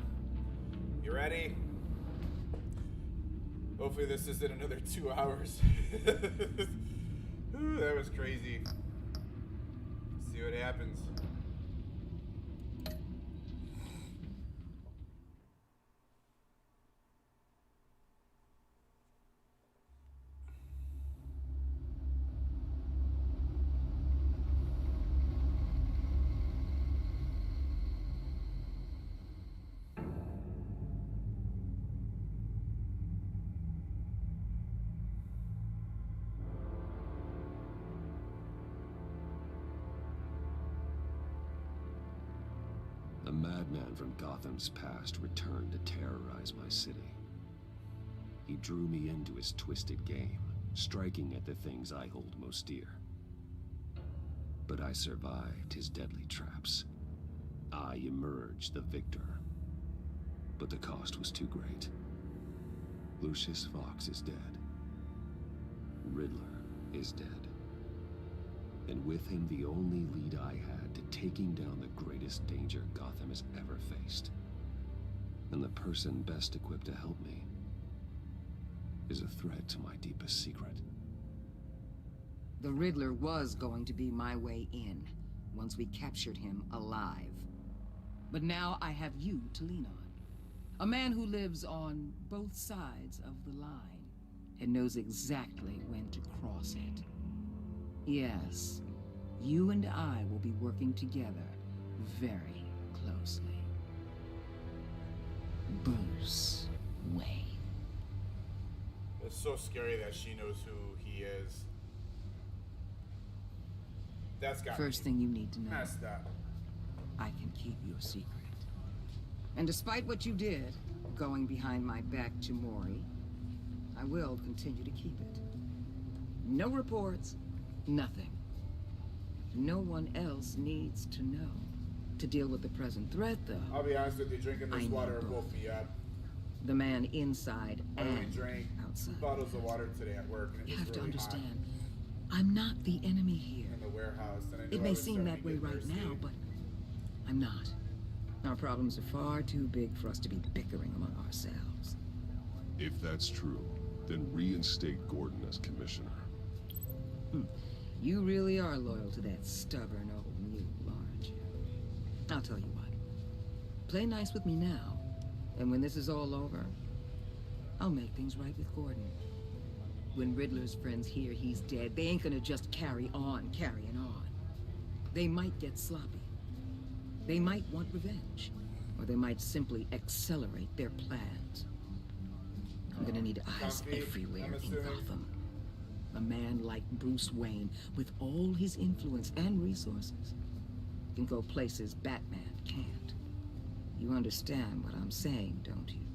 You ready? Hopefully this isn't another 2 hours. Ooh, that was crazy. See what happens. A madman from Gotham's past returned to terrorize my city. He drew me into his twisted game, striking at the things I hold most dear. But I survived his deadly traps. I emerged the victor. But the cost was too great. Lucius Fox is dead. Riddler is dead. And with him the only lead I had to taking down the greatest danger Gotham has ever faced. And the person best equipped to help me is a threat to my deepest secret. The Riddler was going to be my way in, once we captured him alive. But now I have you to lean on. A man who lives on both sides of the line, and knows exactly when to cross it. Yes, you and I will be working together very closely. Bruce Wayne. It's so scary that she knows who he is. That's got First thing you need to know. Messed up. I can keep your secret. And despite what you did, going behind my back to Mori, I will continue to keep it. No reports, nothing. No one else needs to know. To deal with the present threat, though, I'll be honest with you, drinking this water will woke me up. the man inside I only and drank outside. 2 bottles of water today at work, and it You was have to really understand, I'm not the enemy here. hot in the warehouse. And I knew It I may was seem starting that to way get right thirsty. now, but I'm not. Our problems are far too big for us to be bickering among ourselves. If that's true, then reinstate Gordon as commissioner. You really are loyal to that stubborn old mule, aren't you? I'll tell you what. Play nice with me now, and when this is all over, I'll make things right with Gordon. When Riddler's friends hear he's dead, they ain't gonna just carry on carrying on. They might get sloppy. They might want revenge, or they might simply accelerate their plans. I'm gonna need eyes Comfy, everywhere I'm in assuming. Gotham. A man like Bruce Wayne, with all his influence and resources, can go places Batman can't. You understand what I'm saying, don't you?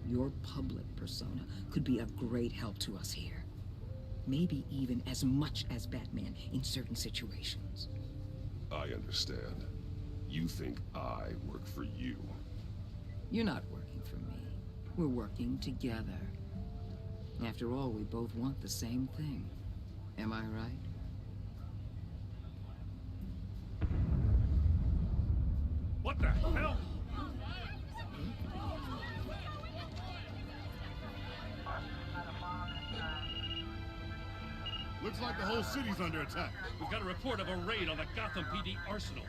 Your public persona could be a great help to us here. Maybe even as much as Batman in certain situations. I understand. You think I work for you. You're not working for me. We're working together. After all, we both want the same thing. Am I right? What the hell? Looks like the whole city's under attack. We've got a report of a raid on the Gotham PD arsenal.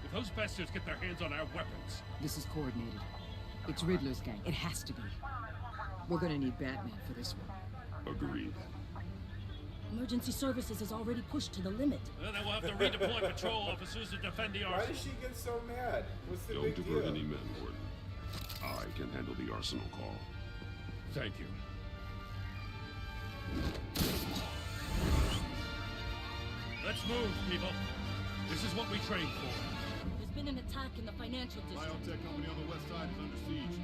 If those bastards get their hands on our weapons... This is coordinated. It's Riddler's gang. It has to be. We're gonna need Batman for this one. Agreed. Emergency services is already pushed to the limit. Well, then we'll have to redeploy patrol officers to defend the Why arsenal. does she get so mad? What's the Don't big divert deal? any men, Gordon. I can handle the arsenal call. Thank you. Let's move, people. This is what we trained for. There's been an attack in the financial district. Biotech company on the west side is under siege.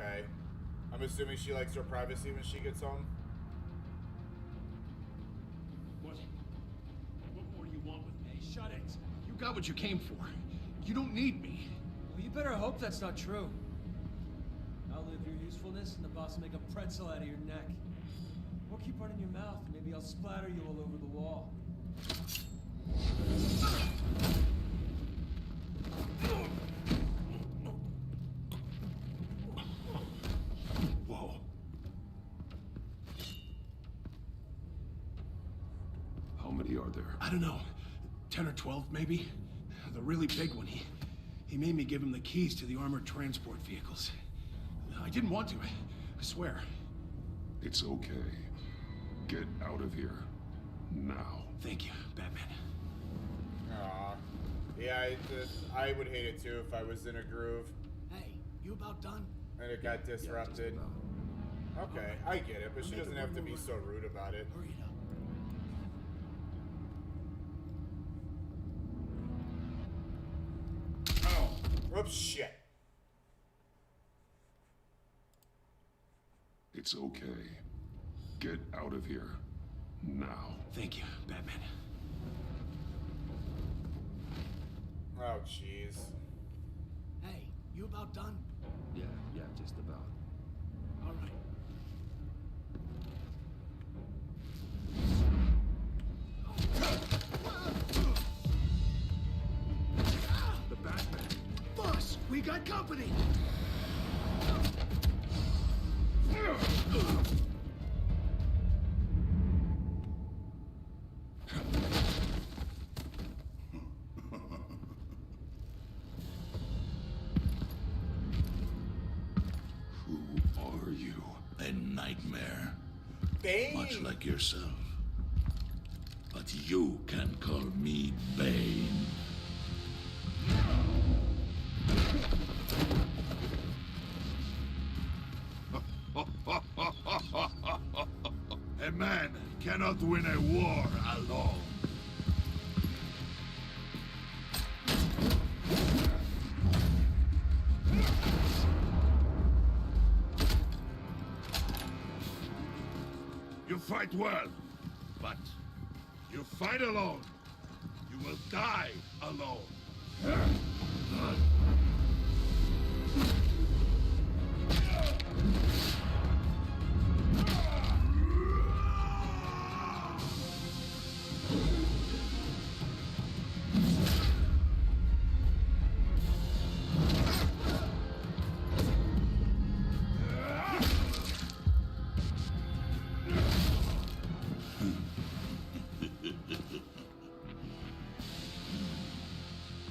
Okay. I'm assuming she likes her privacy when she gets home. What more do you want with me? Shut it. You got what you came for. You don't need me. Well, you better hope that's not true. I'll live your usefulness, and the boss will make a pretzel out of your neck. Or keep running your mouth, and maybe I'll splatter you all over the wall. Whoa. How many are there? I don't know. 10 or 12, maybe? The really big one, he made me give him the keys to the armored transport vehicles. I didn't want to, I swear. It's okay. Get out of here. Now. Thank you, Batman. Aw. Yeah, I would hate it too if I was in a groove. Hey, you about done? And it got disrupted. Okay, I get it, but she doesn't have to be so rude about it. Hurry it up. Oops, shit. It's okay. Get out of here. Now. Thank you, Batman. Oh, jeez. Hey, you about done? Yeah, just about. All right. The Batman. Boss, we got company. Who are you? A nightmare. Bane. Much like yourself. But you can call me Bane. A man cannot win a war alone. You fight well, but you fight alone. You will die alone.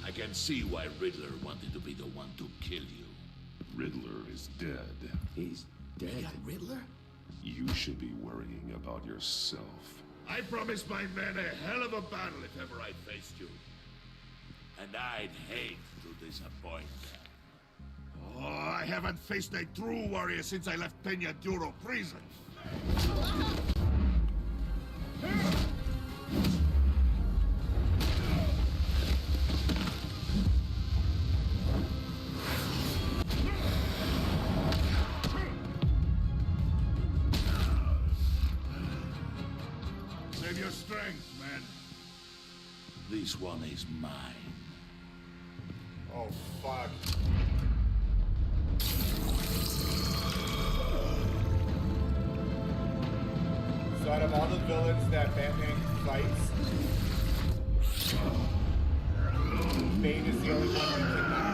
I can see why Riddler wanted to be the one to kill you. Riddler is dead. He's dead. You got Riddler? You should be worrying about yourself. I promised my men a hell of a battle if ever I faced you. And I'd hate to disappoint them. Oh, I haven't faced a true warrior since I left Peña Duro prison. Save your strength, man. This one is mine. Oh, fuck. So out of all the villains that Batman fights, Bane is the only one he cannot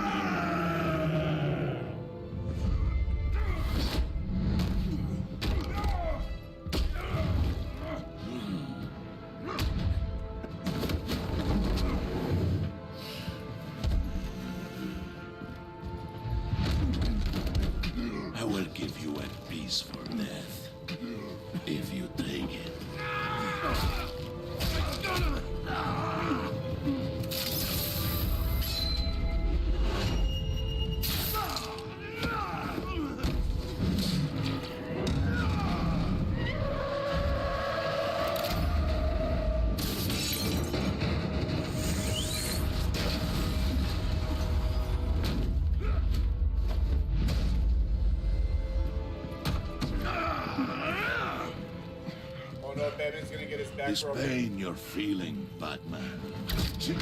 I will give you a piece for death, if you take it. this pain you're feeling, Batman? Did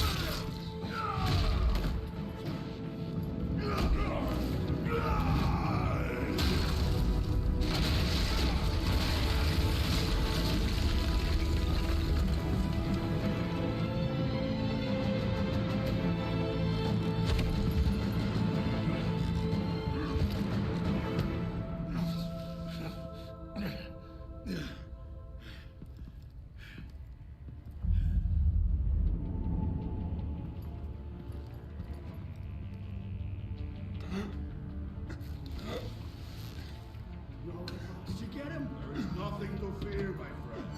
you get him? There is nothing to fear, my friend.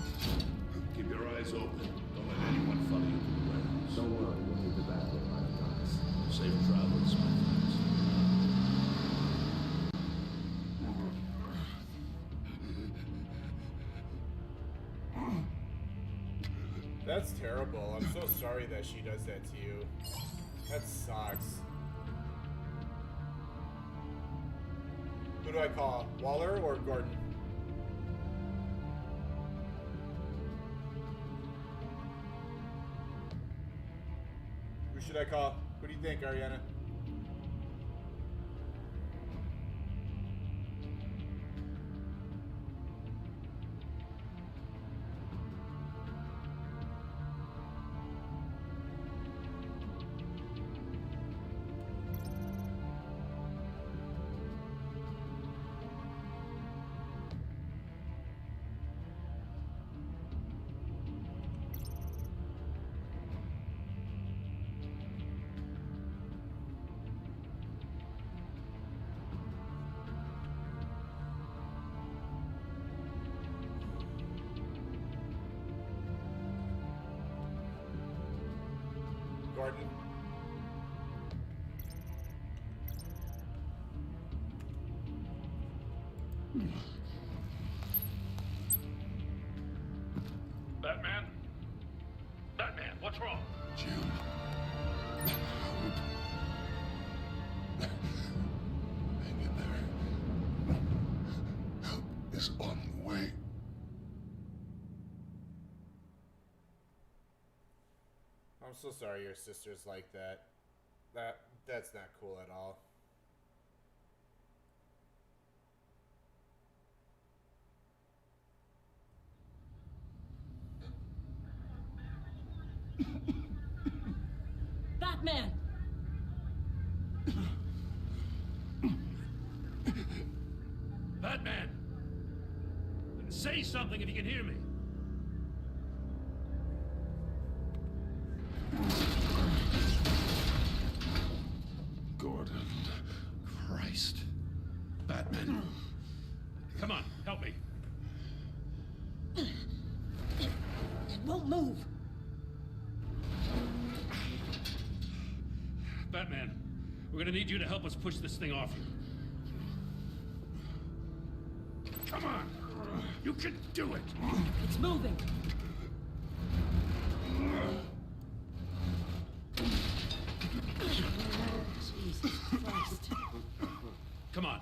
Keep your eyes open. Don't let anyone follow you to the warehouse. Don't worry, we'll meet the battle at my docks. Safe travels, my friends. That's terrible. I'm so sorry that she does that to you. That sucks. Who do I call? Waller or Gordon? Who should I call? Who do you think, Ariana? Gordon. Batman? Batman, what's wrong? Jim. Hang in there. Help is on the way. I'm so sorry your sister's like that. That's not cool at all. Batman! Batman! Say something if you can hear me. Gordon. Christ. Batman. Come on, help me. It won't move. Batman, we're gonna need you to help us push this thing off you. Come on! You can do it! It's moving. Jesus Christ. Come on.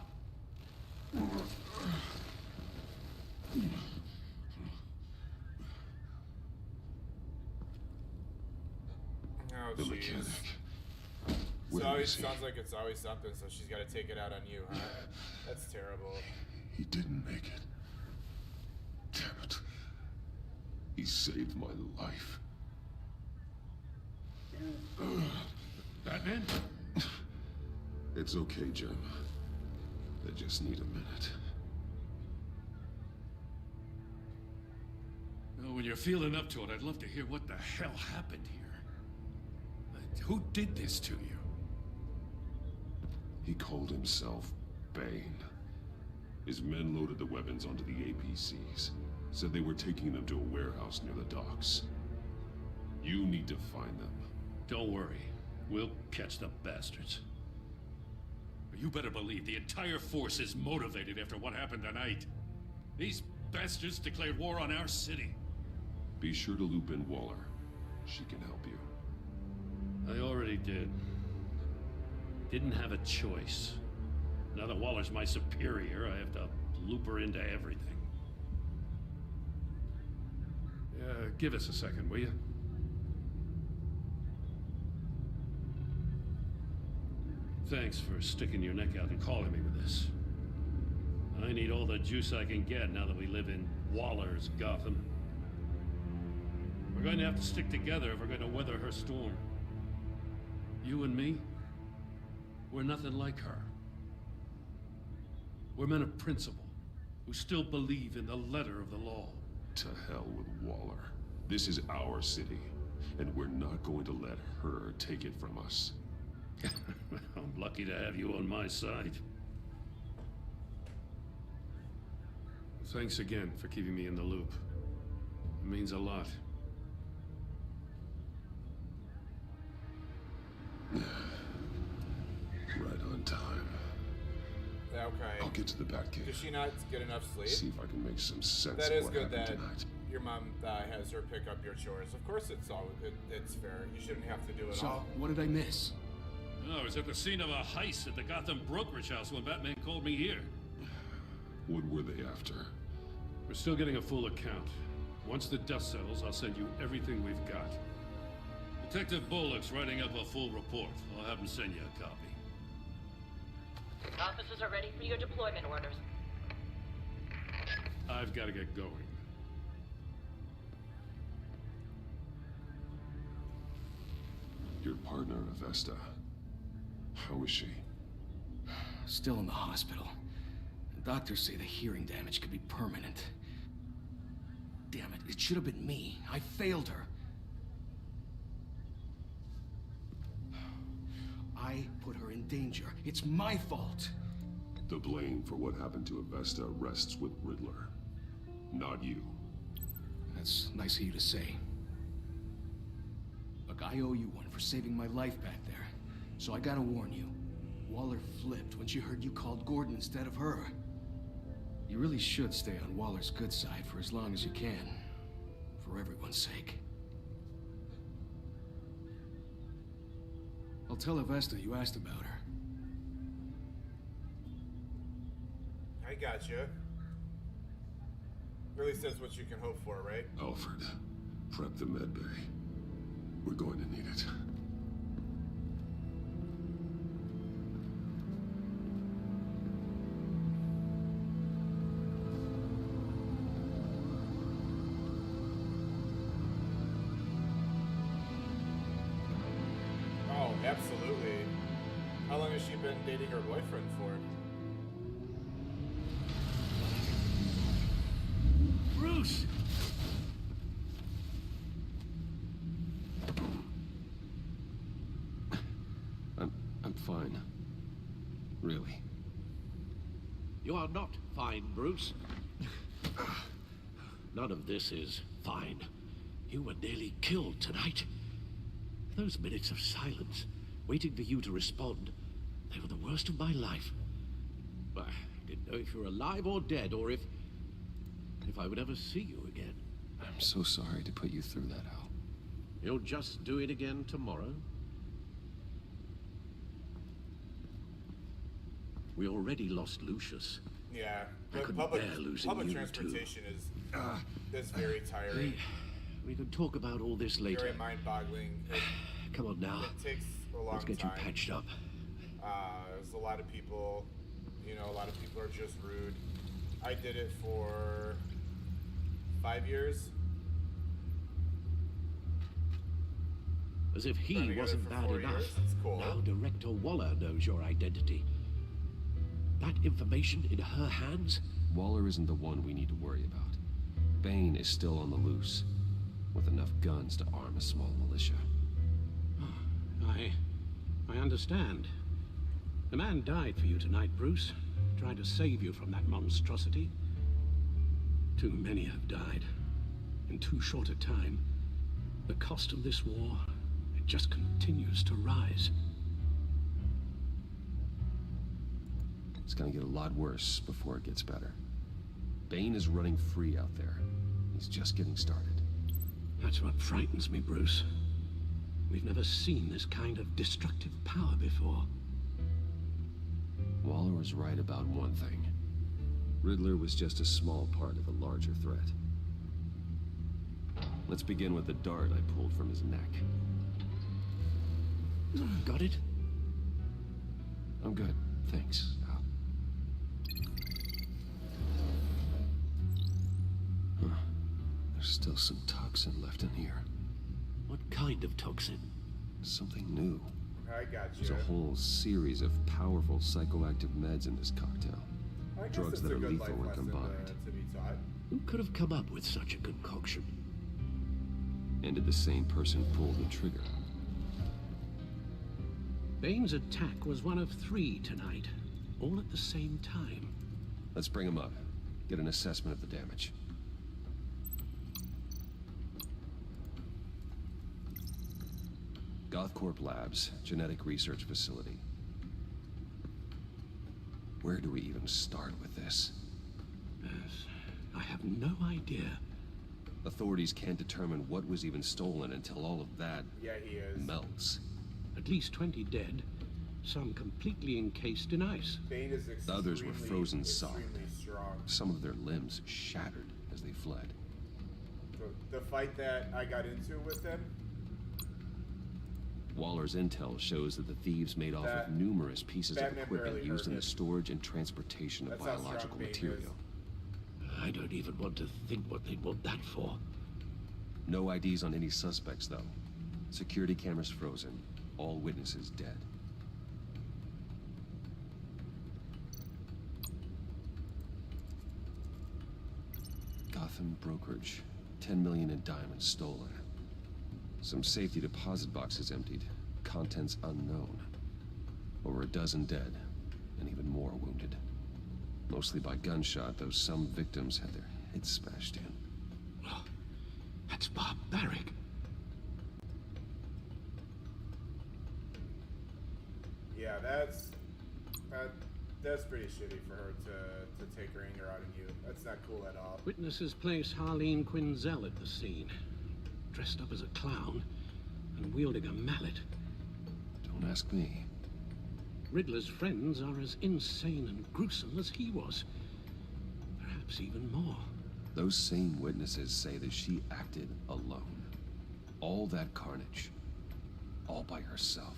Oh, The jeez. mechanic. It Where always is he? sounds like it's always something, so she's got to take it out on you, huh? That's terrible. He didn't make it. Damn it. He saved my life. Batman? It's okay, Jim. I just need a minute. Well, when you're feeling up to it, I'd love to hear what the hell happened here. Who did this to you? He called himself Bane. His men loaded the weapons onto the APCs. Said they were taking them to a warehouse near the docks. You need to find them. Don't worry. We'll catch the bastards. But you better believe the entire force is motivated after what happened tonight. These bastards declared war on our city. Be sure to loop in Waller. She can help you. I already did. Didn't have a choice. Now that Waller's my superior, I have to loop her into everything. Yeah, Give us a second, will you? Thanks for sticking your neck out and calling me with this. I need all the juice I can get now that we live in Waller's Gotham. We're going to have to stick together if we're going to weather her storm. You and me, we're nothing like her. We're men of principle, who still believe in the letter of the law. To hell with Waller. This is our city, and we're not going to let her take it from us. I'm lucky to have you on my side. Thanks again for keeping me in the loop. It means a lot. Right on time. Okay. I'll get to the Batcave. Does she not get enough sleep? See if I can make some sense That of is what good happened that tonight. your mom has her pick up your chores. Of course it's fair. You shouldn't have to do it So, all. what did I miss? Oh, I was at the scene of a heist at the Gotham brokerage house when Batman called me here. What were they after? We're still getting a full account. Once the dust settles, I'll send you everything we've got. Detective Bullock's writing up a full report. I'll have him send you a copy. Officers are ready for your deployment orders. I've got to get going. Your partner, Avesta. How is she? Still in the hospital. The doctors say the hearing damage could be permanent. Damn it, it should have been me. I failed her. I put her in danger. It's my fault. The blame for what happened to Avesta rests with Riddler, not you. That's nice of you to say. Look, I owe you one for saving my life back there. So I gotta warn you. Waller flipped when she heard you called Gordon instead of her. You really should stay on Waller's good side for as long as you can. For everyone's sake. I'll tell Avesta you asked about her. I gotcha. Really says what you can hope for, right? Alfred, prep the med bay. We're going to need it. Oh, absolutely. How long has she been dating her boyfriend for? Bruce! I'm fine. Really. You are not fine, Bruce. None of this is fine. You were nearly killed tonight. Those minutes of silence, waiting for you to respond, they were the worst of my life. I didn't know if you were alive or dead, or if I would ever see you again. I'm so sorry to put you through that, Al. You'll just do it again tomorrow? We already lost Lucius. Yeah, I but couldn't public bear losing public you transportation is very tiring. We can talk about all this later. Very mind-boggling. Come on now. It takes a long time. Let's get you patched up. There's a lot of people, a lot of people are just rude. I did it for 5 years. As if he wasn't bad enough. Cool. Now Director Waller knows your identity. That information in her hands? Waller isn't the one we need to worry about. Bane is still on the loose, with enough guns to arm a small militia. I understand. The man died for you tonight, Bruce. Trying to save you from that monstrosity. Too many have died. In too short a time. The cost of this war, it just continues to rise. It's gonna get a lot worse before it gets better. Bane is running free out there. He's just getting started. That's what frightens me, Bruce. We've never seen this kind of destructive power before. Waller was right about one thing. Riddler was just a small part of a larger threat. Let's begin with the dart I pulled from his neck. Got it? I'm good, thanks. Huh. There's still some toxin left in here. What kind of toxin? Something new. I got you. There's a whole series of powerful psychoactive meds in this cocktail. I guess Drugs it's that a are good lethal life when lesson combined. to be taught. Who could have come up with such a concoction? And did the same person pull the trigger? Bane's attack was one of 3 tonight, all at the same time. Let's bring him up. Get an assessment of the damage. Gothcorp Labs, genetic research facility. Where do we even start with this? Yes, I have no idea. Authorities can't determine what was even stolen until all of that melts. At least 20 dead, some completely encased in ice. Bane is The others were frozen solid. extremely strong. Some of their limbs shattered as they fled. The fight that I got into with him, Waller's intel shows that the thieves made off with numerous pieces of Batman equipment barely used hurt in the him. storage and transportation of That's how strong biological Bane material. I don't even want to think what they'd want that for. No IDs on any suspects, though. Security cameras frozen. All witnesses dead. Gotham brokerage. 10 million in diamonds stolen. Some safety deposit boxes emptied. Contents unknown. Over a dozen dead, and even more wounded. Mostly by gunshot, though some victims had their heads smashed in. That's barbaric. yeah, that's pretty shitty for her to take her anger out on you. That's not cool at all. Witnesses place Harleen Quinzel at the scene, dressed up as a clown and wielding a mallet. Don't ask me. Riddler's friends are as insane and gruesome as he was. Perhaps even more. Those same witnesses say that she acted alone. All that carnage. All by herself.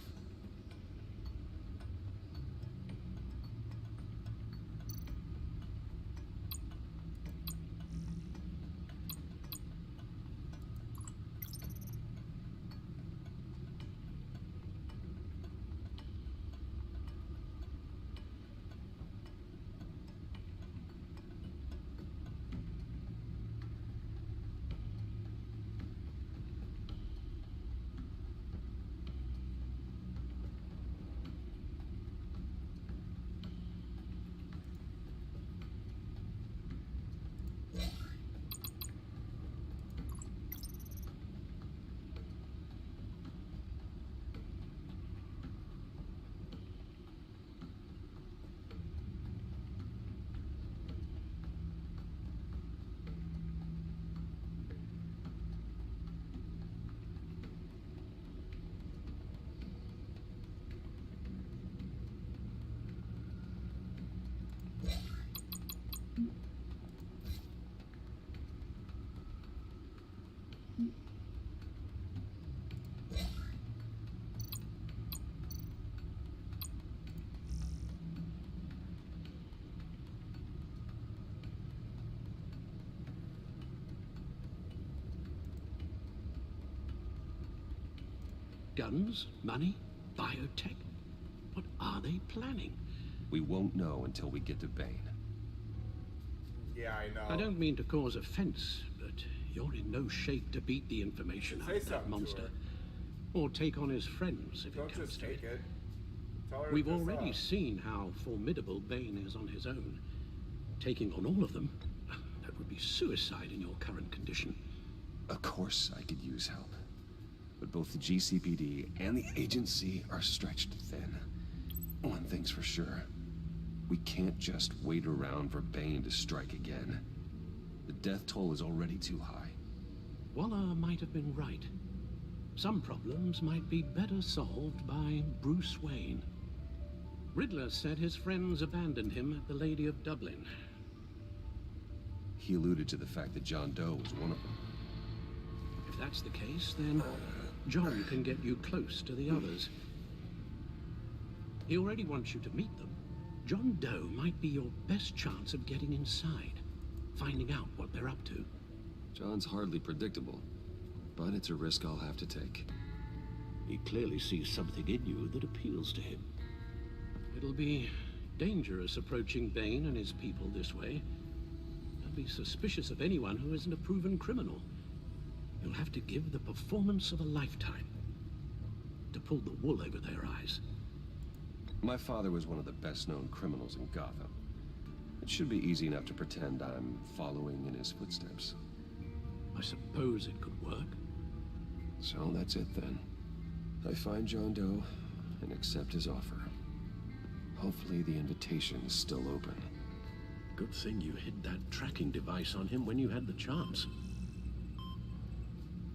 Guns? Money? Biotech? What are they planning? We won't know until we get to Bane. Yeah, I know. I don't mean to cause offense, but you're in no shape to beat the information out Say of that something to monster. her. Or take on his friends if Don't it comes just to take it. it. Tell her to We've piss already off. seen how formidable Bane is on his own. Taking on all of them, that would be suicide in your current condition. Of course I could use help. But both the GCPD and the agency are stretched thin. One thing's for sure. We can't just wait around for Bane to strike again. The death toll is already too high. Waller might have been right. Some problems might be better solved by Bruce Wayne. Riddler said his friends abandoned him at the Lady of Dublin. He alluded to the fact that John Doe was one of them. If that's the case, then John can get you close to the others. He already wants you to meet them. John Doe might be your best chance of getting inside, finding out what they're up to. John's hardly predictable, but it's a risk I'll have to take. He clearly sees something in you that appeals to him. It'll be dangerous approaching Bane and his people this way. They'll be suspicious of anyone who isn't a proven criminal. You'll have to give the performance of a lifetime to pull the wool over their eyes. My father was one of the best-known criminals in Gotham. It should be easy enough to pretend I'm following in his footsteps. I suppose it could work. So that's it then. I find John Doe and accept his offer. Hopefully the invitation is still open. Good thing you hid that tracking device on him when you had the chance.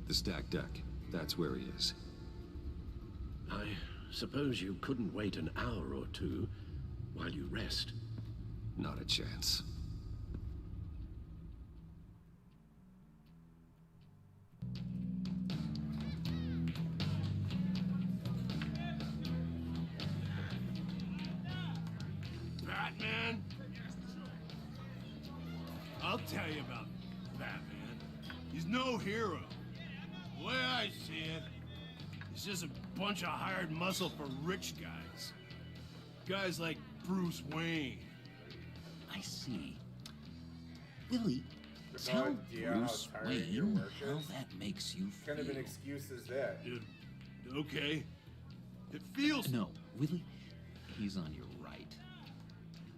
The stacked deck. That's where he is. I suppose you couldn't wait an hour or two while you rest. Not a chance. Batman? I'll tell you about Batman. He's no hero. The way I see it, he's just a bunch of hired muscle for rich guys. Guys like Bruce Wayne. I see. Willie, tell Bruce Wayne how that makes you feel. What kind of an excuse is that? Okay. It feels... No, Willie, he's on your right.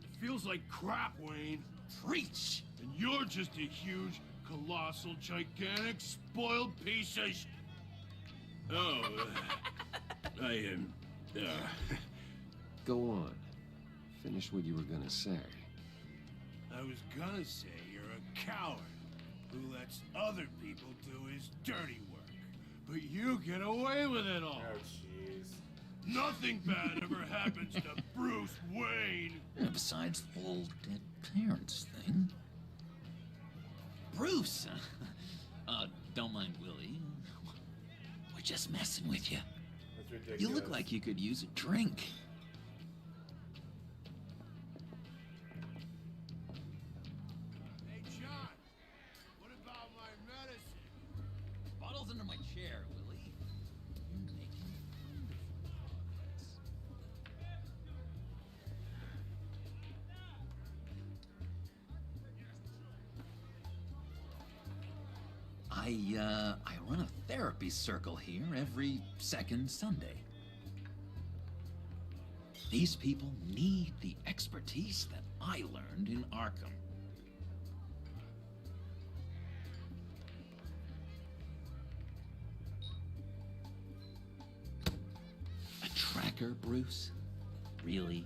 It feels like crap, Wayne. Preach! And you're just a huge, colossal, gigantic, spoiled piece of Oh, I am... Go on. Finish what you were gonna say. I was gonna say you're a coward who lets other people do his dirty work. But you get away with it all. Oh, jeez. Nothing bad ever happens to Bruce Wayne. Besides the whole dead parents thing. Bruce! Don't mind Willie. We're just messing with you. That's ridiculous. You look like you could use a drink. Hey, John. What about my medicine? Bottle's under my chair, Willie. You're making wonderful progress. I run a therapy circle here every second Sunday. These people need the expertise that I learned in Arkham. A tracker, Bruce? Really?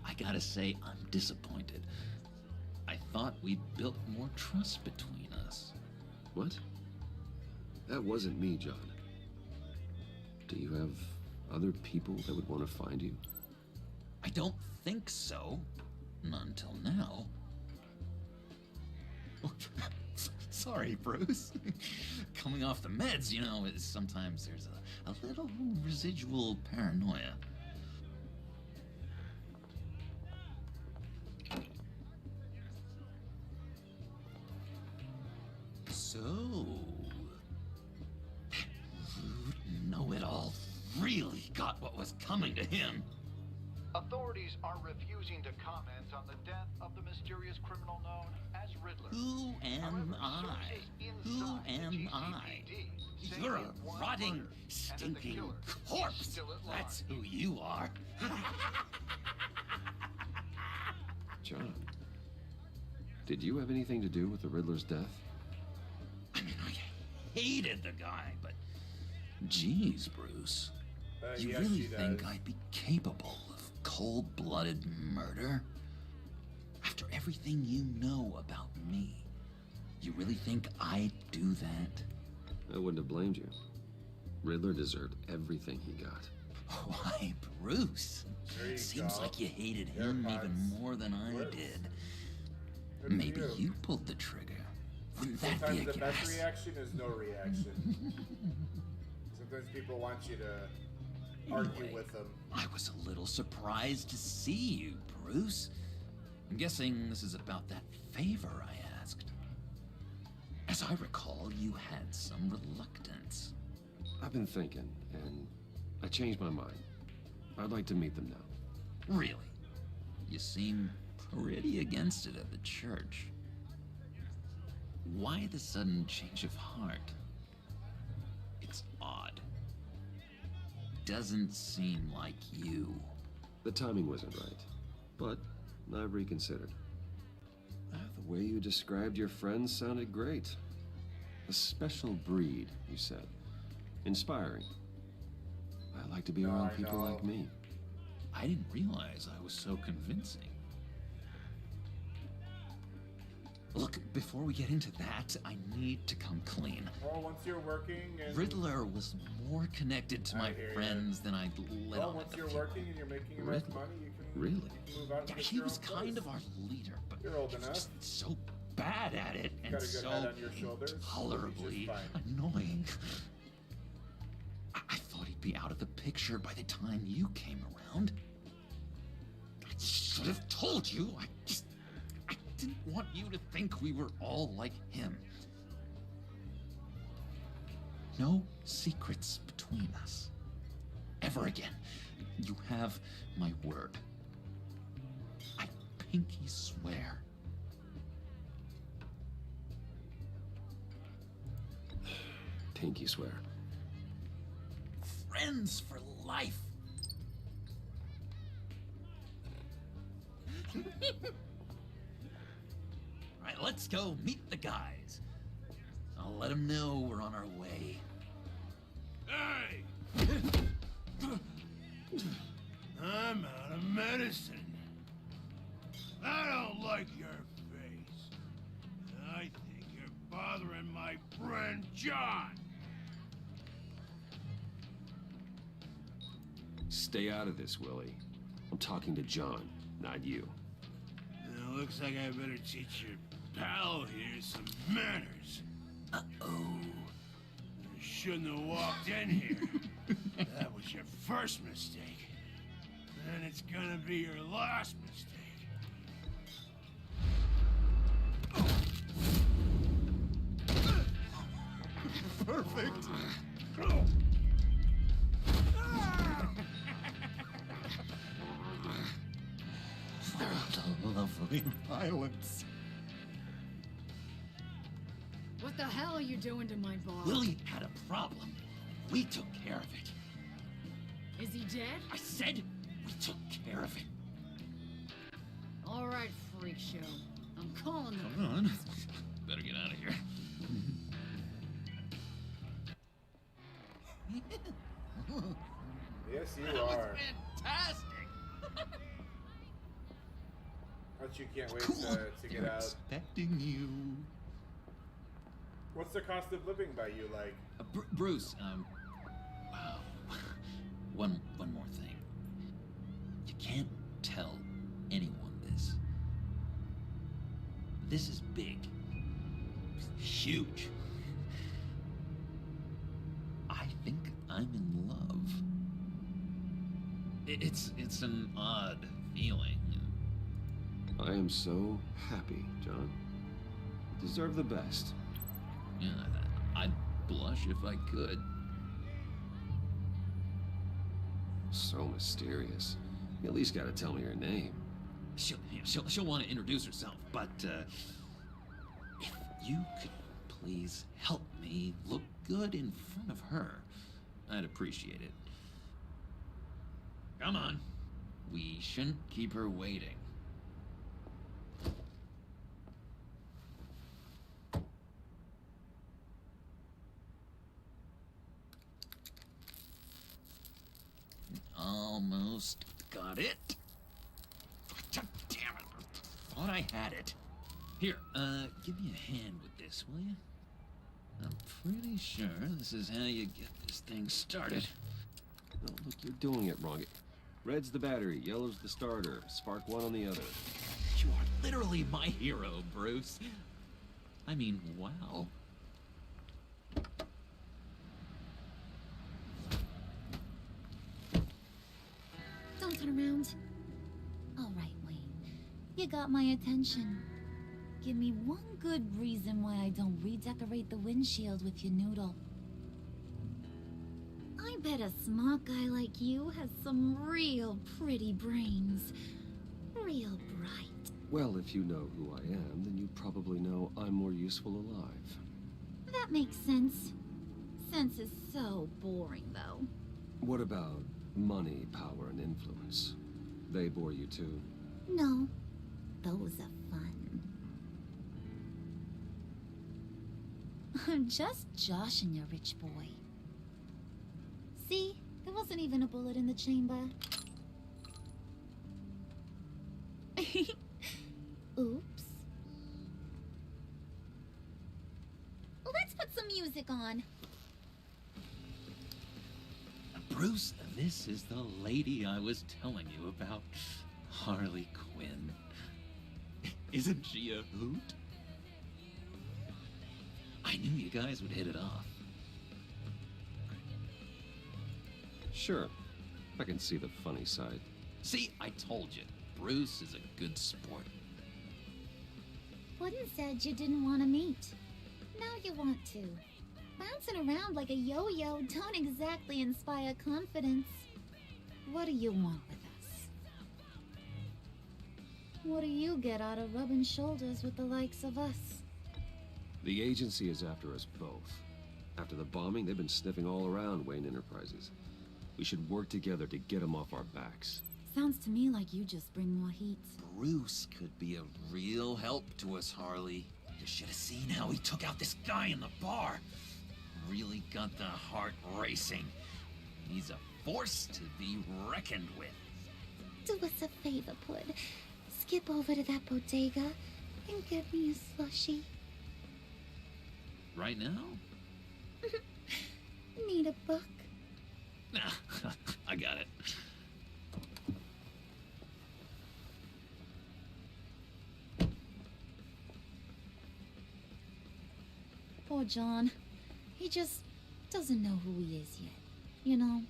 I gotta say, I'm disappointed. I thought we'd built more trust between us. What? That wasn't me, John. Do you have other people that would want to find you? I don't think so. Not until now. Sorry, Bruce. Coming off the meds, you know, sometimes there's a little residual paranoia. So, that rude know-it-all really got what was coming to him. Authorities are refusing to comment on the death of the mysterious criminal known as Riddler. Who am I? Who am I? You're a rotting, stinking corpse. That's who you are. John, did you have anything to do with the Riddler's death? I mean, I hated the guy, but geez, Bruce. You yes, really she think does. I'd be capable of cold-blooded murder? After everything you know about me, you really think I'd do that? I wouldn't have blamed you. Riddler deserved everything he got. Why, Bruce? Seems like you hated him even more than I did. Maybe you pulled the trigger. Wouldn't that Sometimes be a the best gas? reaction is no reaction. Sometimes people want you to argue Anyway, with them. I was a little surprised to see you, Bruce. I'm guessing this is about that favor I asked. As I recall, you had some reluctance. I've been thinking, and I changed my mind. I'd like to meet them now. Really? You seem pretty against it at the church. Why the sudden change of heart? It's odd. Doesn't seem like you. The timing wasn't right, but I've reconsidered. The way you described your friends sounded great. A special breed, you said. Inspiring. I like to be around people like me. I didn't realize I was so convincing. Look, before we get into that, I need to come clean. Well, once you're working and... Riddler was more connected to my friends than I'd let on. Once you're working and you're making enough Riddler? money, you can, Really? you can move out and Yeah, get he your was own kind place. of our leader, but You're old he was enough. just so bad at it and Got a good so head on your shoulders. intolerably annoying. I thought he'd be out of the picture by the time you came around. I should have told you. I didn't want you to think we were all like him. No secrets between us. Ever again. You have my word. I pinky swear. Pinky swear. Friends for life. All right, let's go meet the guys. I'll let them know we're on our way. Hey! I'm out of medicine. I don't like your face. I think you're bothering my friend John. Stay out of this, Willie. I'm talking to John, not you. It looks like I better teach your pal here some manners. Uh-oh. You shouldn't have walked in here. That was your first mistake. And it's gonna be your last mistake. Perfect. Lovely violence. What the hell are you doing to my bar? Willie had a problem. We took care of it. Is he dead? I said we took care of it. All right, freak show. I'm calling the Come on. Better get out of here. Yes, you That are. was fantastic. But you can't wait Cool. to get out. Expecting you. What's the cost of living by you like? Bruce, wow. One more thing. You can't tell anyone this. This is big. Huge. I think I'm in love. It's an odd feeling. I am so happy, John. You deserve the best. Yeah, I'd blush if I could. So mysterious. You at least gotta tell me her name. She'll want to introduce herself, but if you could please help me look good in front of her, I'd appreciate it. Come on. We shouldn't keep her waiting. Almost got it. Damn it. Thought I had it. Here, give me a hand with this, will you? I'm pretty sure this is how you get this thing started. No, look, you're doing it wrong. Red's the battery, yellow's the starter. Spark one on the other. You are literally my hero, Bruce. I mean, wow. Don't turn around. All right, Wayne. You got my attention. Give me one good reason why I don't redecorate the windshield with your noodle. I bet a smart guy like you has some real pretty brains. Real bright. Well, if you know who I am, then you probably know I'm more useful alive. That makes sense. Sense is so boring, though. What about money, power, and influence? They bore you too? No. Those are fun. I'm just joshing you, rich boy. See? There wasn't even a bullet in the chamber. Oops. Let's put some music on. Bruce, this is the lady I was telling you about. Harley Quinn. Isn't she a hoot? I knew you guys would hit it off. Sure. I can see the funny side. See, I told you. Bruce is a good sport. Wooden said you didn't want to meet. Now you want to. Bouncing around like a yo-yo don't exactly inspire confidence. What do you want with us? What do you get out of rubbing shoulders with the likes of us? The agency is after us both. After the bombing, they've been sniffing all around Wayne Enterprises. We should work together to get them off our backs. Sounds to me like you just bring more heat. Bruce could be a real help to us, Harley. You should have seen how he took out this guy in the bar. Really got the heart racing. He's a force to be reckoned with. Do us a favor, Pud. Skip over to that bodega and get me a slushie. Right now? Need a buck? I got it. Poor John. He just doesn't know who he is yet. You know,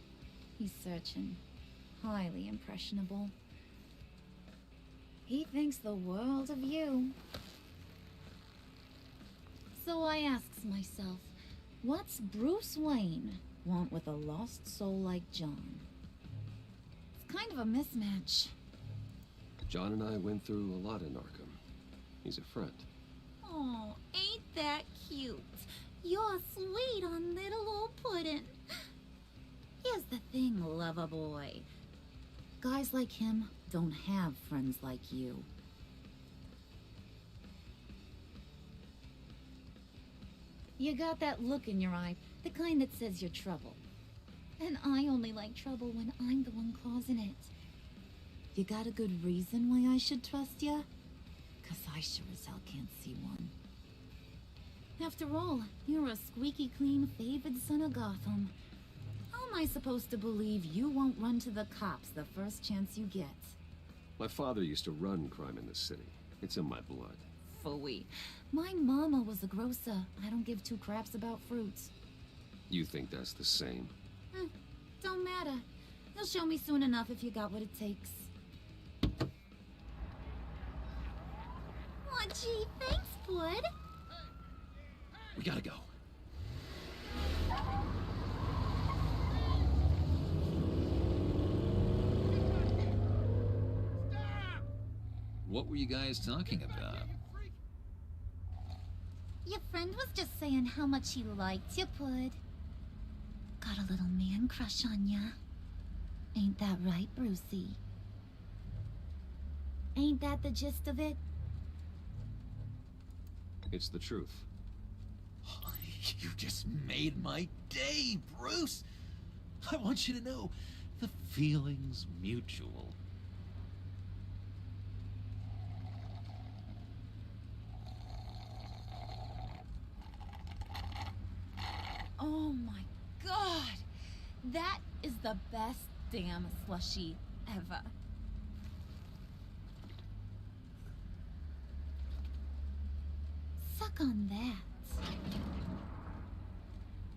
he's searching. Highly impressionable. He thinks the world of you. So I asks myself, what's Bruce Wayne want with a lost soul like John? It's kind of a mismatch. John and I went through a lot in Arkham. He's a friend. Oh, ain't that cute? You're sweet on little old puddin'. Here's the thing, lover boy. Guys like him don't have friends like you. You got that look in your eye, the kind that says you're trouble. And I only like trouble when I'm the one causing it. You got a good reason why I should trust you? 'Cause I sure as hell can't see one. After all, you're a squeaky clean favored son of Gotham. How am I supposed to believe you won't run to the cops the first chance you get? My father used to run crime in this city. It's in my blood. Phooey. My mama was a grocer. I don't give two craps about fruits. You think that's the same? Don't matter. You'll show me soon enough if you got what it takes. Aw, gee, thanks, Bud. We gotta go. What were you guys talking about? Your friend was just saying how much he liked you, Bud. Got a little man crush on ya. Ain't that right, Brucey? Ain't that the gist of it? It's the truth. You just made my day, Bruce. I want you to know, the feeling's mutual. Oh my god! That is the best damn slushie ever. Suck on that.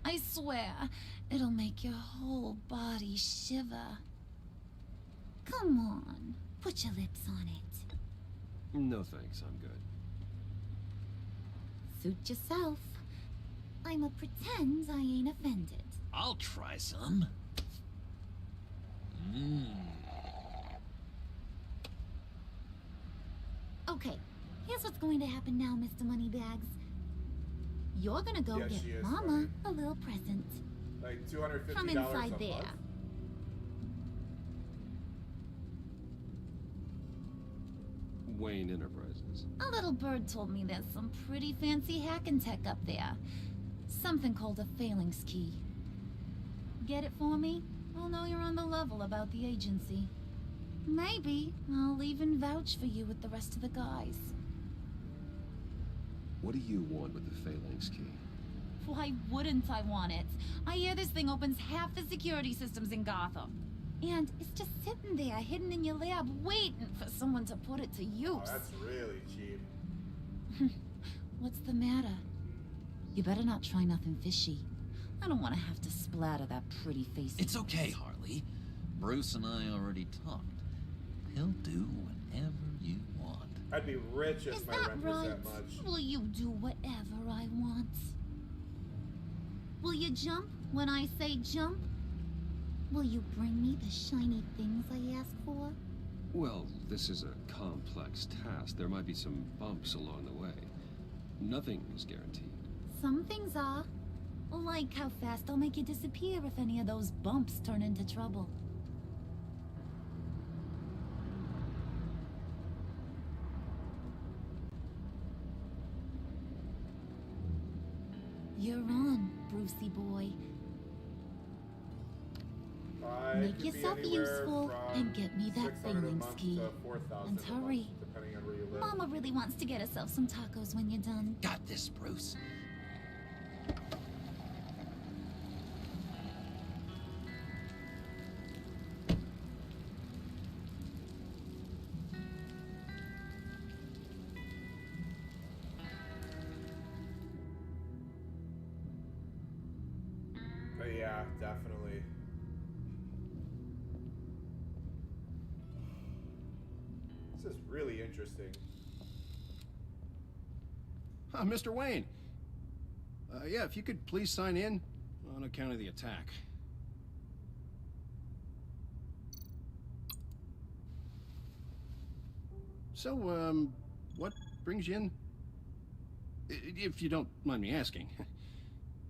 I swear, it'll make your whole body shiver. Come on, put your lips on it. No thanks, I'm good. Suit yourself. I'ma pretend I ain't offended. I'll try some. Okay, here's what's going to happen now, Mr. Moneybags. You're gonna go Yeah, get she is Mama a little present. Like $250 From a inside month? there. Wayne Enterprises. A little bird told me there's some pretty fancy hacking tech up there. Something called a phalanx key. Get it for me? I'll know you're on the level about the agency. Maybe I'll even vouch for you with the rest of the guys. What do you want with the phalanx key? Why wouldn't I want it? I hear this thing opens half the security systems in Gotham. And it's just sitting there, hidden in your lab, waiting for someone to put it to use. Oh, that's really cheap. What's the matter? You better not try nothing fishy. I don't want to have to splatter that pretty face. It's okay, Harley. Bruce and I already talked. He'll do whatever you want. I'd be rich if Is my that rent was right? that much. Will you do whatever I want? Will you jump when I say jump? Will you bring me the shiny things I ask for? Well, this is a complex task. There might be some bumps along the way. Nothing is guaranteed. Some things are. Like how fast I'll make you disappear if any of those bumps turn into trouble. You're on, Brucey boy. Make yourself useful and get me that phalanx key. And hurry. Mama really wants to get herself some tacos when you're done. Got this, Bruce. Yeah, definitely. This is really interesting. Mr. Wayne. Yeah, if you could please sign in on account of the attack. So, what brings you in? If you don't mind me asking.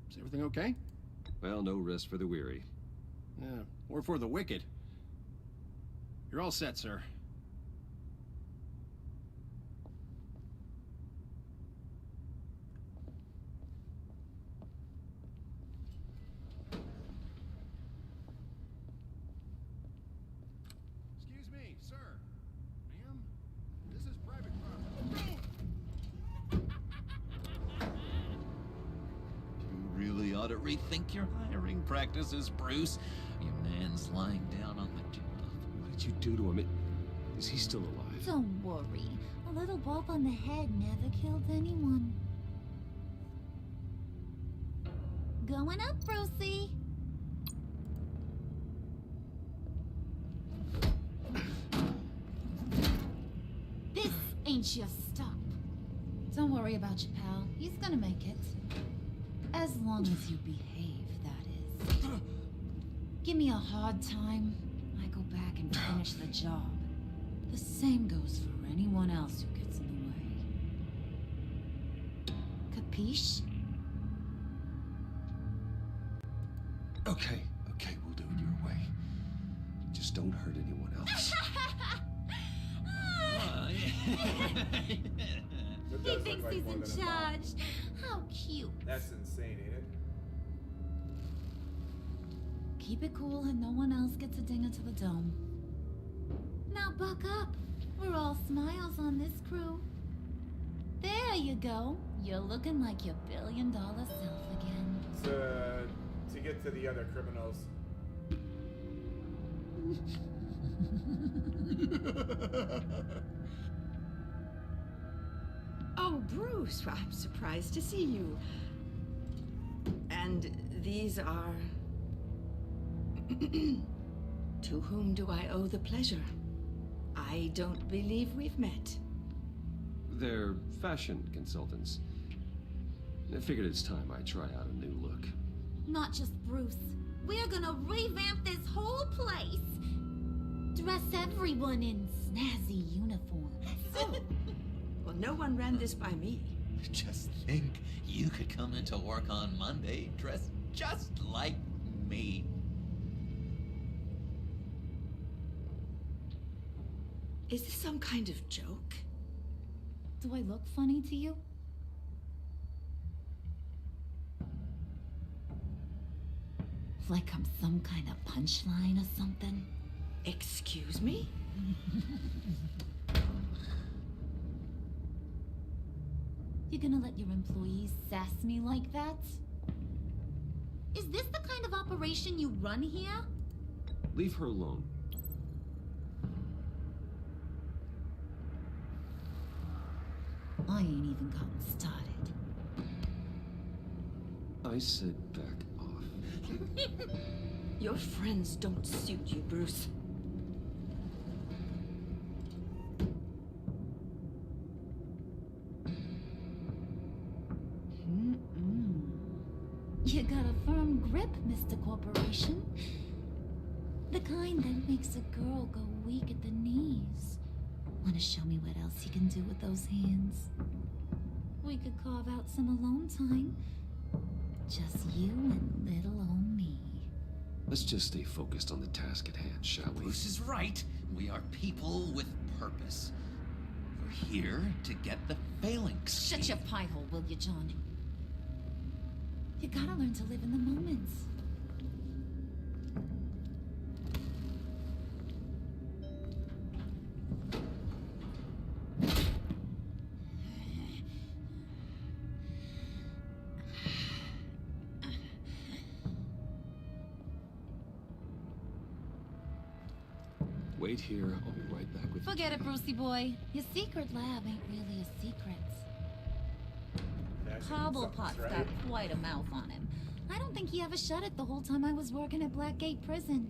Is everything okay? Well, no rest for the weary. Yeah, or for the wicked. You're all set, sir. Excuse me, sir. Ma'am, this is private property. You really ought to rethink your hiring practices, Bruce. Your man's lying down on the job. What did you do to him? Is he still alive? Don't worry. A little bump on the head never killed anyone. Going up, Brucey. This ain't your stop. Don't worry about your pal. He's gonna make it. As long as you behave, that is. Give me a hard time, I go back and finish the job. The same goes for anyone else who gets in the way. Capiche? Okay, we'll do it your way. Just don't hurt anyone else. He thinks he's in charge. How cute. That's insane, ain't it? Keep it cool and no one else gets a dinger to the dome. Now buck up. We're all smiles on this crew. There you go. You're looking like your billion-dollar self again. To get to the other criminals. Oh, Bruce, I'm surprised to see you. And these are... To whom do I owe the pleasure? I don't believe we've met. They're fashion consultants. I figured it's time I try out a new look. Not just Bruce. We're gonna revamp this whole place. Dress everyone in snazzy uniforms. Oh. Well, no one ran this by me. Just think, you could come into work on Monday dressed just like me. Is this some kind of joke? Do I look funny to you? Like I'm some kind of punchline or something? Excuse me? You gonna let your employees sass me like that? Is this the kind of operation you run here? Leave her alone. I ain't even gotten started. I said back off. Your friends don't suit you, Bruce. You got a firm grip, Mr. Corporation. The kind that makes a girl go weak at the knees. Wanna show me what else you can do with those hands? We could carve out some alone time. Just you and little old me. Let's just stay focused on the task at hand, shall we? Bruce is right. We are people with purpose. We're here to get the phalanx. Shut your pie hole, will you, John? You gotta learn to live in the moments. Wait here, I'll be right back with you. Forget it, Brucey boy. Your secret lab ain't really a secret. Cobblepot's got quite a mouth on him. I don't think he ever shut it the whole time I was working at Blackgate Prison.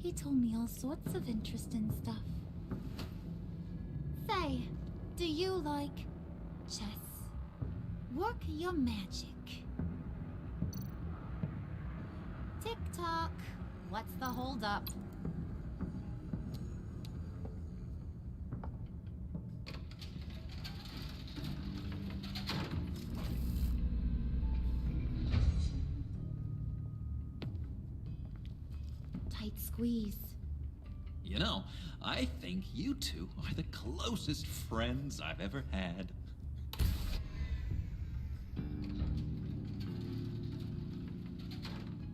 He told me all sorts of interesting stuff. Say, do you like chess? Work your magic. Tick-tock. What's the holdup? Squeeze. You know, I think you two are the closest friends I've ever had.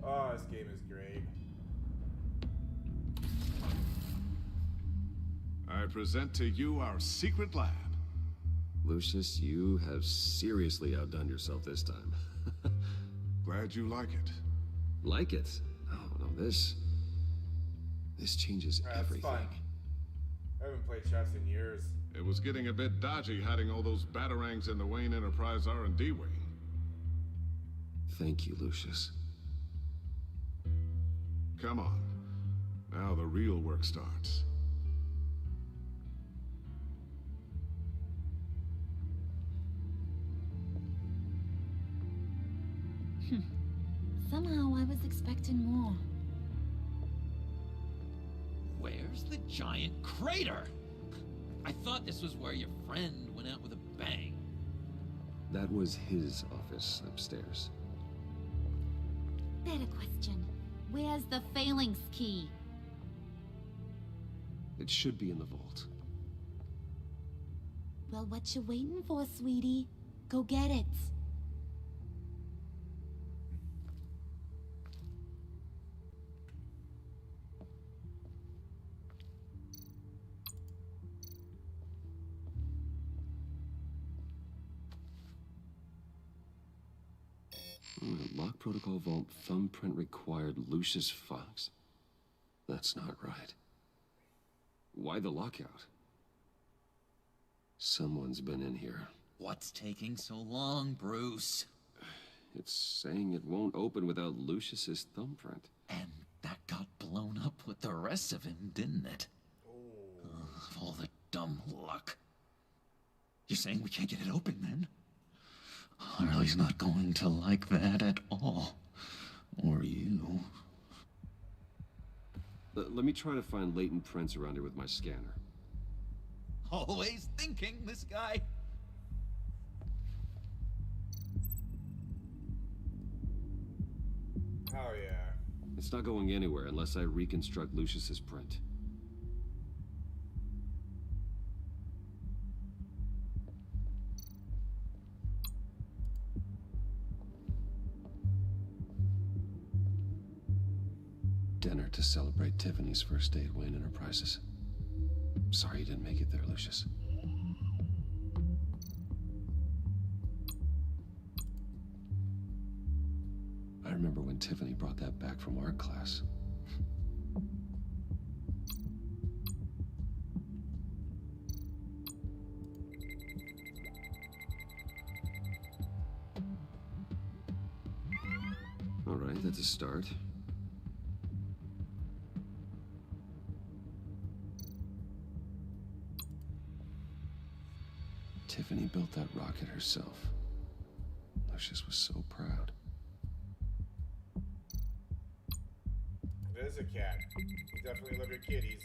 Oh, this game is great. I present to you our secret lab. Lucius, you have seriously outdone yourself this time. Glad you like it. Like it? No, this changes everything. Fun. I haven't played chess in years. It was getting a bit dodgy hiding all those batarangs in the Wayne Enterprise R&D wing. Thank you, Lucius. Come on. Now the real work starts. Somehow I was expecting more. Where's the giant crater? I thought this was where your friend went out with a bang. That was his office upstairs. Better question. Where's the phalanx key? It should be in the vault. Well, what you waiting for, sweetie? Go get it. Lock protocol vault thumbprint required Lucius Fox. That's not right. Why the lockout? Someone's been in here. What's taking so long, Bruce? It's saying it won't open without Lucius's thumbprint. And that got blown up with the rest of him, didn't it? Ugh, all the dumb luck. You're saying we can't get it open, then? Harley's not going to like that at all. Or you. Let me try to find latent prints around here with my scanner. Always thinking, this guy. Oh, yeah. It's not going anywhere unless I reconstruct Lucius's print. Dinner to celebrate Tiffany's first day at Wayne Enterprises. Sorry you didn't make it there, Lucius. I remember when Tiffany brought that back from art class. All right, that's a start. Tiffany built that rocket herself. Lucius was so proud. It is a cat. You definitely love your kitties.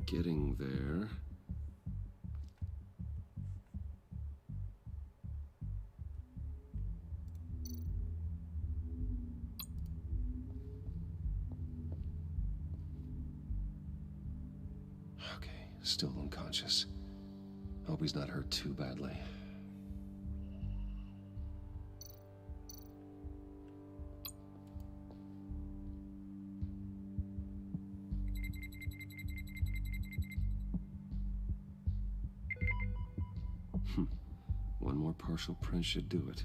Getting there. Okay, still unconscious. Hope he's not hurt too badly. One more partial print should do it.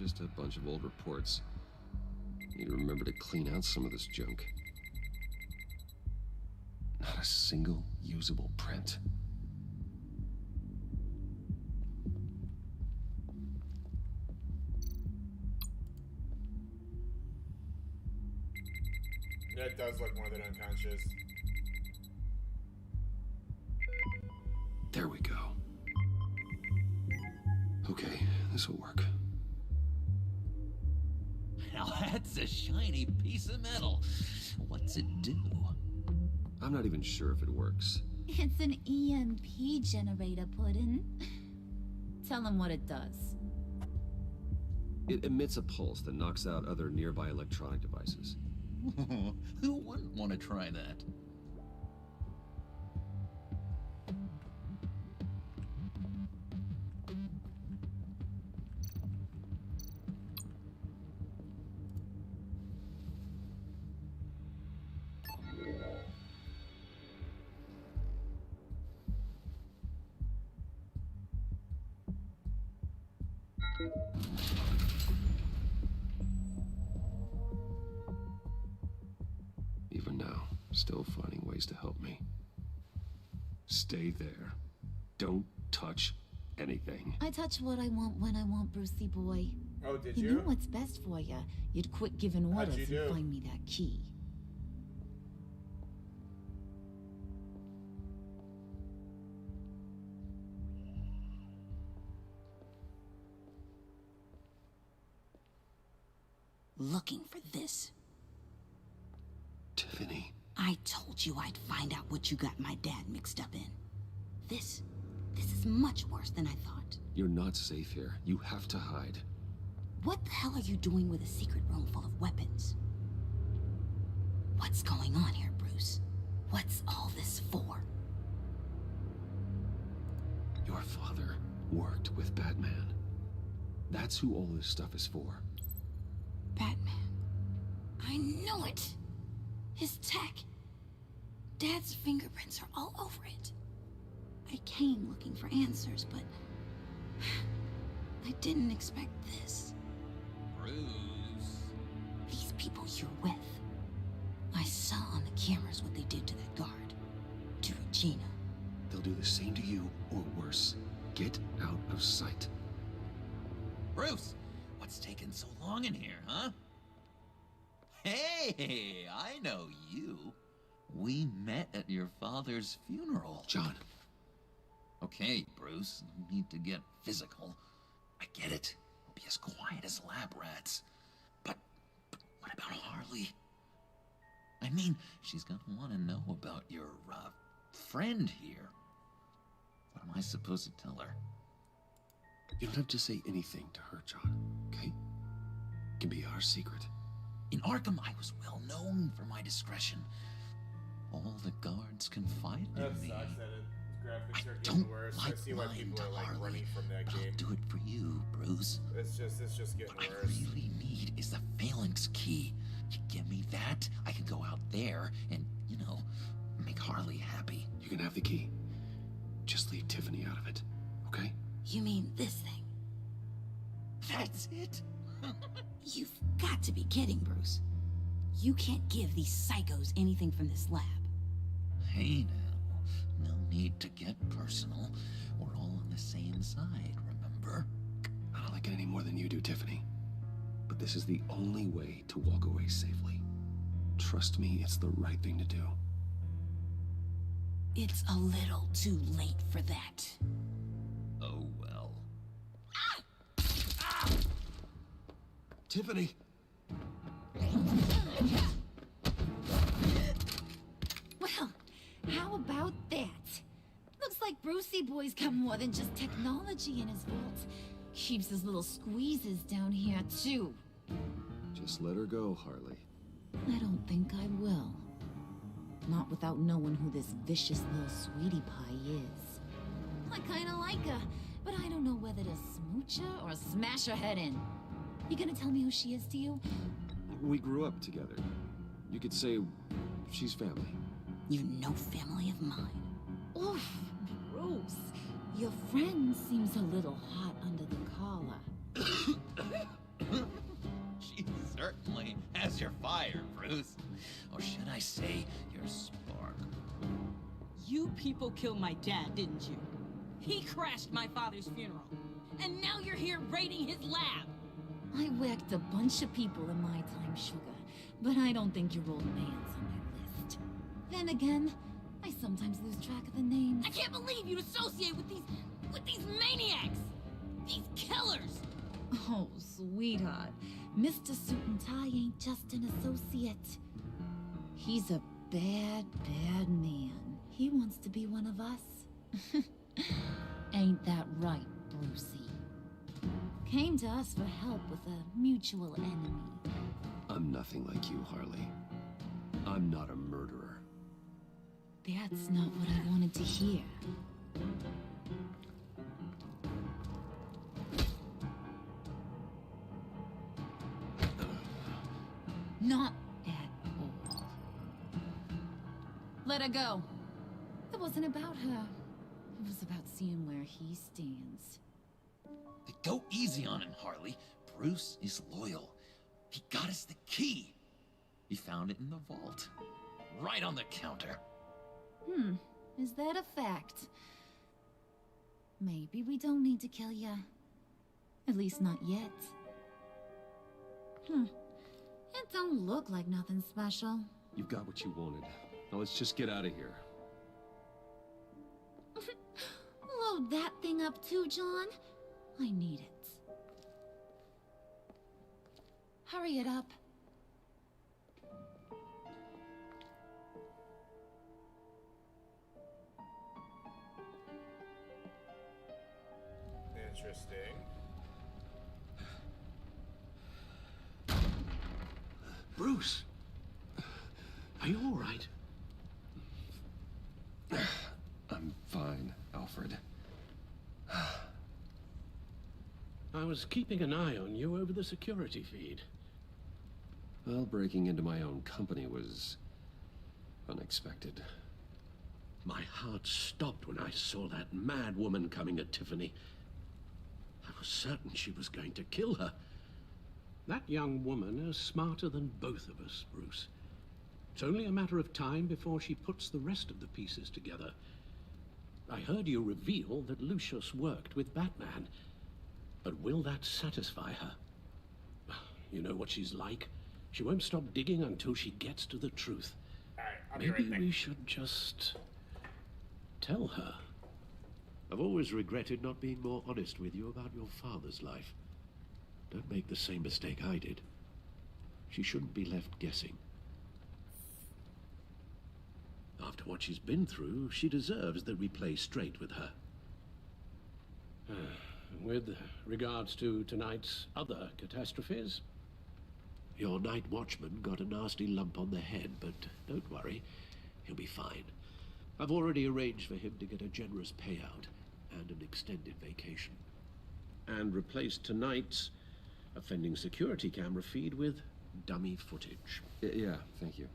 Just a bunch of old reports. Need to remember to clean out some of this junk. Not a single usable print. That does look more than unconscious. There we go. Okay, this will work. Now that's a shiny piece of metal. What's it do? I'm not even sure if it works. It's an EMP generator, Puddin'. Tell him what it does. It emits a pulse that knocks out other nearby electronic devices. Who wouldn't want to try that? Even now, still finding ways to help me. Stay there. Don't touch anything. I touch what I want when I want, Brucey boy. Oh, did You you? knew what's best for you. You'd quit giving How'd orders you and do? find me that key. Looking for this. Tiffany. I told you I'd find out what you got my dad mixed up in. This is much worse than I thought. You're not safe here. You have to hide. What the hell are you doing with a secret room full of weapons? What's going on here, Bruce? What's all this for? Your father worked with Batman. That's who all this stuff is for. Batman. I know it. His tech. Dad's fingerprints are all over it. I came looking for answers, but I didn't expect this. Bruce. These people you're with. I saw on the cameras what they did to that guard. To Regina. They'll do the same to you, or worse. Get out of sight. Bruce, what's taking so long in here, huh? Hey, I know you. We met at your father's funeral. John. Okay, Bruce, no need to get physical. I get it. We'll be as quiet as lab rats. But what about Harley? I mean, she's gonna want to know about your, friend here. What am I supposed to tell her? You don't have to say anything to her, John, okay? It can be our secret. In Arkham, I was well known for my discretion. All the guards confided in me. That sucks that graphics are Don't getting worse. like I see why lying people to are like Harley, running from that but game. I'll do it for you, Bruce. It's just getting What worse. I really need is the phalanx key. You give me that, I can go out there and, you know, make Harley happy. You can have the key. Just leave Tiffany out of it, okay? You mean this thing? That's it? You've got to be kidding, Bruce. You can't give these psychos anything from this lab. Hey now, no need to get personal. We're all on the same side, remember? I don't like it any more than you do, Tiffany. But this is the only way to walk away safely. Trust me, it's the right thing to do. It's a little too late for that. Oh well. Tiffany! Well, how about that? Looks like Brucey Boy's got more than just technology in his vault. Keeps his little squeezes down here, too. Just let her go, Harley. I don't think I will. Not without knowing who this vicious little sweetie pie is. I kinda like her, but I don't know whether to smooch her or smash her head in. You gonna tell me who she is to you? We grew up together. You could say she's family. You know family of mine. Oof, Bruce. Your friend seems a little hot under the collar. She certainly has your fire, Bruce. Or should I say, your spark. You people killed my dad, didn't you? He crashed my father's funeral. And now you're here raiding his lab. I whacked a bunch of people in my time, Sugar, but I don't think your old man's on my list. Then again, I sometimes lose track of the names. I can't believe you'd associate with these maniacs! These killers! Oh, sweetheart. Mr. Suit and Tie ain't just an associate. He's a bad, bad man. He wants to be one of us. Ain't that right, Brucey? Came to us for help with a mutual enemy. I'm nothing like you, Harley. I'm not a murderer. That's not what I wanted to hear. Not at all. Let her go. It wasn't about her. It was about seeing where he stands. Go easy on him, Harley. Bruce is loyal. He got us the key. He found it in the vault. Right on the counter. Is that a fact? Maybe we don't need to kill ya. At least not yet. It don't look like nothing special. You've got what you wanted. Now let's just get out of here. Load that thing up too, John. I need it. Hurry it up. Interesting. Bruce, are you all right? I'm fine, Alfred. I was keeping an eye on you over the security feed. Well, breaking into my own company was unexpected. My heart stopped when I saw that mad woman coming at Tiffany. I was certain she was going to kill her. That young woman is smarter than both of us, Bruce. It's only a matter of time before she puts the rest of the pieces together. I heard you reveal that Lucius worked with Batman. But will that satisfy her? You know what she's like. She won't stop digging until she gets to the truth. Maybe we should just tell her. I've always regretted not being more honest with you about your father's life. Don't make the same mistake I did. She shouldn't be left guessing. After what she's been through, she deserves that we play straight with her. With regards to tonight's other catastrophes? Your night watchman got a nasty lump on the head, but don't worry, he'll be fine. I've already arranged for him to get a generous payout and an extended vacation. And replaced tonight's offending security camera feed with dummy footage. Yeah, thank you.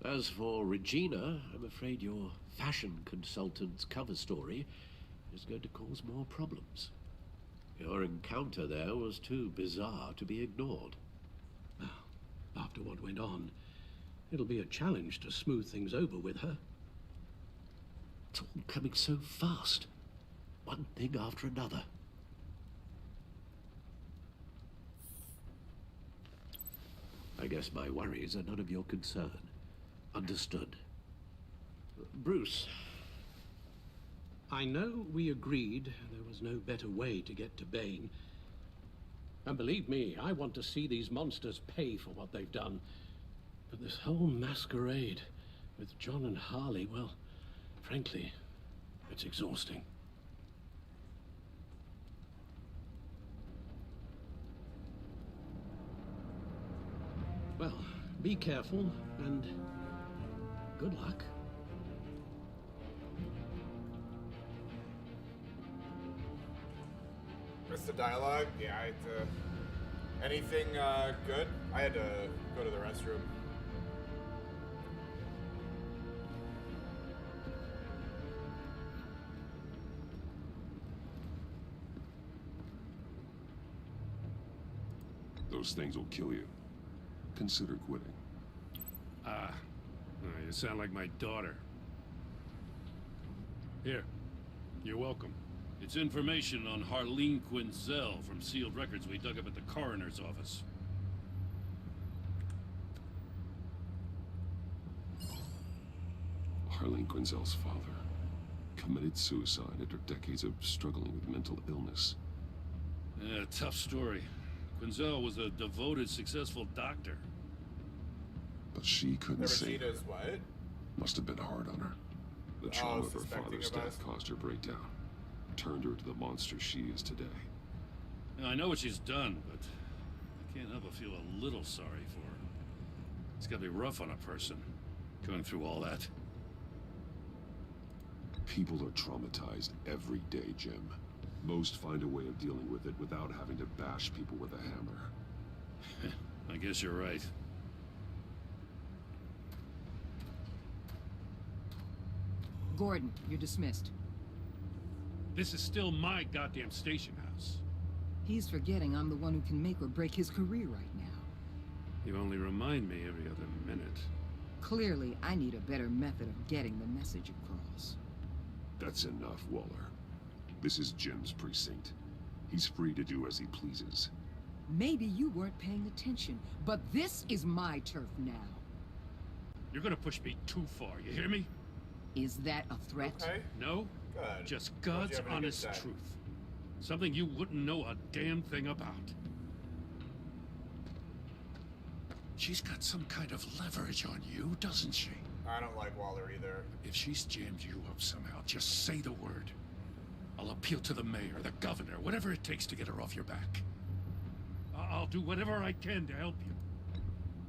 As for Regina, I'm afraid your fashion consultant's cover story is going to cause more problems. Your encounter there was too bizarre to be ignored. After what went on, it'll be a challenge to smooth things over with her. It's all coming so fast. One thing after another. I guess my worries are none of your concern. Understood. Bruce. I know we agreed there was no better way to get to Bane. And believe me, I want to see these monsters pay for what they've done. But this whole masquerade with John and Harley, well, frankly, it's exhausting. Well, be careful and good luck. What's the dialogue? Yeah, I had to... Anything good? I had to go to the restroom. Those things will kill you. Consider quitting. You sound like my daughter. Here, you're welcome. It's information on Harleen Quinzel from sealed records we dug up at the coroner's office. Harleen Quinzel's father committed suicide after decades of struggling with mental illness. Yeah, tough story. Quinzel was a devoted, successful doctor. But she couldn't save her. Regina's what? Must have been hard on her. The trauma of her father's death caused her breakdown. Turned her to the monster she is today. Now, I know what she's done, but I can't help but feel a little sorry for her. It's gotta be rough on a person, going through all that. People are traumatized every day, Jim. Most find a way of dealing with it without having to bash people with a hammer. I guess you're right. Gordon, you're dismissed. This is still my goddamn station house. He's forgetting I'm the one who can make or break his career right now. You only remind me every other minute. Clearly, I need a better method of getting the message across. That's enough, Waller. This is Jim's precinct. He's free to do as he pleases. Maybe you weren't paying attention, but this is my turf now. You're gonna push me too far, you hear me? Is that a threat? Okay. No. Good. Just God's honest truth. Something you wouldn't know a damn thing about. She's got some kind of leverage on you, doesn't she? I don't like Waller either. If she's jammed you up somehow, just say the word. I'll appeal to the mayor, the governor, whatever it takes to get her off your back. I'll do whatever I can to help you.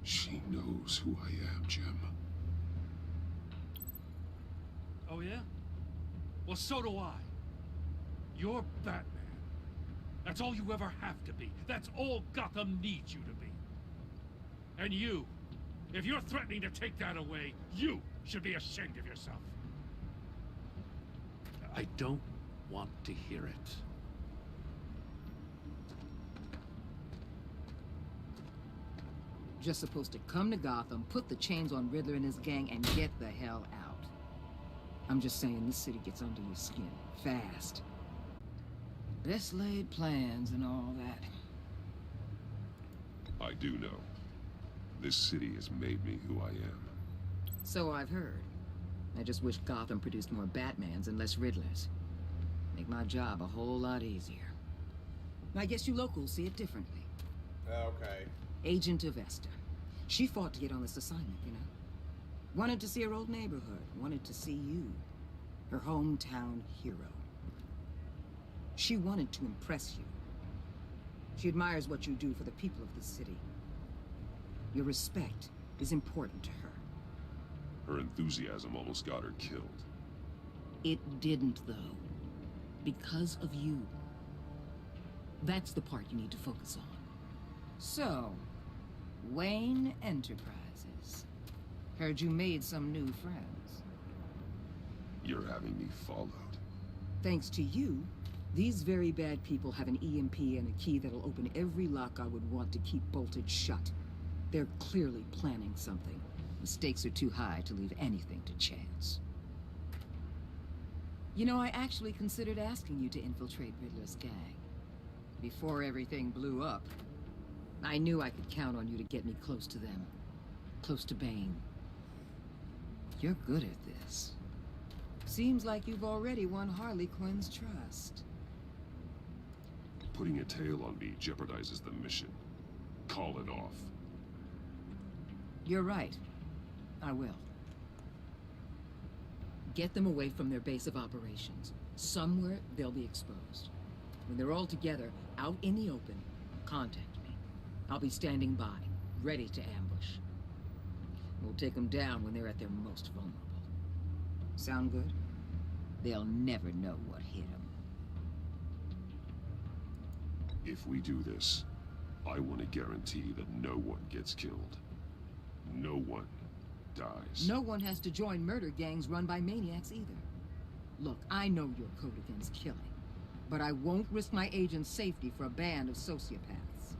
She knows who I am, Jim. Oh, yeah? Well, so do I. You're Batman. That's all you ever have to be. That's all Gotham needs you to be. And you, if you're threatening to take that away, you should be ashamed of yourself. I don't want to hear it. Just supposed to come to Gotham, put the chains on Riddler and his gang, and get the hell out. I'm just saying, this city gets under your skin. Fast. Best laid plans and all that. I do know. This city has made me who I am. So I've heard. I just wish Gotham produced more Batmans and less Riddlers. Make my job a whole lot easier. I guess you locals see it differently. Okay. Agent of Esther. She fought to get on this assignment, you know? Wanted to see her old neighborhood. Wanted to see you. Her hometown hero. She wanted to impress you. She admires what you do for the people of the city. Your respect is important to her. Her enthusiasm almost got her killed. It didn't, though. Because of you. That's the part you need to focus on. So, Wayne Enterprises. Heard you made some new friends. You're having me followed. Thanks to you, these very bad people have an EMP and a key that'll open every lock I would want to keep bolted shut. They're clearly planning something. The stakes are too high to leave anything to chance. You know, I actually considered asking you to infiltrate Riddler's gang. Before everything blew up, I knew I could count on you to get me close to them. Close to Bane. You're good at this. Seems like you've already won Harley Quinn's trust. Putting a tail on me jeopardizes the mission. Call it off. You're right. I will. Get them away from their base of operations. Somewhere they'll be exposed. When they're all together, out in the open, contact me. I'll be standing by, ready to ambush. We'll take them down when they're at their most vulnerable. Sound good? They'll never know what hit them. If we do this, I want to guarantee that no one gets killed. No one dies. No one has to join murder gangs run by maniacs either. Look, I know your code against killing, but I won't risk my agent's safety for a band of sociopaths.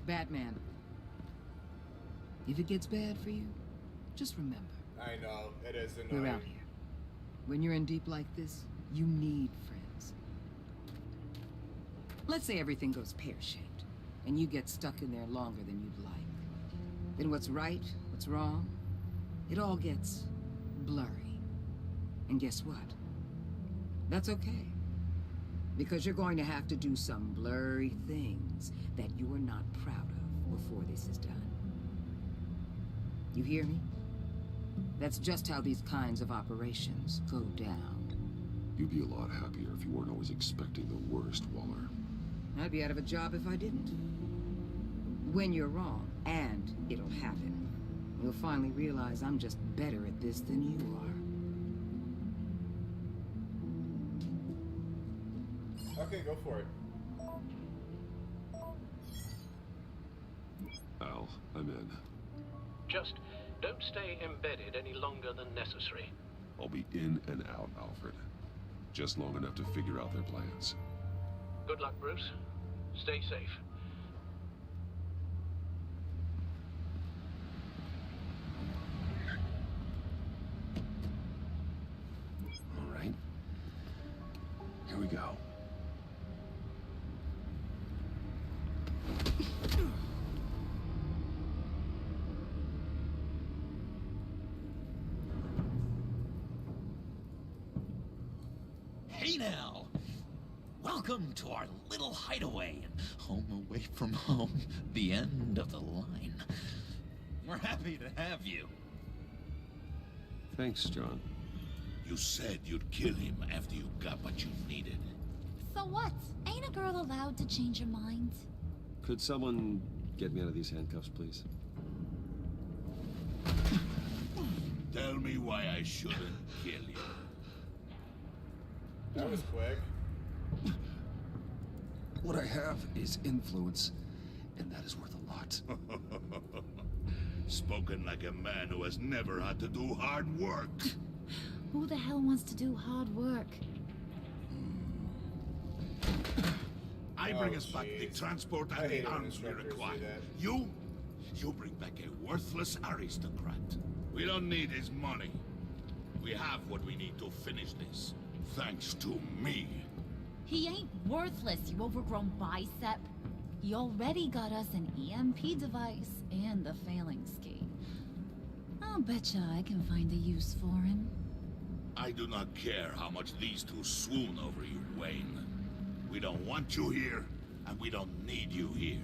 Batman. If it gets bad for you, just remember. I know, it is annoying. We're out here. When you're in deep like this, you need friends. Let's say everything goes pear-shaped, and you get stuck in there longer than you'd like. Then what's right, what's wrong, it all gets blurry. And guess what? That's okay. Because you're going to have to do some blurry things that you're not proud of before this is done. You hear me? That's just how these kinds of operations go down. You'd be a lot happier if you weren't always expecting the worst, Waller. I'd be out of a job if I didn't. When you're wrong, and it'll happen, you'll finally realize I'm just better at this than you are. Okay, go for it. Al, I'm in. Just don't stay embedded any longer than necessary. I'll be in and out, Alfred. Just long enough to figure out their plans. Good luck, Bruce. Stay safe. All right. Here we go. Hey now! Welcome to our little hideaway, home away from home, the end of the line. We're happy to have you. Thanks, John. You said you'd kill him after you got what you needed. So what? Ain't a girl allowed to change her mind? Could someone get me out of these handcuffs, please? Tell me why I shouldn't kill you. That was quick. What I have is influence, and that is worth a lot. Spoken like a man who has never had to do hard work. Who the hell wants to do hard work? I I bring us back the transport and the arms we require. You bring back a worthless aristocrat. We don't need his money. We have what we need to finish this. Thanks to me. He ain't worthless, you overgrown bicep. He already got us an EMP device and the failing ski. I'll betcha I can find a use for him. I do not care how much these two swoon over you, Wayne. We don't want you here, and we don't need you here.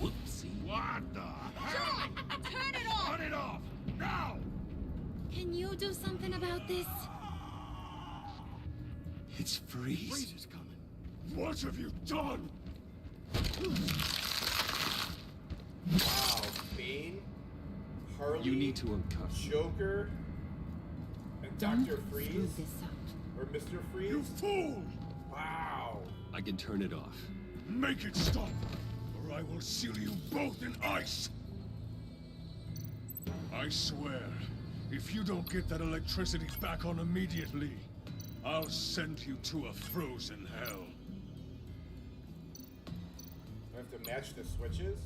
Whoopsie. What the hell? Turn it off! Turn it off! Now! Can you do something about this? It's Freeze. Freeze is coming. What have you done? Wow, Bane, Harley, You need to uncuff. Joker, and Don't Dr. Freeze, screw this up. or Mr. Freeze. You fool! Wow. I can turn it off. Make it stop, or I will seal you both in ice! I swear, if you don't get that electricity back on immediately, I'll send you to a frozen hell. I have to match the switches.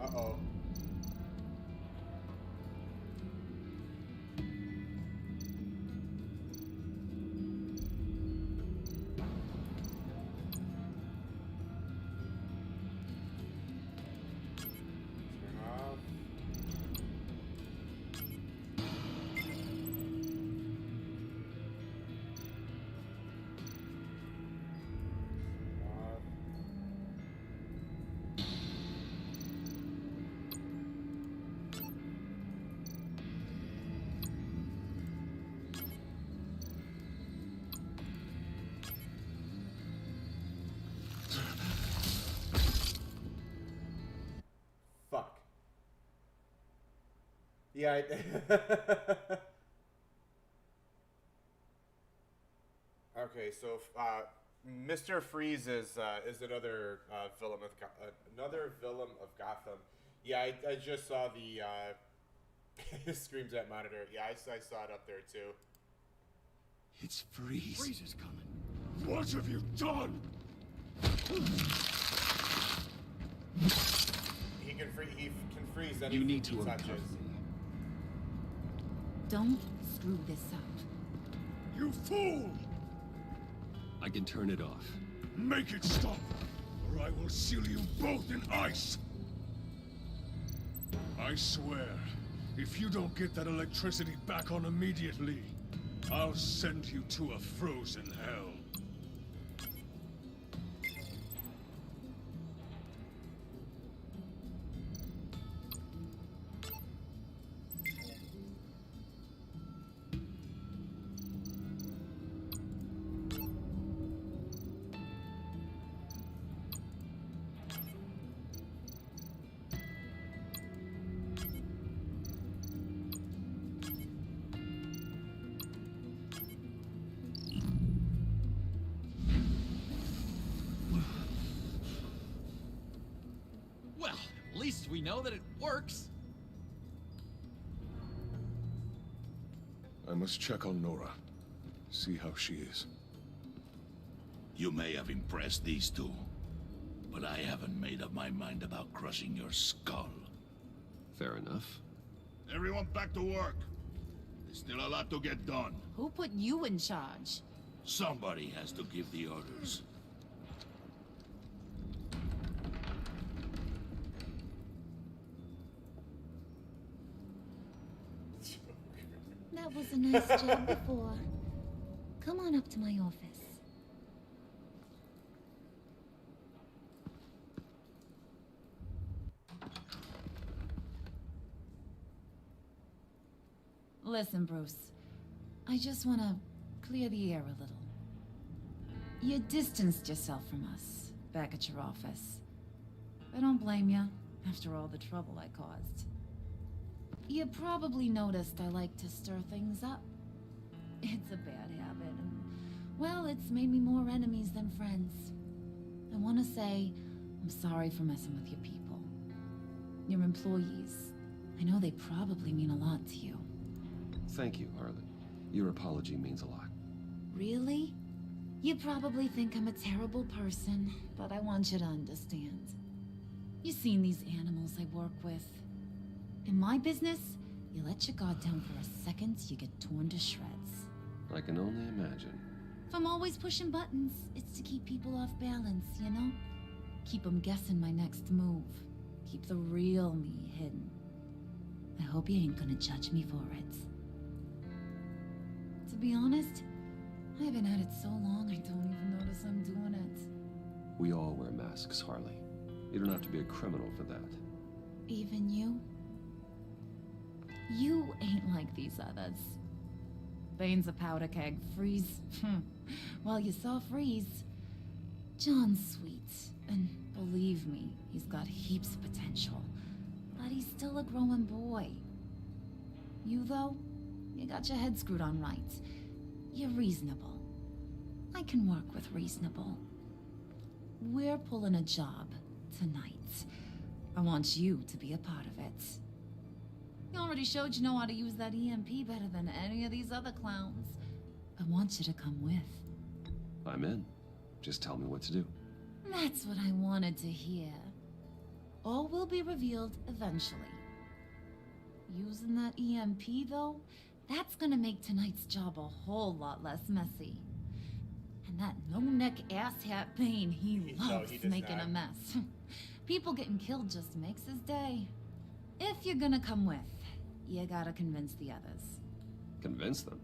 Uh-oh. Turn off. Off. Fuck. Yeah, okay, so Mr. Freeze is another villain of another villain of Gotham. Yeah, I just saw the screams at monitor. Yeah, I saw it up there too. It's Freeze. Freeze is coming. What have you done? He can freeze anything You need to he uncuff touches. me. Don't screw this up. You fool! I can turn it off. Make it stop, or I will seal you both in ice! I swear, if you don't get that electricity back on immediately, I'll send you to a frozen hell. Well, at least we know that it works. I must check on Nora. See how she is. You may have impressed these two, but I haven't made up my mind about crushing your skull. Fair enough. Everyone back to work. There's still a lot to get done. Who put you in charge? Somebody has to give the orders. That was a nice job before. Come on up to my office. Listen, Bruce. I just want to clear the air a little. You distanced yourself from us. back at your office. I don't blame you, after all the trouble I caused. You probably noticed I like to stir things up. It's a bad habit, and, well, it's made me more enemies than friends. I want to say I'm sorry for messing with your people. Your employees. I know they probably mean a lot to you. Thank you, Harley. Your apology means a lot. Really? You probably think I'm a terrible person, but I want you to understand. You've seen these animals I work with. In my business, you let your guard down for a second, you get torn to shreds. I can only imagine. If I'm always pushing buttons, it's to keep people off balance, you know? Keep them guessing my next move. Keep the real me hidden. I hope you ain't gonna judge me for it. To be honest, I've been at it so long I don't even notice I'm doing it. We all wear masks, Harley. You don't have to be a criminal for that. Even you? You ain't like these others. Bane's a powder keg. Freeze. Well, you saw Freeze. John's sweet, and believe me, he's got heaps of potential. But he's still a growing boy. You, though, you got your head screwed on right. You're reasonable. I can work with reasonable. We're pulling a job tonight. I want you to be a part of it. You already showed you know how to use that EMP better than any of these other clowns. I want you to come with. I'm in. Just tell me what to do. That's what I wanted to hear. All will be revealed eventually. Using that EMP, though, that's gonna make tonight's job a whole lot less messy. And that no-neck asshat Bane, he loves making a mess. People getting killed just makes his day. If you're gonna come with, you gotta convince the others. Convince them?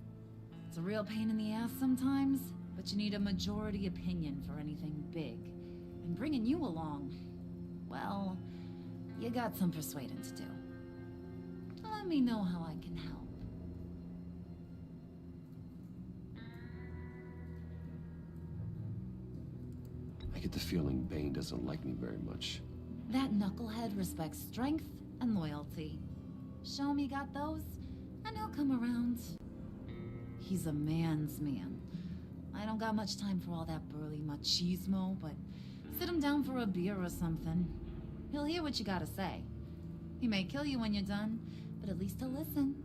It's a real pain in the ass sometimes, but you need a majority opinion for anything big. And bringing you along, well, you got some persuading to do. Let me know how I can help. I get the feeling Bane doesn't like me very much. That knucklehead respects strength and loyalty. Show him you got those, and he'll come around. He's a man's man. I don't got much time for all that burly machismo, but sit him down for a beer or something. He'll hear what you gotta say. He may kill you when you're done, but at least he'll listen.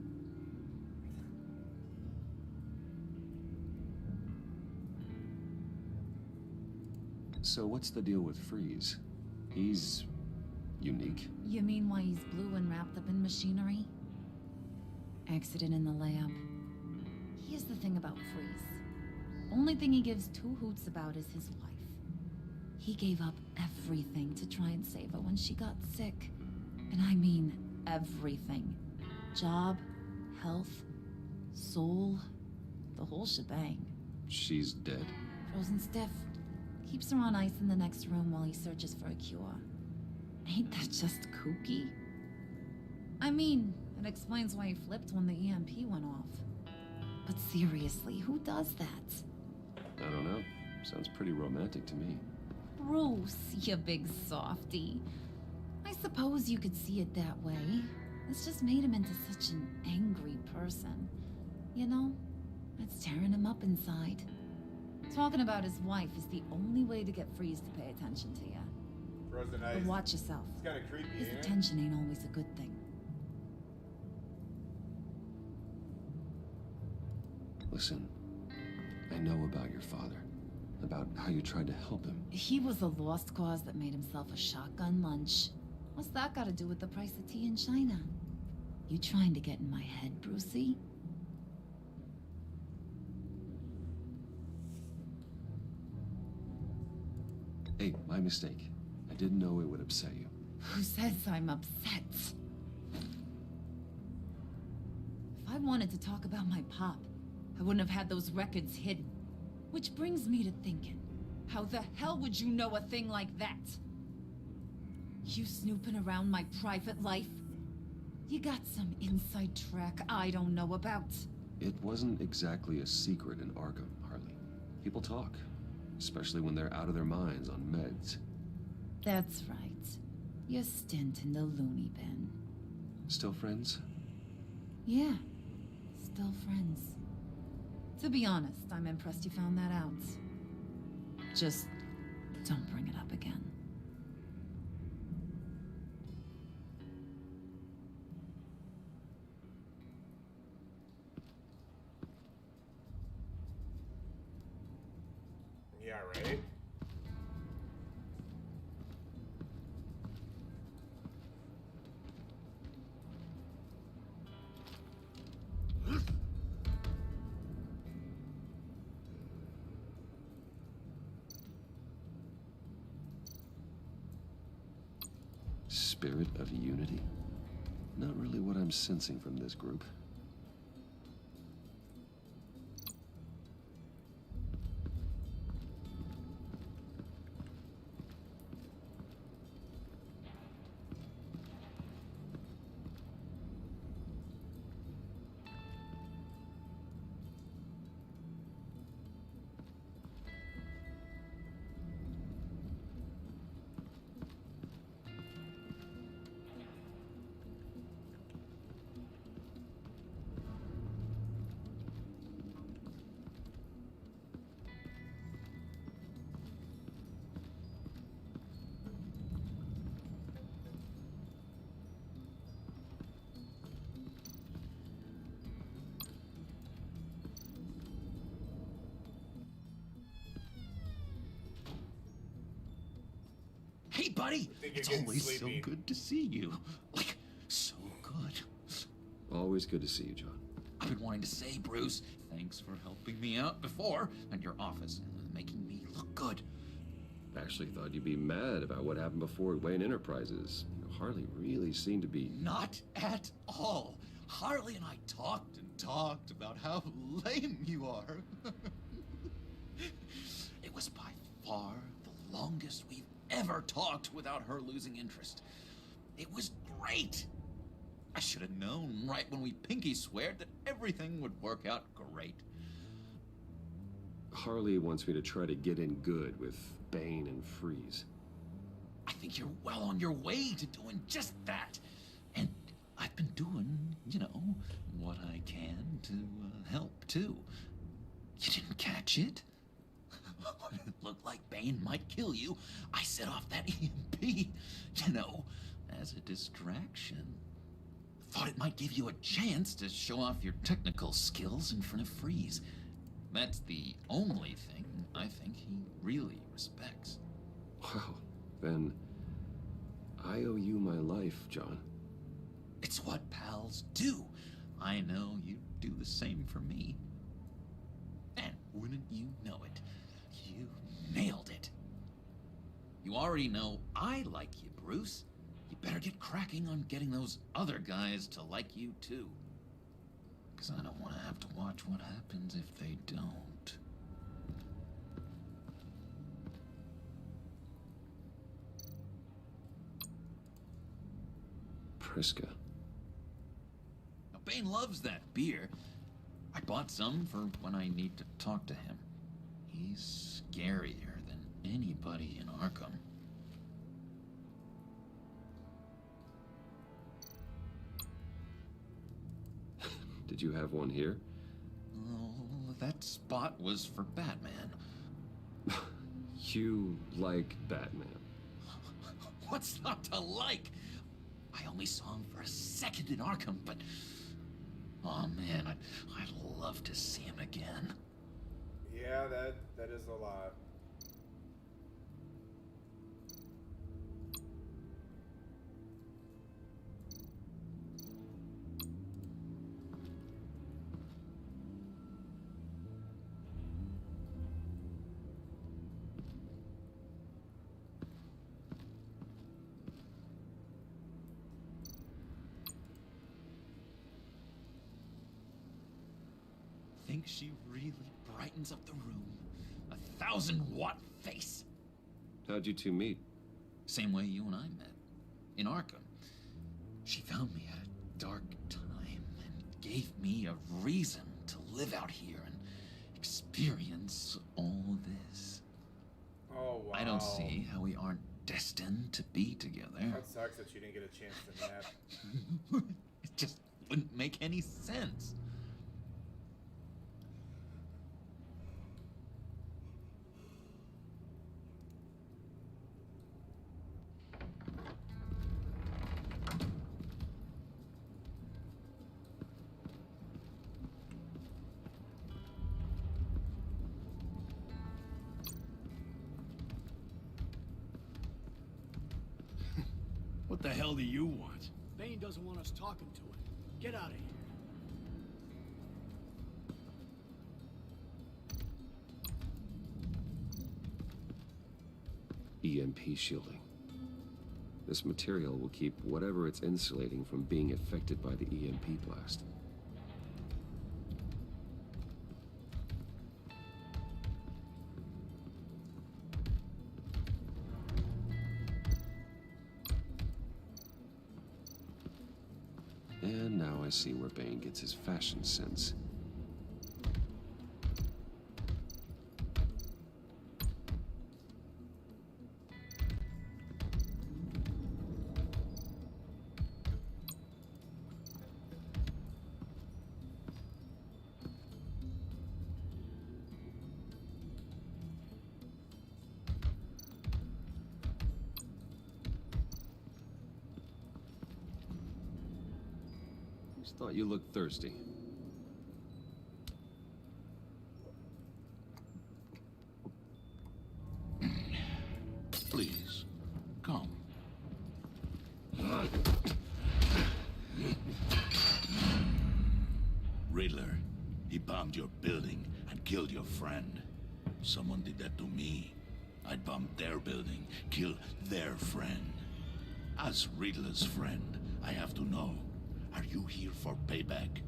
So what's the deal with Freeze? He's unique. You mean why he's blue and wrapped up in machinery? Accident in the lab. Here's the thing about Freeze. Only thing he gives two hoots about is his wife. He gave up everything to try and save her when she got sick. And I mean everything. Job, health, soul, the whole shebang. She's dead. Frozen stiff. Keeps her on ice in the next room while he searches for a cure. Ain't that just kooky? I mean, it explains why he flipped when the EMP went off. But seriously, who does that? I don't know. Sounds pretty romantic to me. Bruce, you big softy. I suppose you could see it that way. It's just made him into such an angry person. You know, it's tearing him up inside. Talking about his wife is the only way to get Freeze to pay attention to you. Frozen ice. But watch yourself. It's kind of creepy, His ain't it? attention ain't always a good thing. Listen, I know about your father. About how you tried to help him. He was a lost cause that made himself a shotgun lunch. What's that got to do with the price of tea in China? You trying to get in my head, Brucey? Hey, my mistake. I didn't know it would upset you. Who says I'm upset? If I wanted to talk about my pop, I wouldn't have had those records hidden. Which brings me to thinking, how the hell would you know a thing like that? You snooping around my private life? You got some inside track I don't know about. It wasn't exactly a secret in Arkham, Harley. People talk. especially when they're out of their minds on meds. That's right. Your stint in the loony bin. Still friends? Yeah, still friends. To be honest, I'm impressed you found that out. Just don't bring it up again. Yeah, right? Spirit of unity? Not really what I'm sensing from this group. Hey, buddy! It's always so good to see you. Like, so good. Always good to see you, John. I've been wanting to say, Bruce, thanks for helping me out before at your office and making me look good. Actually thought you'd be mad about what happened before at Wayne Enterprises. Harley really seemed to be... Not at all. Harley and I talked and talked about how lame you are. It was by far the longest we've ever talked without her losing interest. It was great. I should have known right when we pinky sweared that everything would work out great. Harley wants me to try to get in good with Bane and Freeze. I think you're well on your way to doing just that. And I've been doing, you know, what I can to help, too. You didn't catch it? When it looked like Bane might kill you, I set off that EMP, you know, as a distraction. Thought it might give you a chance to show off your technical skills in front of Freeze. That's the only thing I think he really respects. Wow, then I owe you my life, John. It's what pals do. I know you do the same for me. And wouldn't you know it, you nailed it. You already know I like you, Bruce. You better get cracking on getting those other guys to like you too. Because I don't want to have to watch what happens if they don't. Priska. Now, Bane loves that beer. I bought some for when I need to talk to him. He's scarier than anybody in Arkham. Did you have one here? Oh, that spot was for Batman. You like Batman? What's not to like? I only saw him for a second in Arkham, but... oh man, I'd love to see him again. Yeah, that is a lot. Think she really brightens up the room? 1,000-watt face. How'd you two meet? Same way you and I met. In Arkham. She found me at a dark time and gave me a reason to live out here and experience all this. Oh, wow. I don't see how we aren't destined to be together. That sucks that you didn't get a chance to nap. It just wouldn't make any sense. What the hell do you want? Bane doesn't want us talking to him. Get out of here. EMP shielding. This material will keep whatever it's insulating from being affected by the EMP blast. And now I see where Bane gets his fashion sense. Just thought you looked thirsty. Please, come. Riddler, he bombed your building and killed your friend. Someone did that to me. I'd bomb their building, kill their friend. As Riddler's friend, I have to know, are you here for payback?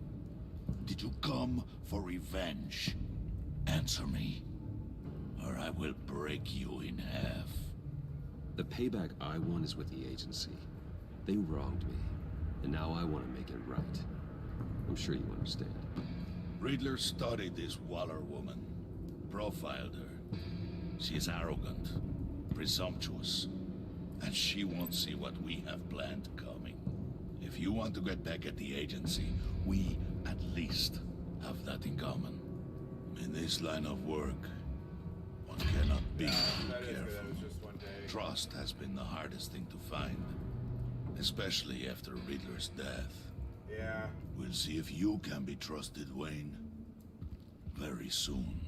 Did you come for revenge? Answer me, or I will break you in half. The payback I want is with the agency. They wronged me, and now I want to make it right. I'm sure you understand. Riddler studied this Waller woman, profiled her. She is arrogant, presumptuous, and she won't see what we have planned coming. If you want to get back at the agency, we at least have that in common. In this line of work, one cannot be too careful. Trust has been the hardest thing to find, especially after Riddler's death. Yeah. We'll see if you can be trusted, Wayne, very soon.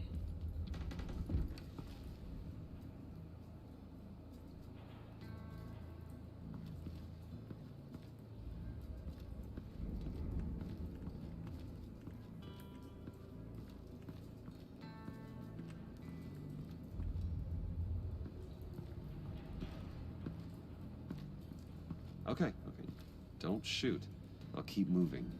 Okay. Don't shoot. I'll keep moving.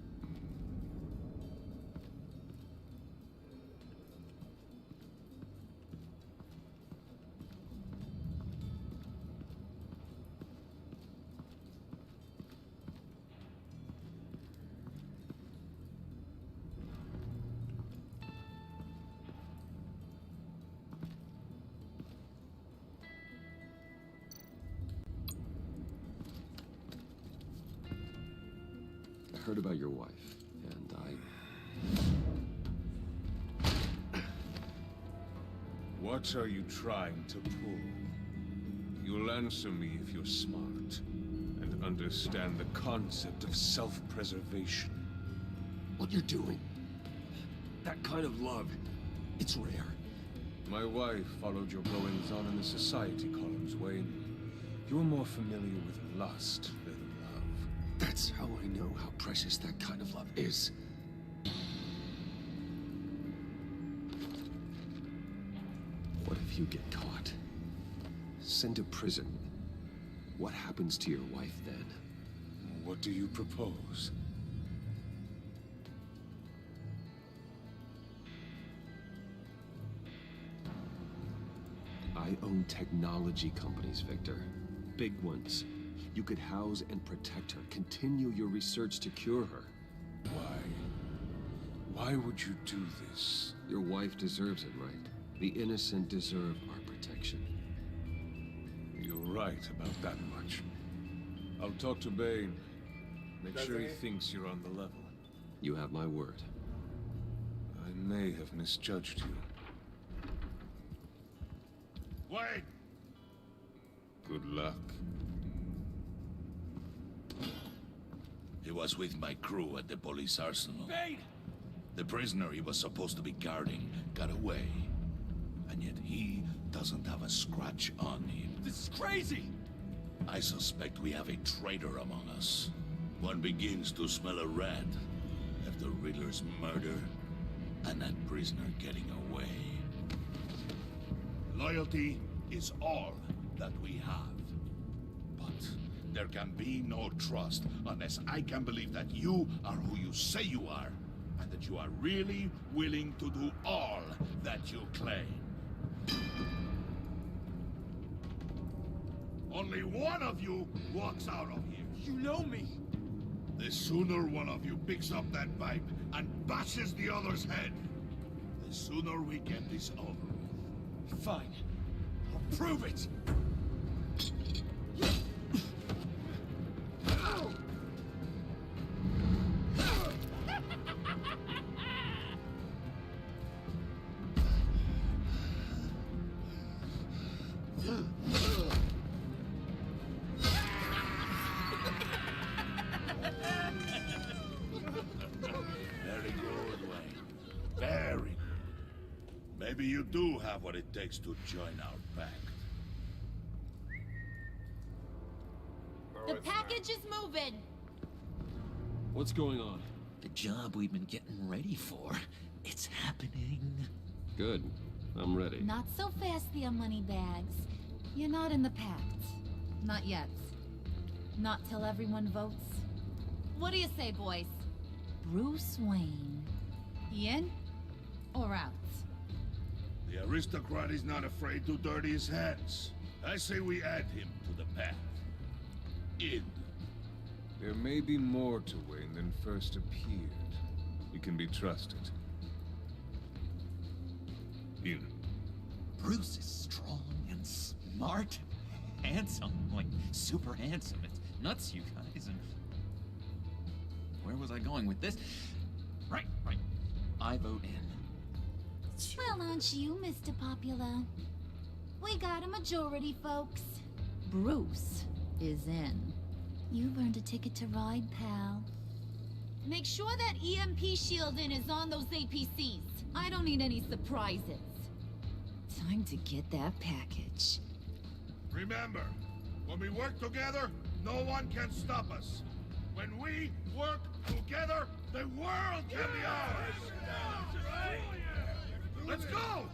I heard about your wife, and What are you trying to pull? You'll answer me if you're smart and understand the concept of self-preservation. What you're doing, that kind of love, it's rare. My wife followed your goings-on in the society columns, Wayne. You are more familiar with lust than love. That's how I know how precious that kind of love is. What if you get caught? Sent to prison? What happens to your wife then? What do you propose? I own technology companies, Victor. Big ones. You could house and protect her, continue your research to cure her. Why? Why would you do this? Your wife deserves it, right? The innocent deserve our protection. right about that much. I'll talk to Bane. Make sure he thinks you're on the level. You have my word. I may have misjudged you. Wait! Good luck. He was with my crew at the police arsenal. Bane! The prisoner he was supposed to be guarding got away. And yet he doesn't have a scratch on him. This is crazy! I suspect we have a traitor among us. One begins to smell a rat after Riddler's murder and that prisoner getting away. Loyalty is all that we have. But there can be no trust unless I can believe that you are who you say you are, and that you are really willing to do all that you claim. Only one of you walks out of here. You know me. The sooner one of you picks up that pipe and bashes the other's head, the sooner we get this over with. Fine. I'll prove it. Very good, Wayne. Very good. Maybe you do have what it takes to join our pact. The package is moving. What's going on? The job we've been getting ready for. It's happening. Good. I'm ready. Not so fast, the Moneybags. You're not in the pact. Not yet. Not till everyone votes. What do you say, boys? Bruce Wayne. In or out? The aristocrat is not afraid to dirty his hands. I say we add him to the pact. In. There may be more to Wayne than first appeared. He can be trusted. In. Bruce is strong and smart, handsome, like super handsome. It's nuts, you guys. And where was I going with this? Right. I vote in. Well, aren't you, Mr. Popular? We got a majority, folks. Bruce is in. You've earned a ticket to ride, pal. Make sure that EMP shielding is on those APCs. I don't need any surprises. Time to get that package. Remember, when we work together, no one can stop us. When we work together, the world can be ours. Let's go!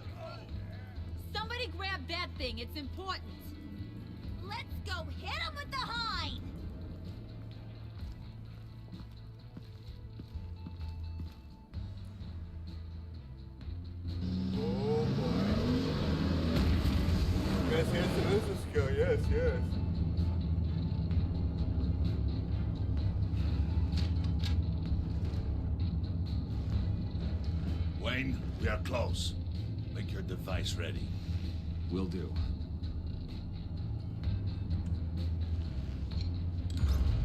Somebody grab that thing. It's important. Let's go hit him with the hide! Oh boy. Yes, it is a skill. Yes. Wayne, we are close. Make your device ready. Will do.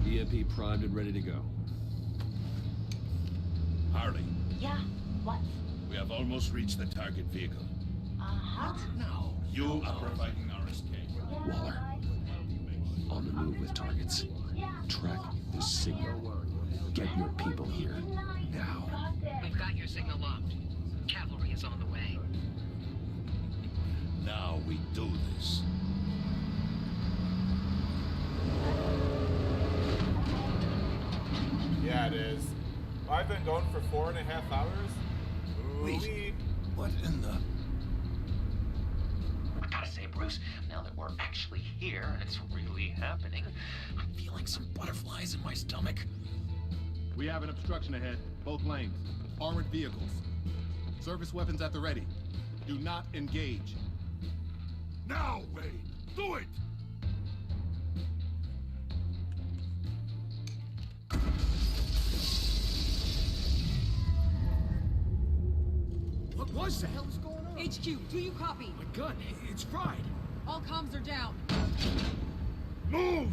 EMP primed and ready to go. Harley, Yeah, what? we have almost reached the target vehicle. Uh-huh. Now, you are providing our escape. Waller. On the move with targets. Track this signal. Get your people here. Now. We've got your signal locked. Cavalry is on the way. Now we do this. Yeah, it is. I've been going for 4.5 hours. Wait, what in the... I gotta say, Bruce, now that we're actually here and it's really happening, I'm feeling some butterflies in my stomach. We have an obstruction ahead, both lanes. Armored vehicles. Service weapons at the ready. Do not engage. Now, Wayne! Do it! What was that? What the hell is going on? HQ, do you copy? My gun, it's fried. All comms are down. Move!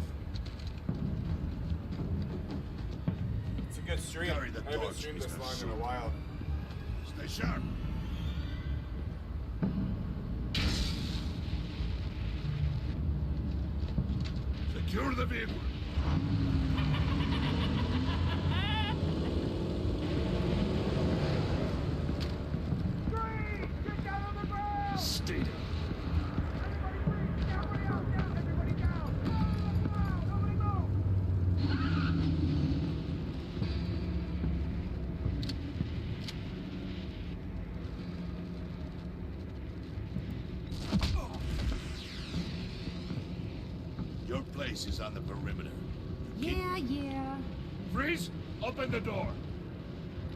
It's a good stream. Carry the I haven't torch, streamed this Mr. long in a Soup. while. Stay sharp. Secure the vehicle. Stay down. Your place is on the perimeter. Yeah. Freeze! Open the door.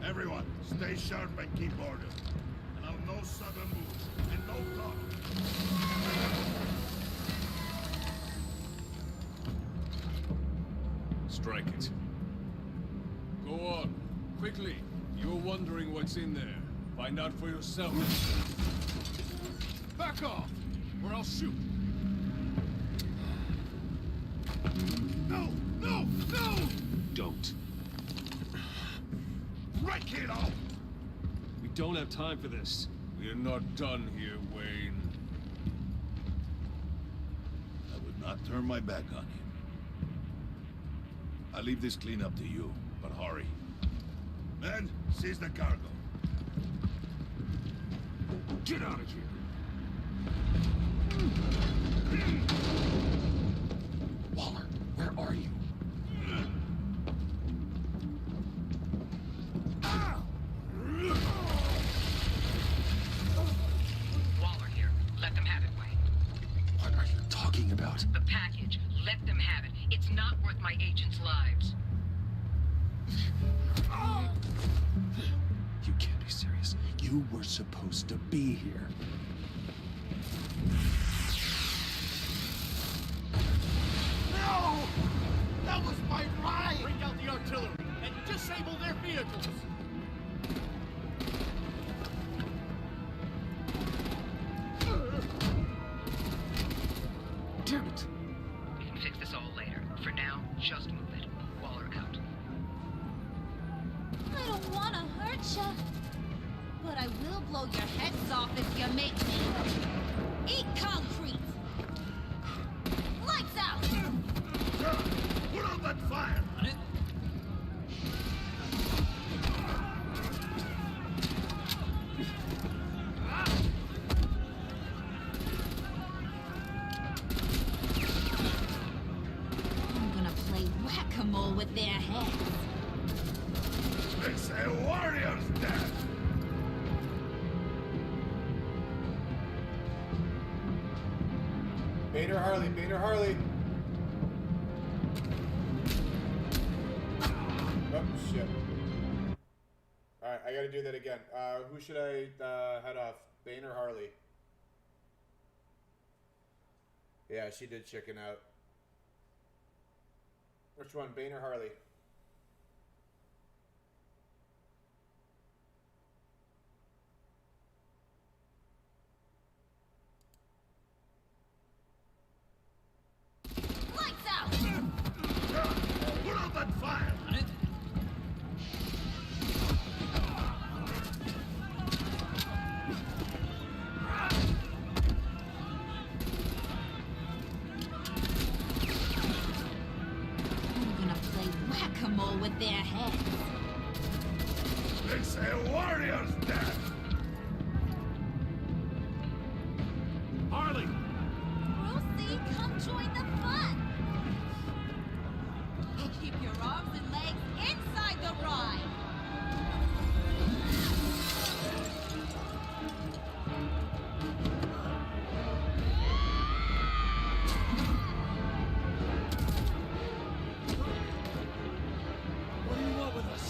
Everyone, stay sharp and keep order. And I'll no sudden moves and no talk. Strike it. Go on. Quickly. You're wondering what's in there. Find out for yourself. Back off, or I'll shoot. No! No! No! Don't. Right, kiddo! We don't have time for this. We're not done here, Wayne. I would not turn my back on him. I leave this clean up to you, but hurry. Men, seize the cargo. Get out of here! Waller, where are you? Waller here. Let them have it, Wayne. What are you talking about? The package. Let them have it. It's not worth my agents' lives. You can't be serious. You were supposed to be here. No! That was my ride! Bring out the artillery and disable their vehicles! Damn it! We can fix this all later. For now, just move it. Waller out. I don't want to hurt ya, but I will blow your heads off if you make me eat concrete. Lights out! Put out that fire! I'm gonna play whack-a-mole with their heads. It's a warrior's death! Bader Harley, Bader Harley. Oh, shit. Alright, I gotta do that again. Who should I head off? Bane or Harley? Yeah, she did chicken out. Which one, Bane or Harley? Lights out! Put out that fire! I'm gonna play whack-a-mole with their heads. It's a warrior's death! Harley! Brucey, come join the fun! Keep your arms and legs inside the ride! What do you want with us?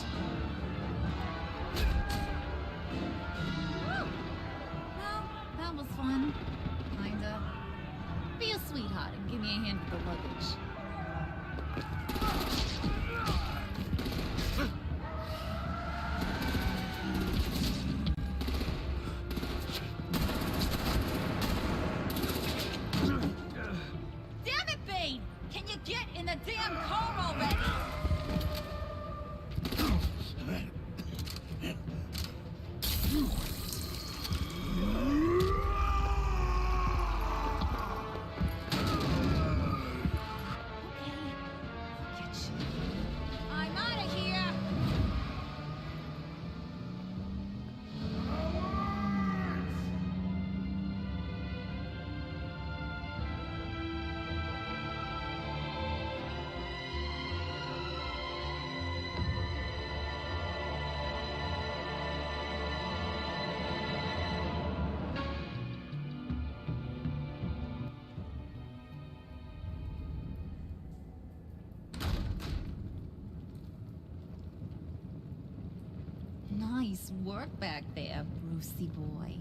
Nice work back there, Brucey boy.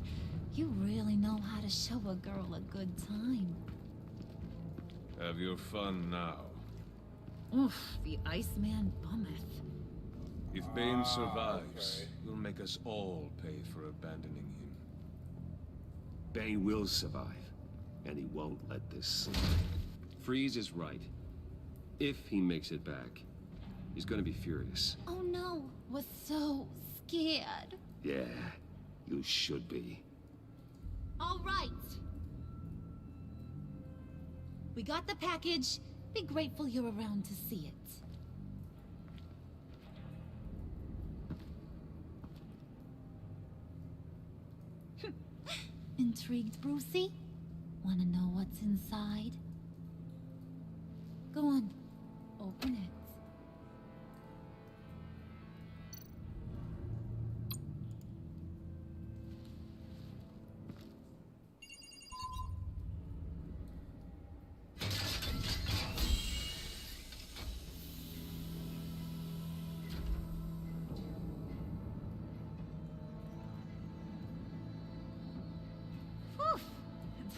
You really know how to show a girl a good time. Have your fun now. Oof, the Iceman bummeth. If Bane survives, he'll make us all pay for abandoning him. Bane will survive, and he won't let this slide. Freeze is right. If he makes it back, he's gonna be furious. Oh no, was so scared. Yeah, you should be. All right. We got the package. Be grateful you're around to see it. Intrigued, Brucey? Wanna know what's inside? Go on, open it.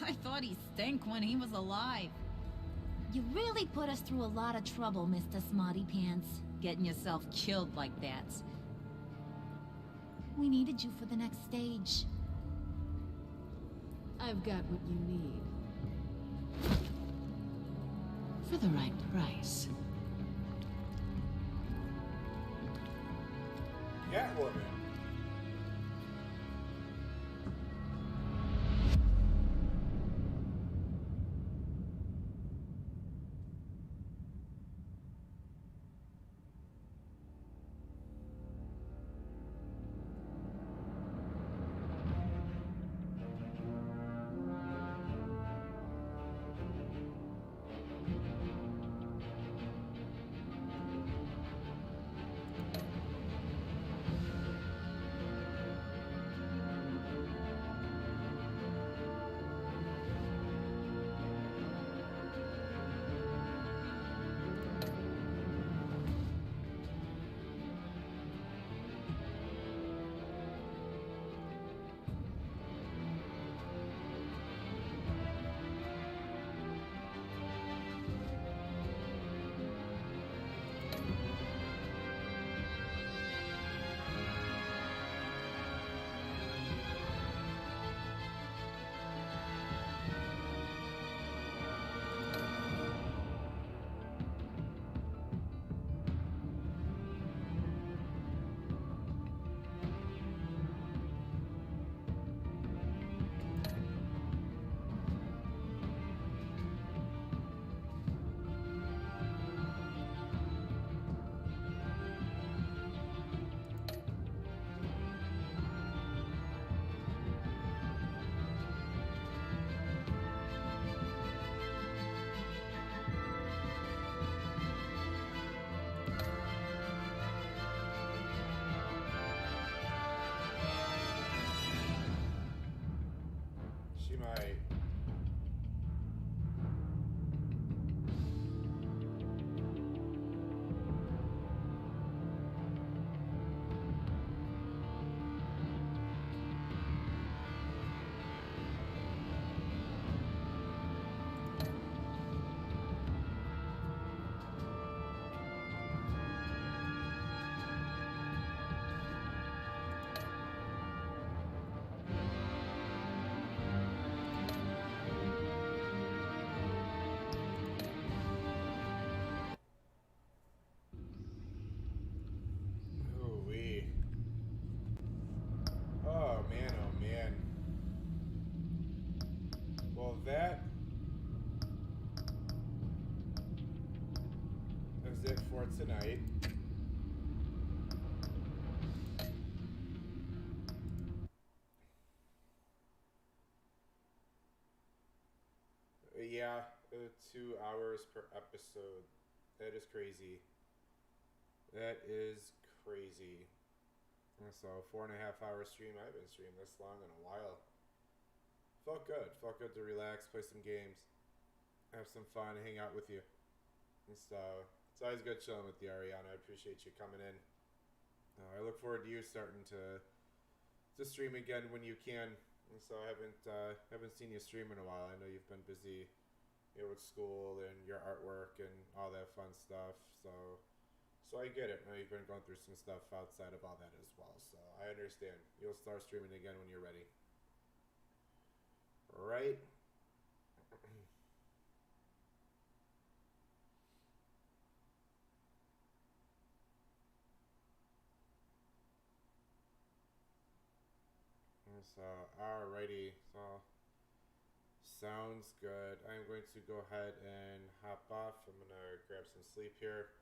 I thought he stank when he was alive. You really put us through a lot of trouble, Mr. Smarty Pants. Getting yourself killed like that. We needed you for the next stage. I've got what you need. For the right price. Catwoman. She might. Ooh-wee. Oh man, oh man. Well, that is it for tonight. Yeah, 2 hours per episode. That is crazy. That is crazy. So 4.5 hour stream. I haven't streamed this long in a while. Felt good. Felt good to relax, play some games, have some fun, hang out with you. And so it's always good chilling with you, Ariana. I appreciate you coming in. I look forward to you starting to stream again when you can. And so I haven't seen you stream in a while. I know you've been busy, with school and your artwork and all that fun stuff. So I get it. I know you've been going through some stuff outside of all that as well. So I understand. You'll start streaming again when you're ready. Right? So, alrighty. So, sounds good. I'm going to go ahead and hop off. I'm going to grab some sleep here.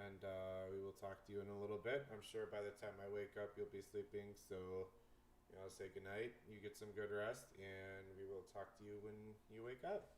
And we will talk to you in a little bit. I'm sure by the time I wake up, you'll be sleeping. So, I'll say goodnight. You get some good rest. And we will talk to you when you wake up.